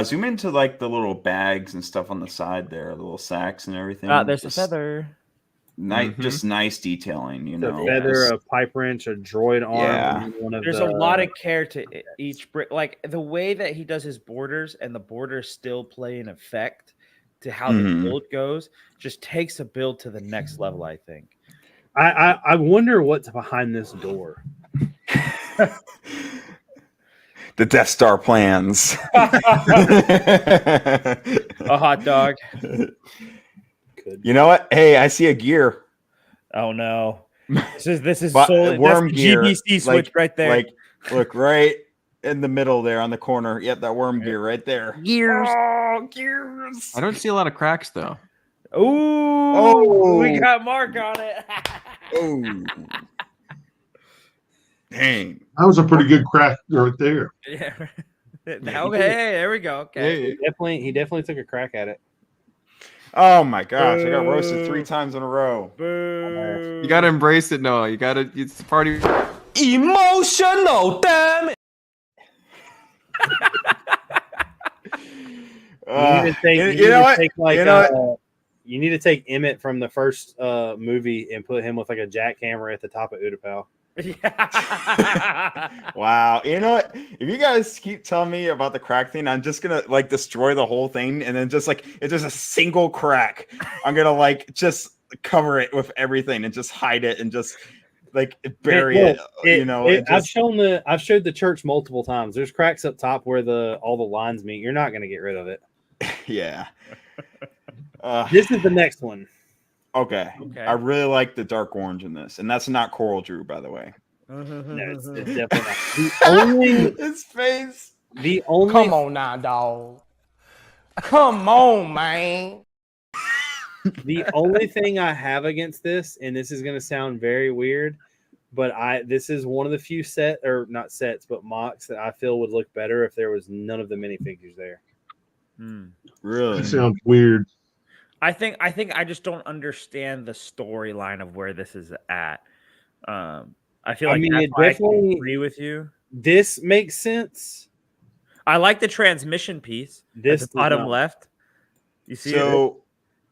Zoom into like the little bags and stuff on the side there, the little sacks and everything. There's a feather. Just nice detailing, you know. A feather, a pipe wrench, a droid arm. Yeah. There's a lot of care to each brick. Like the way that he does his borders and the borders still play an effect to how the build goes just takes a build to the next level, I think. I wonder what's behind this door. The Death Star plans. A hot dog. You know what? Hey, I see a gear. Oh no. This is worm that's the gear. GBC switch right there. Like, look right in the middle there on the corner. Yep, that worm gear right there. Gears. Oh, gears. I don't see a lot of cracks though. Ooh, we got Mark on it. Oh. Dang. That was a pretty good crack right there. Yeah. Okay, there we go. Okay. He definitely took a crack at it. Oh my gosh, I got roasted 3 times in a row. Boo. You gotta embrace it, Noah. It's party. Emotional, damn it. You need to take Emmett from the first movie and put him with like a jack hammer at the top of Utapau. Wow. You know what? If you guys keep telling me about the crack thing, I'm just gonna like destroy the whole thing, and then just like if there's a single crack, I'm gonna like just cover it with everything and just hide it and just like bury it. I've showed the church multiple times. There's cracks up top where all the lines meet. You're not gonna get rid of it. Yeah. This is the next one. Okay. I really like the dark orange in this, and that's not coral, Drew, by the way. No, it's definitely not. His face. Come on now, dog. Come on, man. The only thing I have against this, and this is going to sound very weird, but this is one of the few not sets, but mocks that I feel would look better if there was none of the minifigures there. Really? That sounds weird. I think I just don't understand the storyline of where this is at. I feel like that's why I can agree with you. This makes sense. I like the transmission piece. This at the bottom left. You see it?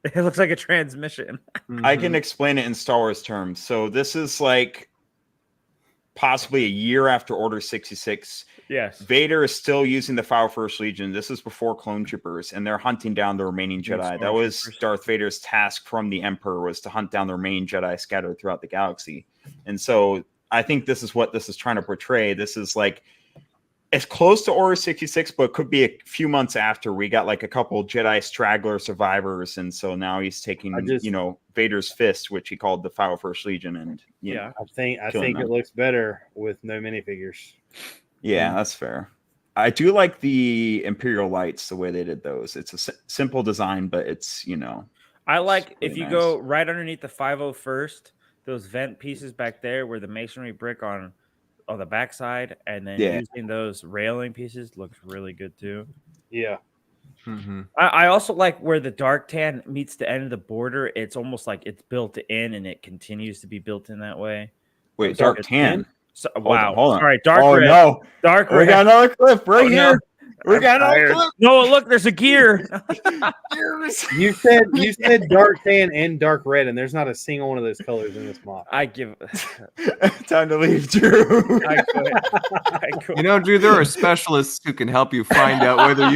It looks like a transmission. I can explain it in Star Wars terms. So this is like possibly a year after Order 66. Yes. Vader is still using the 501st Legion. This is before Clone Troopers, and they're hunting down the remaining Jedi. That was Darth Vader's task from the Emperor, was to hunt down the remaining Jedi scattered throughout the galaxy. And so I think this is what this is trying to portray. This is like it's close to Order 66, but it could be a few months after. We got like a couple Jedi straggler survivors, and so now he's taking Vader's fist, which he called the 501st Legion, and I think it looks better with no minifigures. Yeah, that's fair. I do like the Imperial lights, the way they did those. It's a simple design, but it's I like really if you nice. go right underneath the 501st, those vent pieces back there where the masonry brick on the backside, and then using those railing pieces looks really good too. Yeah. I also like where the dark tan meets the end of the border. It's almost like it's built in, and it continues to be built in that way. Wait, dark tan? So, wow. Hold on. Sorry, dark red. No. Dark red. We got another clip right here. We got another clip. No, look, there's a gear. You said dark tan and dark red, and there's not a single one of those colors in this mock. I give time to leave, Drew. I quit. You know, Drew, there are specialists who can help you find out whether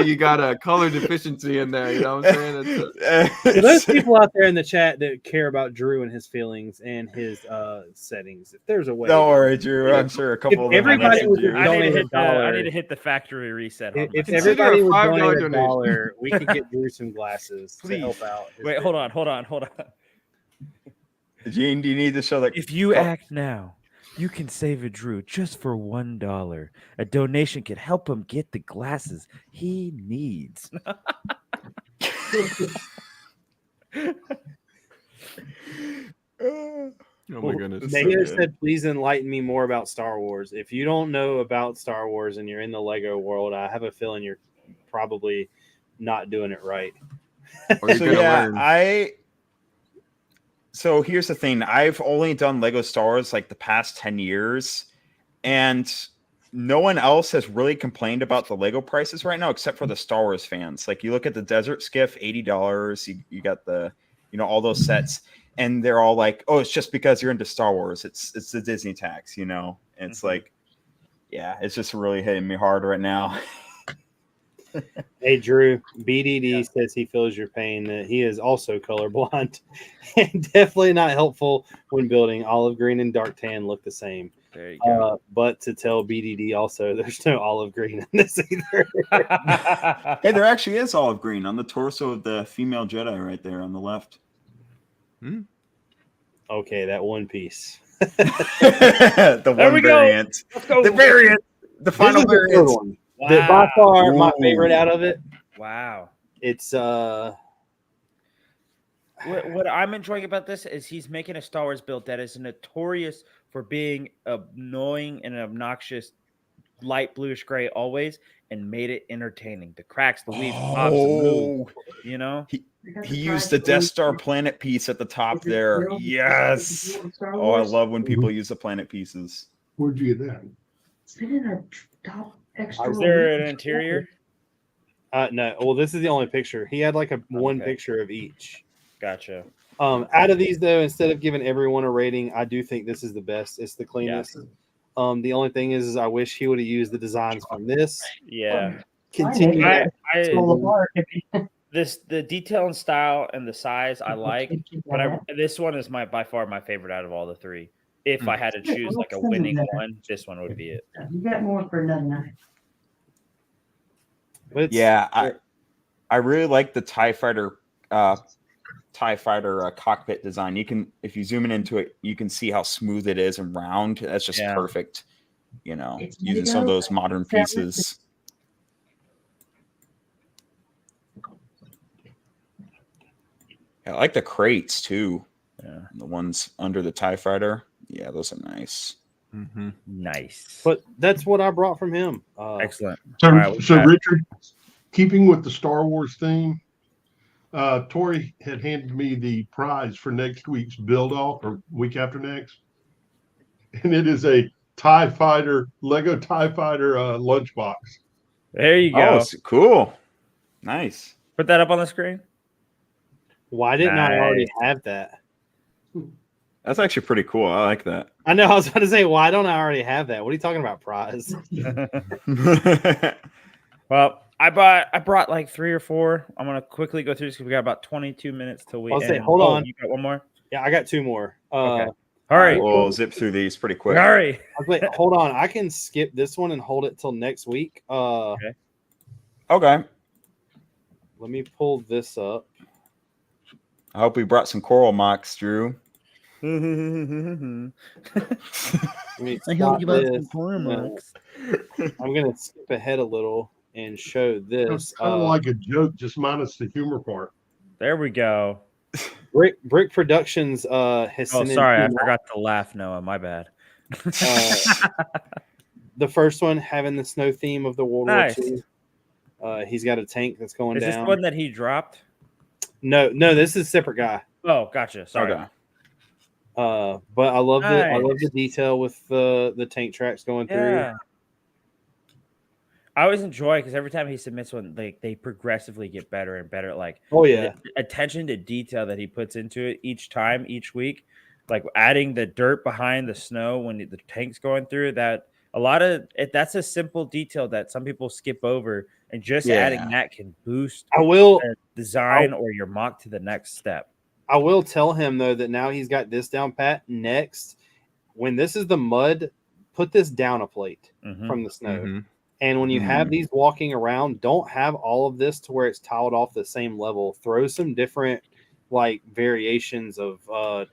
you got a color deficiency in there. You know what I'm saying? For those people out there in the chat that care about Drew and his feelings and his settings, if there's a way, don't worry, Drew. I'm sure a couple of them. Everybody would I need to hit the factory reset. If everybody would donate $1, we could get Drew some glasses to help out. Wait, hold on. Gene, do you need to show that? If you act now, you can save a Drew just for $1. A donation could help him get the glasses he needs. Oh my goodness. Megan said, please enlighten me more about Star Wars. If you don't know about Star Wars and you're in the Lego world, I have a feeling you're probably not doing it right. So here's the thing. I've only done Lego Star Wars like the past 10 years, and no one else has really complained about the Lego prices right now except for the Star Wars fans. Like you look at the Desert Skiff, $80. You got the, all those sets. And they're all like, "Oh, it's just because you're into Star Wars. It's the Disney tax, And it's like, yeah, it's just really hitting me hard right now. Hey, Drew, BDD says he feels your pain, that he is also colorblind and definitely not helpful when building. Olive green and dark tan look the same. There you go. But to tell BDD also, there's no olive green in this either. Hey, there actually is olive green on the torso of the female Jedi right there on the left. Okay, that one piece. The There one we go. variant. Let's go. The variant. The final This is the third variant. one. By far, my favorite Ooh. out of it. Wow. It's What I'm enjoying about this is he's making a Star Wars build that is notorious for being annoying and obnoxious, light bluish gray always, and made it entertaining. The cracks, the weaves, the pops, the move. You know, He used the Death Star planet piece at the top there. Yes. Oh, I love when people use the planet pieces. Where'd you get that? It's been in our top extra. is there an interior? no. Well, this is the only picture. He had like one picture of each. Gotcha. Out of these though, instead of giving everyone a rating, I do think this is the best. It's the cleanest. Yeah. The only thing is I wish he would have used the designs from this. Yeah. Continue. The detail and style and the size I like, but this one is by far my favorite out of all the three. If I had to choose like a winning one, this one would be it. You got more for another night. Yeah, I really like the TIE Fighter cockpit design. You can, if you zoom in into it, you can see how smooth it is and round. That's just perfect. You know, using some of those modern pieces. I like the crates too. Yeah, the ones under the TIE Fighter. Yeah, those are nice. Mm-hmm. Nice. But that's what I brought from him. Excellent. So Richard, keeping with the Star Wars theme, Tori had handed me the prize for next week's build off, or week after next, and it is a TIE Fighter, Lego TIE Fighter lunchbox. There you go. Oh, cool. Nice. Put that up on the screen. Why didn't I already have that? That's actually pretty cool. I like that. I know. I was about to say, why don't I already have that? What are you talking about, prize? Well, I brought like 3 or 4. I'm gonna quickly go through this because we got about 22 minutes till we. I'll say, hold on. You got one more? Yeah, I got 2 more. Okay. Hurry. We'll zip through these pretty quick. Hurry. Wait, hold on. I can skip this one and hold it till next week. Okay. Let me pull this up. I hope we brought some coral mocks, Drew. Let me I hope you brought this. some coral mocks. I'm gonna skip ahead a little and show this. It's kind of like a joke, just minus the humor part. There we go. Brick Productions has Oh, sent sorry, I in forgot to laugh, Noah. My bad. The first one having the snow theme of the World War II. He's got a tank that's going down. Is this one that he dropped? No, this is a separate guy. Oh, gotcha. Sorry. Okay. But I love the detail with the tank tracks going through. I always enjoy because every time he submits one, they progressively get better and better. Like, the attention to detail that he puts into it each week, like adding the dirt behind the snow when the tank's going through. That a lot of it. That's a simple detail that some people skip over, and just adding that can boost. Design or your mock to the next step. I will tell him though that now he's got this down pat. Next, when this is the mud, put this down a plate from the snow. Mm-hmm. And when you have these walking around, don't have all of this to where it's tiled off the same level. Throw some different like variations of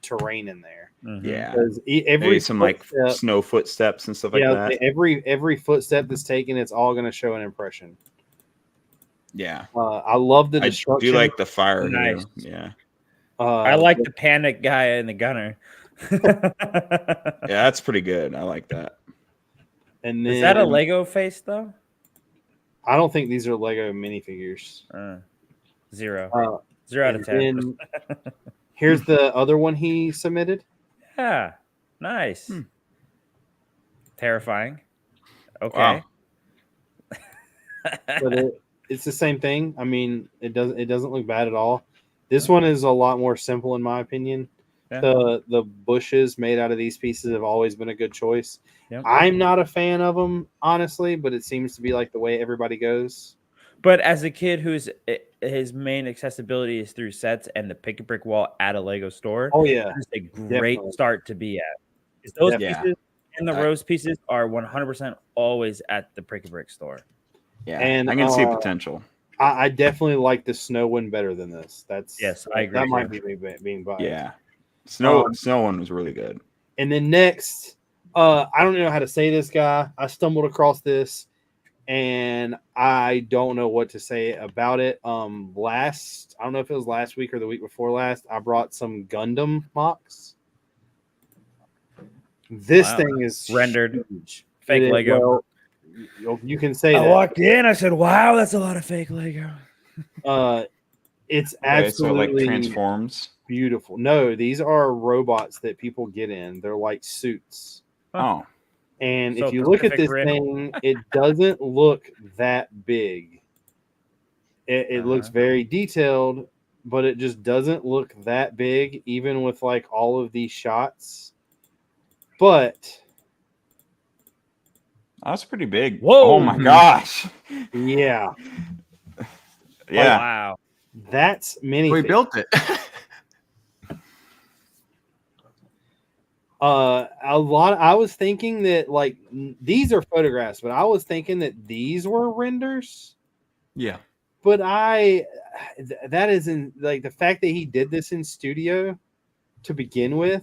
terrain in there. Mm-hmm. Yeah, every some like snow footsteps and stuff like that. Every footstep that's taken, it's all going to show an impression. Yeah, I love the destruction. I do like the fire. Nice. Yeah, I like the panic guy and the gunner. Yeah, that's pretty good. I like that. And then, is that a Lego face though? I don't think these are Lego minifigures. 0. 0 out of 10. Here's the other one he submitted. Yeah, nice. Terrifying. Okay. Wow. But it's the same thing. I mean, it doesn't look bad at all. This one is a lot more simple in my opinion. Yeah. The bushes made out of these pieces have always been a good choice. Yep. I'm not a fan of them, honestly, but it seems to be like the way everybody goes. But as a kid his main accessibility is through sets and the pick a brick wall at a Lego store. Oh yeah, It's a great definitely. start to be at. Is those Yeah. pieces and the rose pieces are 100% always at the pick a brick store. Yeah, And I can see potential. I definitely like the snow one better than this. Yes, I agree. That might be me being biased. Yeah, snow one was really good. And then next, I don't know how to say this guy. I stumbled across this, and I don't know what to say about it. I don't know if it was last week or the week before last. I brought some Gundam mocks. This thing is rendered huge. fake Lego. Well, you can say I that. walked in. I said, "Wow, that's a lot of fake Lego." It's Okay, so it, absolutely like transforms. beautiful. No, these are robots that people get in. They're like suits. Oh, And So if you look at Pacific this Rim. thing, it doesn't look that big. It looks very detailed, but it just doesn't look that big, even with like all of these shots. But that's pretty big. Whoa. Oh my gosh. yeah, Yeah. Wow. that's many. We built it. A lot. I was thinking that like these are photographs, but I was thinking that these were renders. Yeah. But that isn't like the fact that he did this in studio to begin with.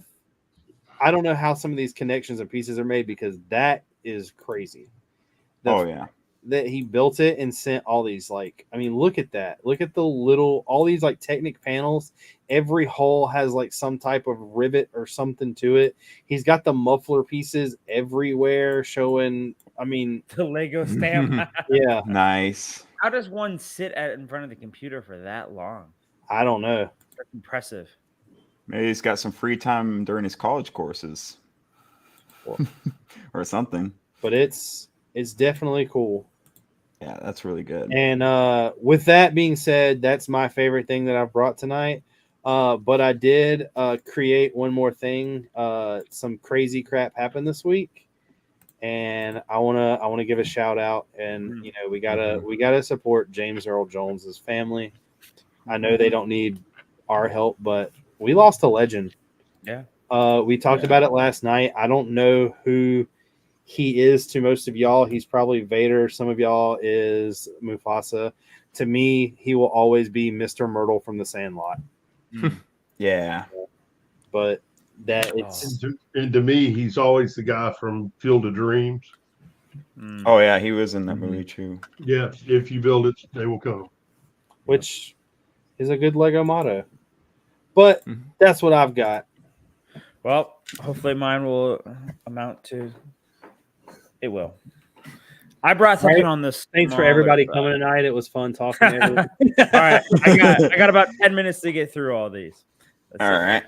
I don't know how some of these connections and pieces are made because that is crazy. Oh yeah. That he built it and sent all these like, I mean, look at that. Look at all these like Technic panels. Every hole has like some type of rivet or something to it. He's got the muffler pieces everywhere showing. I mean, The Lego stamp. yeah. Nice. How does one sit in front of the computer for that long? I don't know. That's impressive. Maybe he's got some free time during his college courses, or something. But it's definitely cool. Yeah, that's really good. And with that being said, that's my favorite thing that I've brought tonight. But I did create one more thing. Some crazy crap happened this week, and I wanna give a shout out. And you know, we gotta support James Earl Jones's family. I know they don't need our help, but we lost a legend. Yeah. We talked about it last night. I don't know who he is to most of y'all. He's probably Vader. Some of y'all is Mufasa. To me, he will always be Mr. Myrtle from the Sandlot. Yeah. But that it's And to me, he's always the guy from Field of Dreams. Oh yeah, he was in that movie too. Yeah, if you build it, they will come. which is a good Lego motto. But that's what I've got. Well, hopefully mine will amount to. It will. I brought something on this. Thanks for everybody coming tonight. It was fun talking to everyone. All right, I got about 10 minutes to get through all these. All right.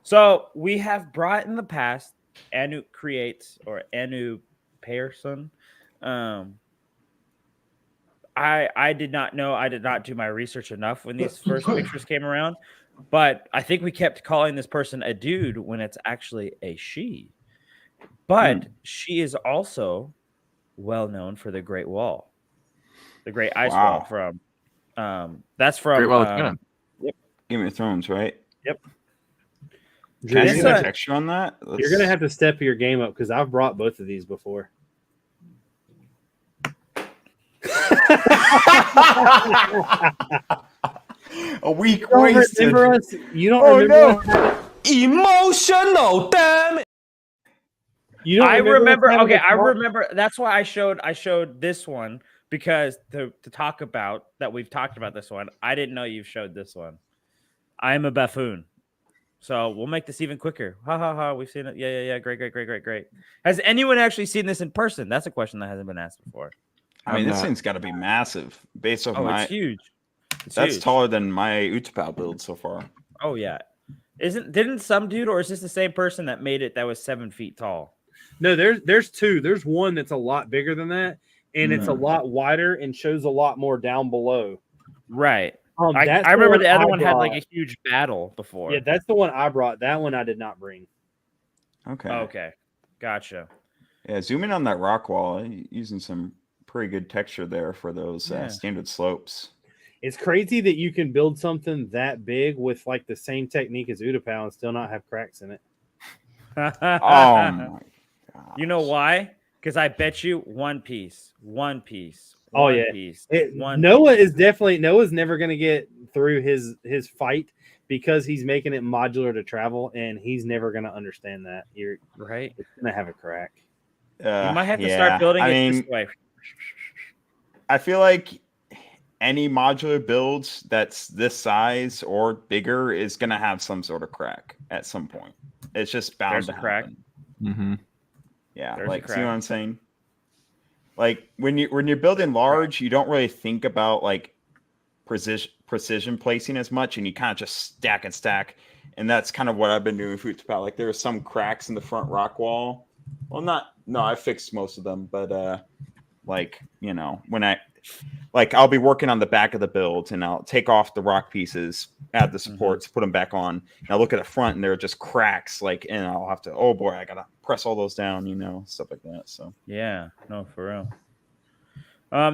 So we have brought in the past Anu Creates or Anu Pearson. I did not know. I did not do my research enough when these first pictures came around, but I think we kept calling this person a dude when it's actually a she. But she is also well known for the Great Wall, the Great Ice Wall from. That's from Great Wall of China. Yep. Game of Thrones, right? Yep. Can I see the Drew, texture on that? you're gonna have to step your game up because I've brought both of these before. A week You don't wasted. remember us? You don't remember us? Emotional, damn it. You don't I us remember. having Okay, a I talk? remember. That's why I showed this one because to talk about that we've talked about this one. I didn't know you showed this one. I am a buffoon, so we'll make this even quicker. Ha ha ha! We've seen it. Yeah. Great. Has anyone actually seen this in person? That's a question that hasn't been asked before. I mean, this thing's got to be massive based off It's huge. That's huge. taller than my Utapau build so far. Oh yeah. Didn't some dude, or is this the same person that made it that was 7 feet tall? No, there's two. There's one that's a lot bigger than that, and it's a lot wider and shows a lot more down below. Right. That's I remember one the other I one had like brought. a huge battle before. Yeah, that's the one I brought. That one I did not bring. Okay. Okay. Gotcha. Yeah, zoom in on that rock wall using some pretty good texture there for those standard slopes. It's crazy that you can build something that big with like the same technique as Utapau and still not have cracks in it. Oh my gosh. You know why? Because I bet you one piece. Noah piece. is definitely Noah's never going to get through his fight because he's making it modular to travel, and he's never going to understand that. You're right. It's going to have a crack. You might have to start building this way. I feel like any modular builds that's this size or bigger is going to have some sort of crack at some point. It's just bound to happen. Mm-hmm. Yeah, like see what I'm saying? Like when you're building large, you don't really think about like precision placing as much, and you kind of just stack and stack. And that's kind of what I've been doing with Utapau. Like there are some cracks in the front rock wall. Well, I fixed most of them, but like, you know, when I'll be working on the back of the build and I'll take off the rock pieces, add the supports, put them back on. And I'll look at the front and there are just cracks, like, and I'll have to, oh boy, I gotta press all those down, you know, stuff like that. So yeah, no, for real.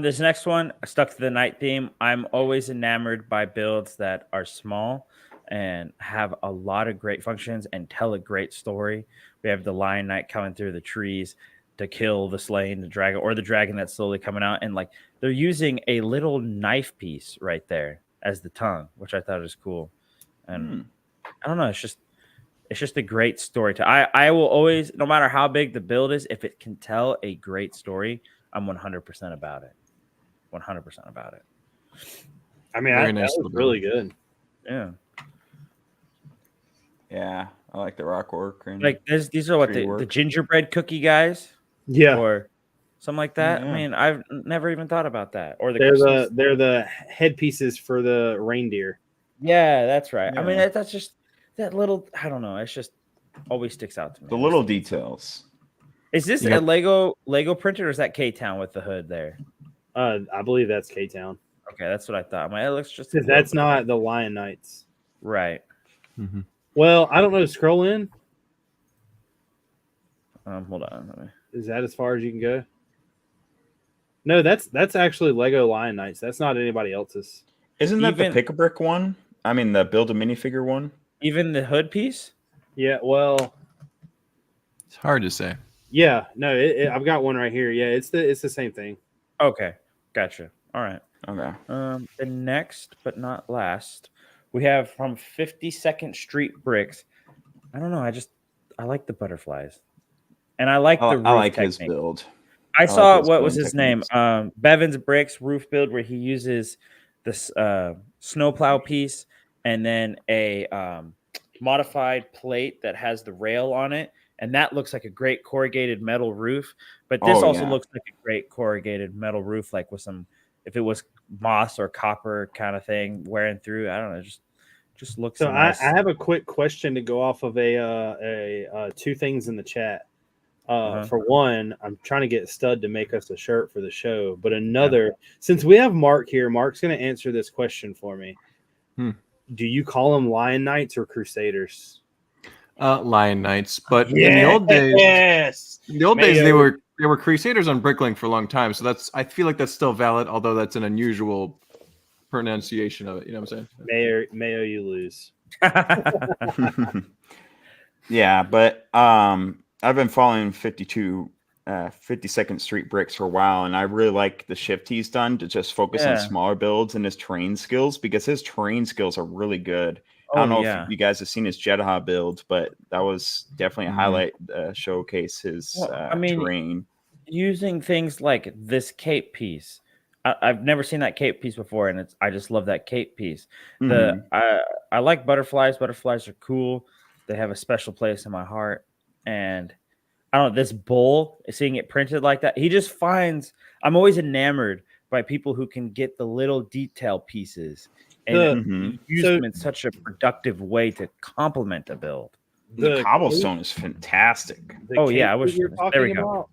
This next one, I stuck to the night theme. I'm always enamored by builds that are small and have a lot of great functions and tell a great story. We have the Lion Knight coming through the trees to kill the slain dragon, or the dragon that's slowly coming out, and like they're using a little knife piece right there as the tongue, which I thought was cool. And I don't know, it's just a great story. I will always, no matter how big the build is, if it can tell a great story, I'm 100% about it. 100% about it. I mean, that was really good. Yeah. Yeah, I like the rock work. And like these are what the gingerbread cookie guys. Yeah. Or something like that. Yeah. I mean, I've never even thought about that. Or they're the headpieces for the reindeer. Yeah, that's right. Yeah. I mean, that's just that little, I don't know. It's just always sticks out to me. The little details. Is this a Lego printed, or is that K-Town with the hood there? I believe that's K-Town. Okay, that's what I thought. It looks just because that's not the Lion Knights, right? Mm-hmm. Well, I don't know. Scroll in. Hold on. Is that as far as you can go? No, that's actually Lego Lion Knights. That's not anybody else's. Isn't that the Pick-a-Brick one? I mean, the Build a Minifigure one. Even the hood piece? Yeah. Well, it's hard to say. Yeah. No, I've got one right here. Yeah, it's the same thing. Okay, gotcha. All right. Okay. The next but not last, we have from 52nd Street Bricks. I don't know. I like the butterflies, and I like the roof I like technique. his build. I saw what was his name? Bevan's Bricks roof build, where he uses this snowplow piece and then a modified plate that has the rail on it, and that looks like a great corrugated metal roof. But this also looks like a great corrugated metal roof, like with some, if it was moss or copper kind of thing wearing through. I don't know, just looks. So nice. I have a quick question to go off of a two things in the chat. For one, I'm trying to get Stud to make us a shirt for the show. But another, since we have Mark here, Mark's going to answer this question for me. Do you call them Lion Knights or Crusaders? Lion Knights, but in the old days, they were Crusaders on Bricklink for a long time. So I feel like that's still valid, although that's an unusual pronunciation of it. You know what I'm saying? Mayo, you lose. Yeah, but I've been following 52nd Street Bricks for a while, and I really like the shift he's done to just focus on smaller builds and his terrain skills, because his terrain skills are really good. I don't know if you guys have seen his Jeddah build, but that was definitely a highlight, showcase his terrain. Using things like this cape piece. I've never seen that cape piece before, and I just love that cape piece. I like butterflies. Butterflies are cool. They have a special place in my heart. And I don't know, this bull, seeing it printed like that, he just finds, I'm always enamored by people who can get the little detail pieces and use them in such a productive way to complement a build. The cobblestone is fantastic. I wish there we go.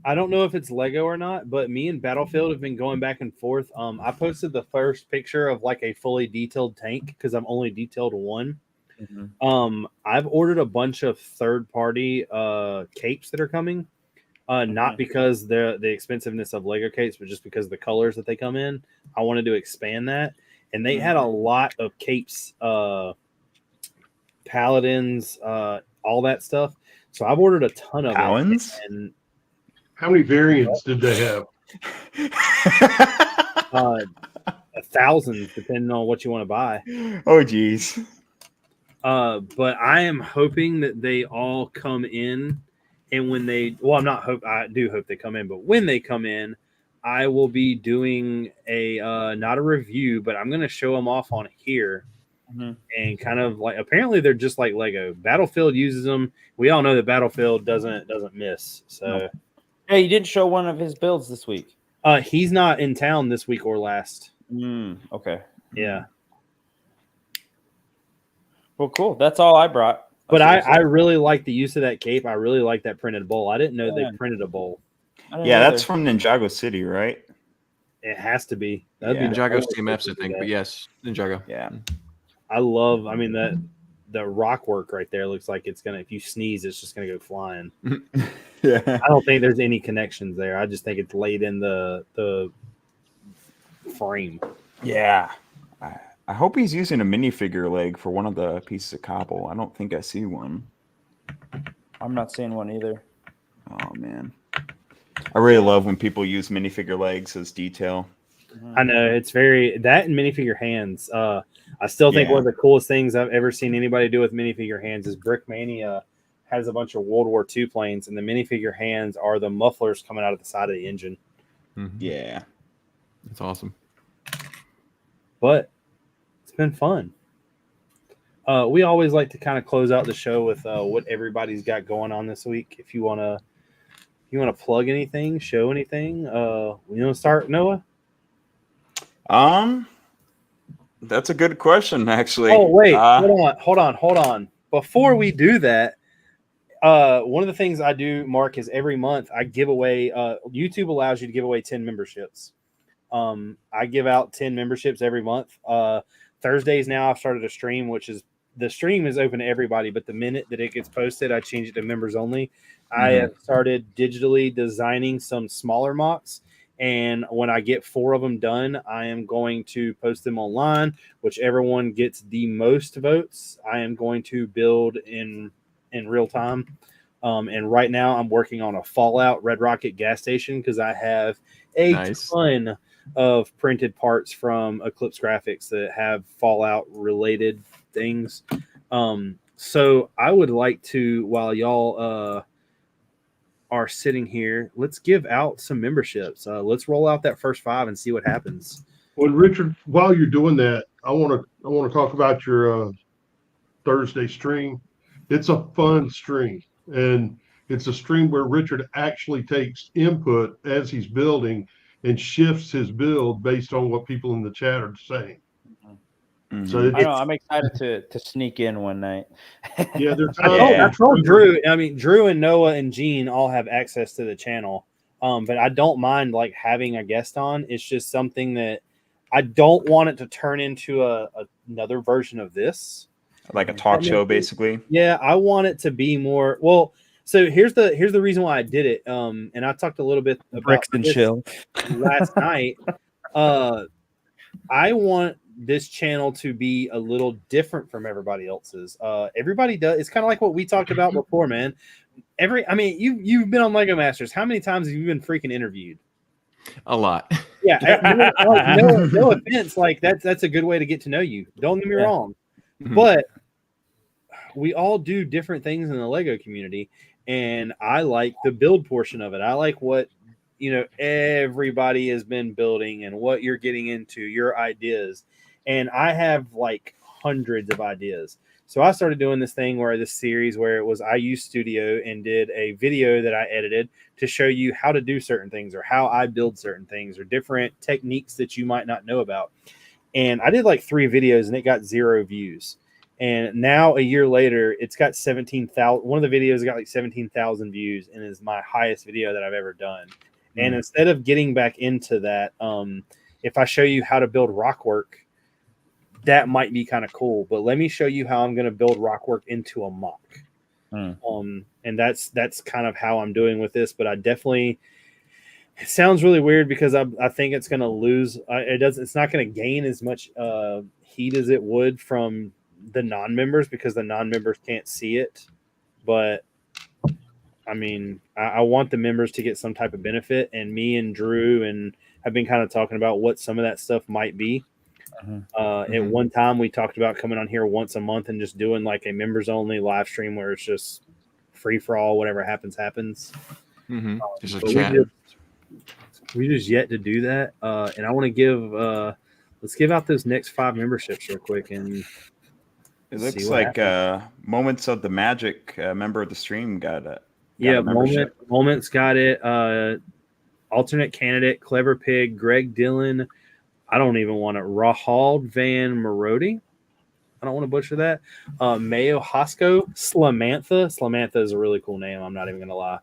I don't know if it's Lego or not, but me and Battlefield have been going back and forth. I posted the first picture of like a fully detailed tank because I'm only detailed one. I've ordered a bunch of third-party capes that are coming. Not because the expensiveness of Lego capes, but just because of the colors that they come in. I wanted to expand that, and they had a lot of capes, paladins, all that stuff. So I've ordered a ton of Paladins? them. And How many variants did they have? 1,000, depending on what you want to buy. Oh, geez. But I am hoping that they all come in, and when they, well, I do hope they come in, but when they come in, I will be doing a not a review, but I'm going to show them off on here. And kind of like, apparently they're just like Lego. Battlefield uses them. We all know that Battlefield doesn't miss. So, hey, you didn't show one of his builds this week. He's not in town this week or last. Okay. Yeah. Well, cool. That's all I brought. But I really like the use of that cape. I really like that printed bowl. I didn't know they printed a bowl. Yeah, that's from Ninjago City, right? It has to be. That'd be Ninjago CMFs, I think. But yes, Ninjago. Yeah. I love, I mean, the rock work right there looks like it's going to, if you sneeze, it's just going to go flying. Yeah. I don't think there's any connections there. I just think it's laid in the frame. Yeah. I hope he's using a minifigure leg for one of the pieces of cobble. I don't think I see one. I'm not seeing one either. Oh, man. I really love when people use minifigure legs as detail. I know, it's very, that and minifigure hands. I still think one of the coolest things I've ever seen anybody do with minifigure hands is Brickmania has a bunch of World War II planes, and the minifigure hands are the mufflers coming out of the side of the engine. Yeah. That's awesome. But it's been fun. We always like to kind of close out the show with what everybody's got going on this week. If you want to plug anything, show anything, you want to start, Noah? That's a good question, actually. Oh, wait, hold on. Before we do that, one of the things I do, Mark, is every month I give away, YouTube allows you to give away 10 memberships. I give out 10 memberships every month. Thursdays now I've started a stream, which is, the stream is open to everybody, but the minute that it gets posted, I change it to members only. I have started digitally designing some smaller mocks. And when I get 4 of them done, I am going to post them online. Whichever one gets the most votes, I am going to build in real time. And right now I'm working on a Fallout Red Rocket gas station because I have a ton of printed parts from Eclipse Graphics that have Fallout related things. So I would like to, while y'all are sitting here, let's give out some memberships. Let's roll out that first 5 and see what happens. Well, Richard, while you're doing that, I want to talk about your Thursday stream. It's a fun stream, and it's a stream where Richard actually takes input as he's building and shifts his build based on what people in the chat are saying. So I know, I'm excited to sneak in one night. Yeah, I told Drew. I mean, Drew and Noah and Gene all have access to the channel, but I don't mind like having a guest on. It's just something that I don't want it to turn into another version of this, like a talk show, basically. Yeah, I want it to be more well. So here's the reason why I did it. And I talked a little bit about Bricks and chill last night. I want this channel to be a little different from everybody else's. Everybody does. It's kind of like what we talked about before, man. You've been on Lego Masters. How many times have you been freaking interviewed? A lot. Yeah. No offense. Like that's a good way to get to know you. Don't get me wrong. But we all do different things in the Lego community, and I like the build portion of it. I like what everybody has been building and what you're getting into, your ideas. And I have like hundreds of ideas. So I started doing this series where it was I used Studio and did a video that I edited to show you how to do certain things or how I build certain things or different techniques that you might not know about. And I did like 3 videos and it got 0 views. And now a year later, it's got 17,000. One of the videos got like 17,000 views and is my highest video that I've ever done. And instead of getting back into that, if I show you how to build rockwork, that might be kind of cool. But let me show you how I'm going to build rockwork into a mock. And that's kind of how I'm doing with this. But I definitely, it sounds really weird because I think it's going to lose. It's not going to gain as much heat as it would from the non-members because the non-members can't see it. But I mean, I want the members to get some type of benefit, and me and Drew and have been kind of talking about what some of that stuff might be. At one time, we talked about coming on here once a month and just doing like a members only live stream where it's just free for all, whatever happens. Just a chat. We just yet to do that, and I want to give. Let's give out those next 5 memberships real quick, and it looks like Moments of the Magic member of the stream got it. Moments got it. Alternate candidate, Clever Pig, Greg Dillon. I don't even want it. Rahald Van Marodi. I don't want to butcher that. Mayo Hosco, Slamantha. Slamantha is a really cool name. I'm not even going to lie.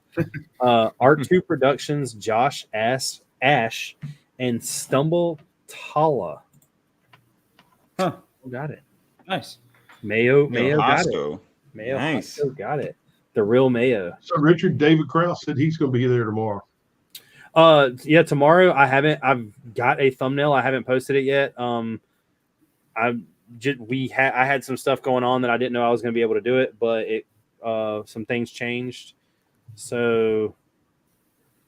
R2 Productions, Josh Ash, and Stumble Tala. Huh. Got it. Nice. Mayo got it. Mayo nice. Hosco got it. The real Mayo. So Richard David Krause said he's going to be there tomorrow. Yeah, tomorrow I've got a thumbnail. I haven't posted it yet. I had some stuff going on that I didn't know I was going to be able to do it, but some things changed. So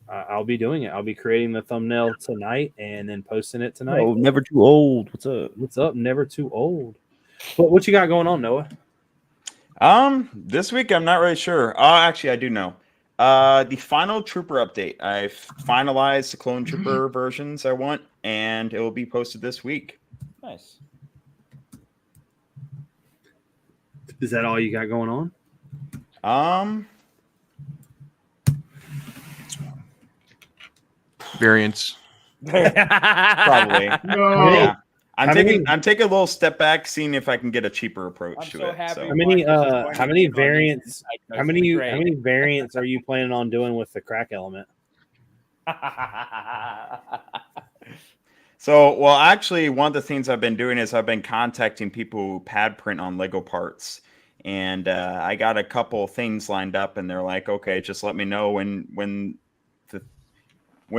I'll be doing it. I'll be creating the thumbnail tonight and then posting it tonight. Oh, never too old. What's up? What's up? Never too old. But what you got going on, Noah? This week I'm not really sure. Actually, I do know. The final Trooper update. I've finalized the Clone Trooper versions I want, and it will be posted this week. Nice. Is that all you got going on? Variants. Probably. No. Yeah. I'm taking a little step back, seeing if I can get a cheaper approach to it. Happy. So. How many variants? How many variants are you planning on doing with the crack element? So, well, actually, one of the things I've been doing is I've been contacting people who pad print on Lego parts, and I got a couple things lined up, and they're like, "Okay, just let me know when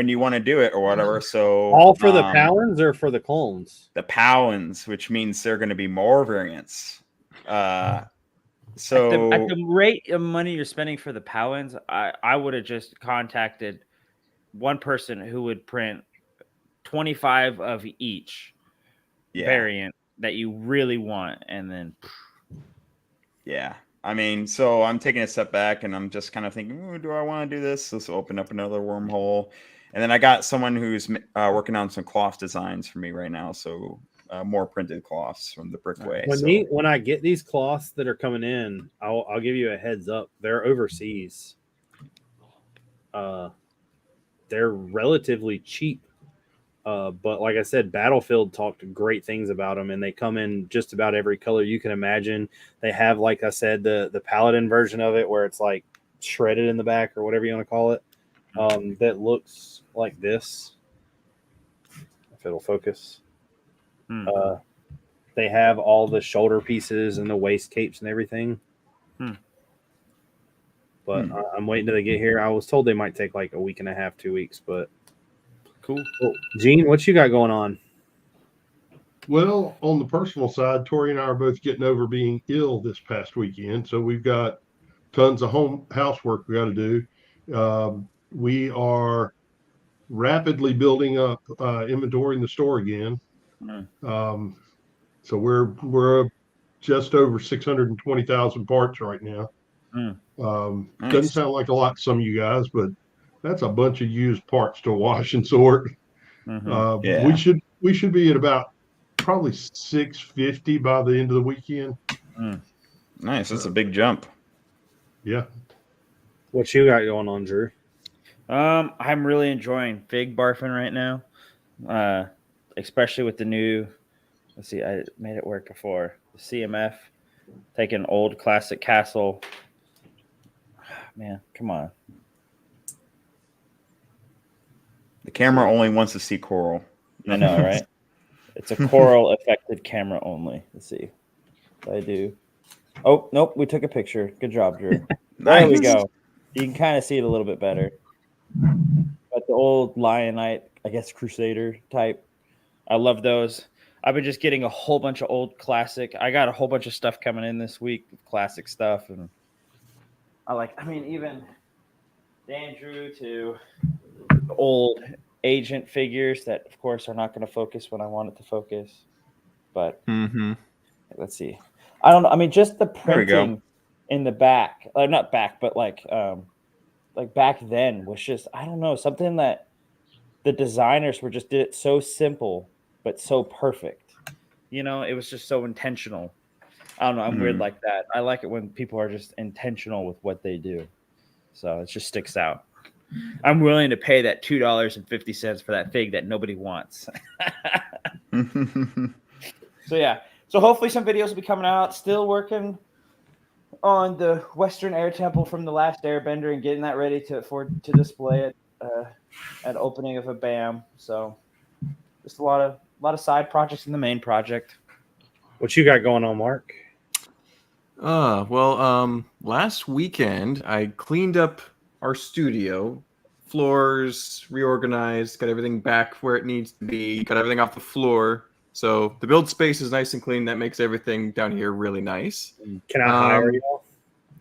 you want to do it or whatever." So, all for the Palins or for the clones? The Palins, which means there are going to be more variants. So at the rate of money you're spending for the Palins, I would have just contacted one person who would print 25 of each variant that you really want, and then I mean, so I'm taking a step back and I'm just kind of thinking, do I want to do this? Let's open up another wormhole. And then I got someone who's working on some cloth designs for me right now, so more printed cloths from the Brick Way. When I get these cloths that are coming in, I'll give you a heads up. They're overseas. They're relatively cheap. But like I said, Battlefield talked great things about them, and they come in just about every color you can imagine. They have, like I said, the Paladin version of it where it's like shredded in the back or whatever you want to call it. That looks like this. If it'll focus. They have all the shoulder pieces and the waist capes and everything. But I'm waiting till they get here. I was told they might take like a week and a half, 2 weeks, but cool. Gene, what you got going on? Well, on the personal side, Tori and I are both getting over being ill this past weekend. So we've got tons of housework we got to do. We are rapidly building up inventory in the store again. So we're just over 620,000 parts right now. Nice. Doesn't sound like a lot to some of you guys, but that's a bunch of used parts to wash and sort. We should be at about probably 650 by the end of the weekend. Nice. That's a big jump. Yeah. What you got going on, Drew? I'm really enjoying Fig Barfing right now, especially with the new. Let's see, I made it work before. The CMF, taking old classic castle. Man, come on. The camera only wants to see coral. I know, right? It's a coral affected camera only. Let's see. What I do. Oh, nope. We took a picture. Good job, Drew. Nice. There we go. You can kind of see it a little bit better. But the old Lion Knight, I guess, Crusader type. I love those. I've been just getting a whole bunch of old classic. I got a whole bunch of stuff coming in this week, classic stuff. And even Dan Drew to old agent figures that, of course, are not going to focus when I want it to focus. But let's see. I don't know. I mean, just the printing in the back, not back, but like back then was just, I don't know, something that the designers were just did it so simple, but so perfect. You know, it was just so intentional. I don't know. I'm weird like that. I like it when people are just intentional with what they do. So it just sticks out. I'm willing to pay that $2.50 for that fig that nobody wants. So yeah. So hopefully some videos will be coming out. Still working on the Western Air Temple from the Last Airbender and getting that ready to display it at opening of a BAM. So just a lot of side projects in the main project. What you got going on, Mark? Last weekend I cleaned up our studio, floors reorganized, got everything back where it needs to be, got everything off the floor. So the build space is nice and clean. That makes everything down here really nice. Can I hire you?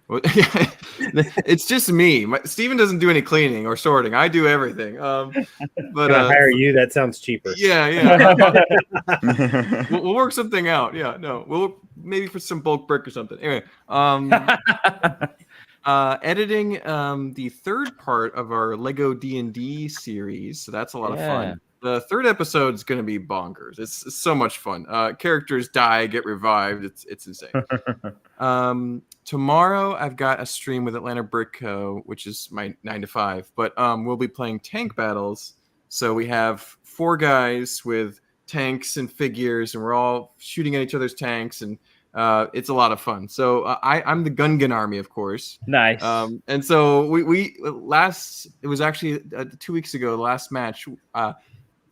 It's just me. Steven doesn't do any cleaning or sorting. I do everything. But Can I hire you? That sounds cheaper. Yeah. we'll work something out. Yeah, no, we'll maybe for some bulk brick or something. Anyway, editing the third part of our Lego D&D series, so that's a lot of fun. The third episode is going to be bonkers. It's so much fun. Characters die, get revived. It's insane. Tomorrow I've got a stream with Atlanta Brick Co., which is my 9 to 5. But we'll be playing tank battles. So we have 4 guys with tanks and figures, and we're all shooting at each other's tanks, and it's a lot of fun. So I'm the Gungan army, of course. Nice. And so it was actually 2 weeks ago, the last match.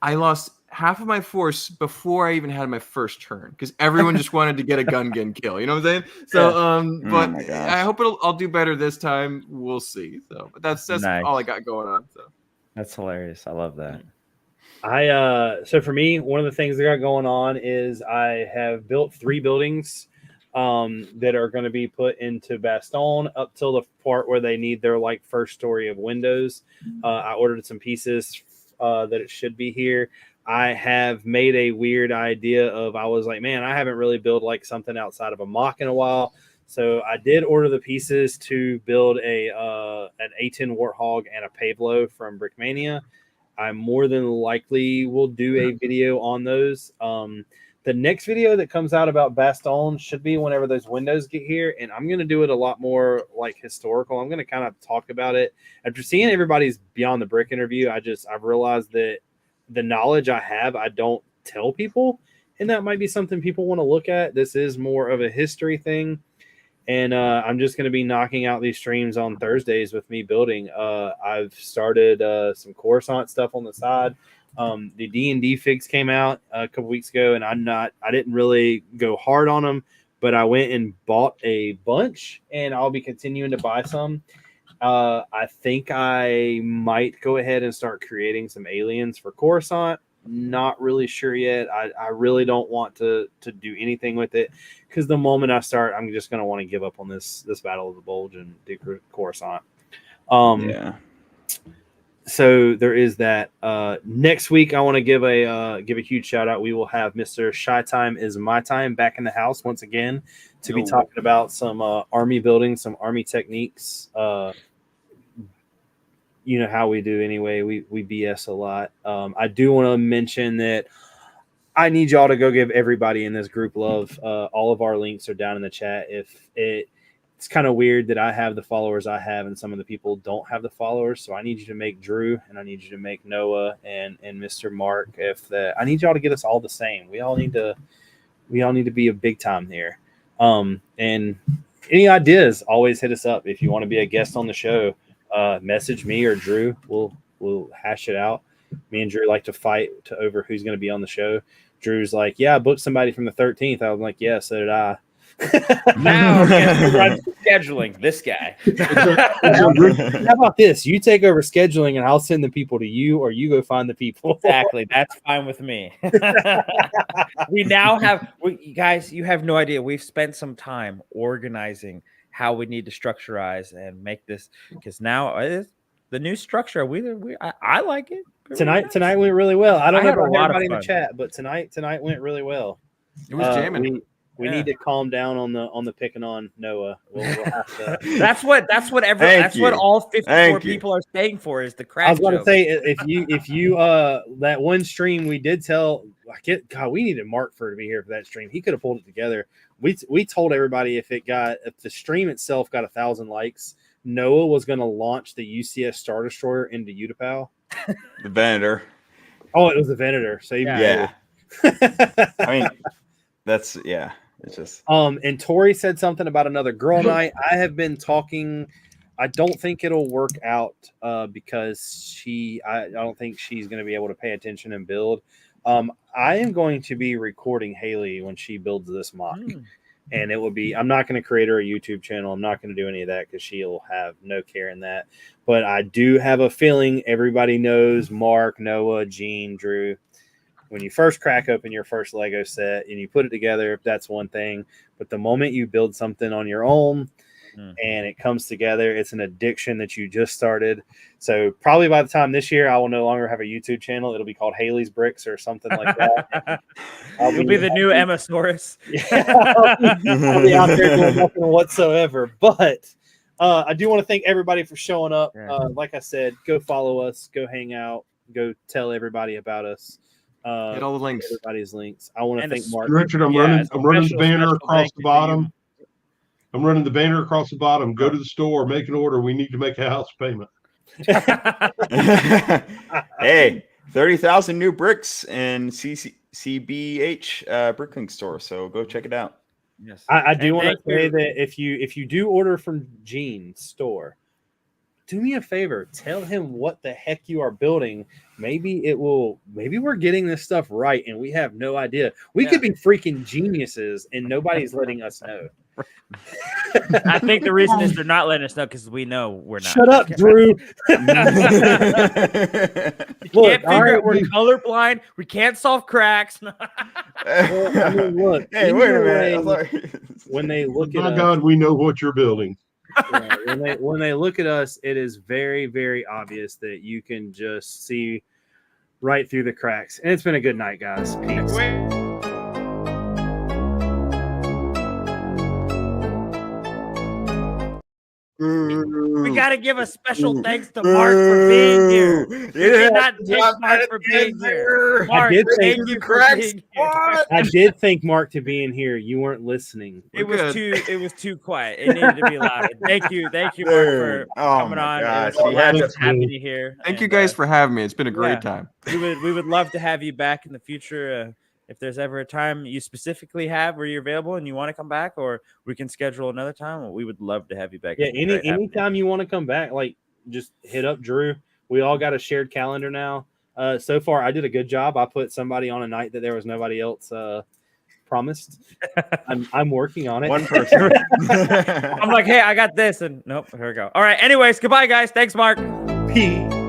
I lost half of my force before I even had my first turn because everyone just wanted to get a Gungan kill. You know what I'm saying? So, but I hope I'll do better this time. We'll see. So, but that's nice. all I got going on. So that's hilarious. I love that. So for me, one of the things I got going on is I have built 3 buildings that are going to be put into Bastogne up till the part where they need their first story of windows. I ordered some pieces that it should be here. I have made a weird idea of, I was like, man, I haven't really built something outside of a mock in a while. So I did order the pieces to build an A10 Warthog and a Pablo from Brickmania. I more than likely will do a video on those. The next video that comes out about Bastogne should be whenever those windows get here, and I'm going to do it a lot more historical. I'm going to kind of talk about it. After seeing everybody's Beyond the Brick interview, I've realized that the knowledge I have, I don't tell people, and that might be something people want to look at. This is more of a history thing, and I'm just going to be knocking out these streams on Thursdays with me building. I've started some Coruscant stuff on the side. The D&D figs came out a couple weeks ago, and I didn't really go hard on them, but I went and bought a bunch, and I'll be continuing to buy some. I think I might go ahead and start creating some aliens for Coruscant. Not really sure yet. I really don't want to do anything with it because the moment I start, I'm just going to want to give up on this Battle of the Bulge and do Coruscant. So there is that. Next week, I want to give a huge shout out. We will have Mr. Shy Time is My Time back in the house once again to be talking about some army building, some army techniques. You know how we do anyway. We BS a lot. I do want to mention that I need y'all to go give everybody in this group love. All of our links are down in the chat. It's kind of weird that I have the followers I have and some of the people don't have the followers. So I need you to make Drew and I need you to make Noah and Mr. Mark. I need y'all to get us all the same. We all need to be a big time here. And any ideas, always hit us up. If you want to be a guest on the show, message me or Drew. We'll hash it out. Me and Drew like to fight over who's going to be on the show. Drew's like, yeah, I booked somebody from the 13th. I was like, yeah, so did I. Now guess who runs scheduling? This guy. How about this? You take over scheduling, and I'll send the people to you, or you go find the people. Exactly. That's fine with me. We now have, you guys, you have no idea. We've spent some time organizing how we need to structurize and make this, because now the new structure, I like it. Tonight went really well. I don't know about everybody in the fun. chat, but tonight went really well. It was jamming. We need to calm down on the picking on Noah. We'll have to. That's what all 54 people are staying for is the crack. I was going to say if you that one stream we did tell God, we needed Mark to be here for that stream. He could have pulled it together. We told everybody if the stream itself got 1,000 likes, Noah was going to launch the UCS Star Destroyer into Utapau. The Venator. Oh, it was the Venator. So yeah. I mean, that's It's just and Tori said something about another girl night. I have been talking. I don't think it'll work out because I don't think she's going to be able to pay attention and build. I am going to be recording Haley when she builds this mock, and it will be. I'm not going to create her a YouTube channel. I'm not going to do any of that because she'll have no care in that. But I do have a feeling everybody knows Mark, Noah, Gene, Drew. When you first crack open your first Lego set and you put it together, that's one thing. But the moment you build something on your own and it comes together, it's an addiction that you just started. So probably by the time this year, I will no longer have a YouTube channel. It'll be called Haley's Bricks or something like that. You'll be the new Emmasaurus. I'll be out there doing nothing whatsoever. But I do want to thank everybody for showing up. Like I said, go follow us, go hang out, go tell everybody about us. Get all the links. Everybody's links. I want to thank Mark. Richard, I'm running the banner across the bottom. I'm running the banner across the bottom. Go to the store, make an order. We need to make a house payment. Hey, 30,000 new bricks in CBH Brickin store. So go check it out. Yes, I do want to say that if you do order from Gene's store, do me a favor. Tell him what the heck you are building. Maybe we're getting this stuff right and we have no idea. We could be freaking geniuses and nobody's letting us know. I think the reason is they're not letting us know because we know we're not. Shut up, Drew. We can't figure out. We're colorblind. We can't solve cracks. Well, I mean, look. Hey, wait a minute. When they look at my us, God, we know what you're building. When they look at us, it is very, very obvious that you can just see right through the cracks. And it's been a good night, guys. Peace. We got to give a special thanks to Mark for being here. We did not thank Mark for being here. Mark, thank you for being here. I did thank Mark to being here. You weren't listening. It was too quiet. It needed to be louder. Thank you, Mark, for coming on. Gosh, It was having you here. Thank you guys for having me. It's been a great time. We would love to have you back in the future. If there's ever a time you specifically have where you're available and you want to come back, or we can schedule another time, we would love to have you back. Yeah, anytime you want to come back, like just hit up Drew. We all got a shared calendar now. So far, I did a good job. I put somebody on a night that there was nobody else promised. I'm working on it. One person. I'm like, hey, I got this, and nope, here we go. All right. Anyways, goodbye, guys. Thanks, Mark. Peace.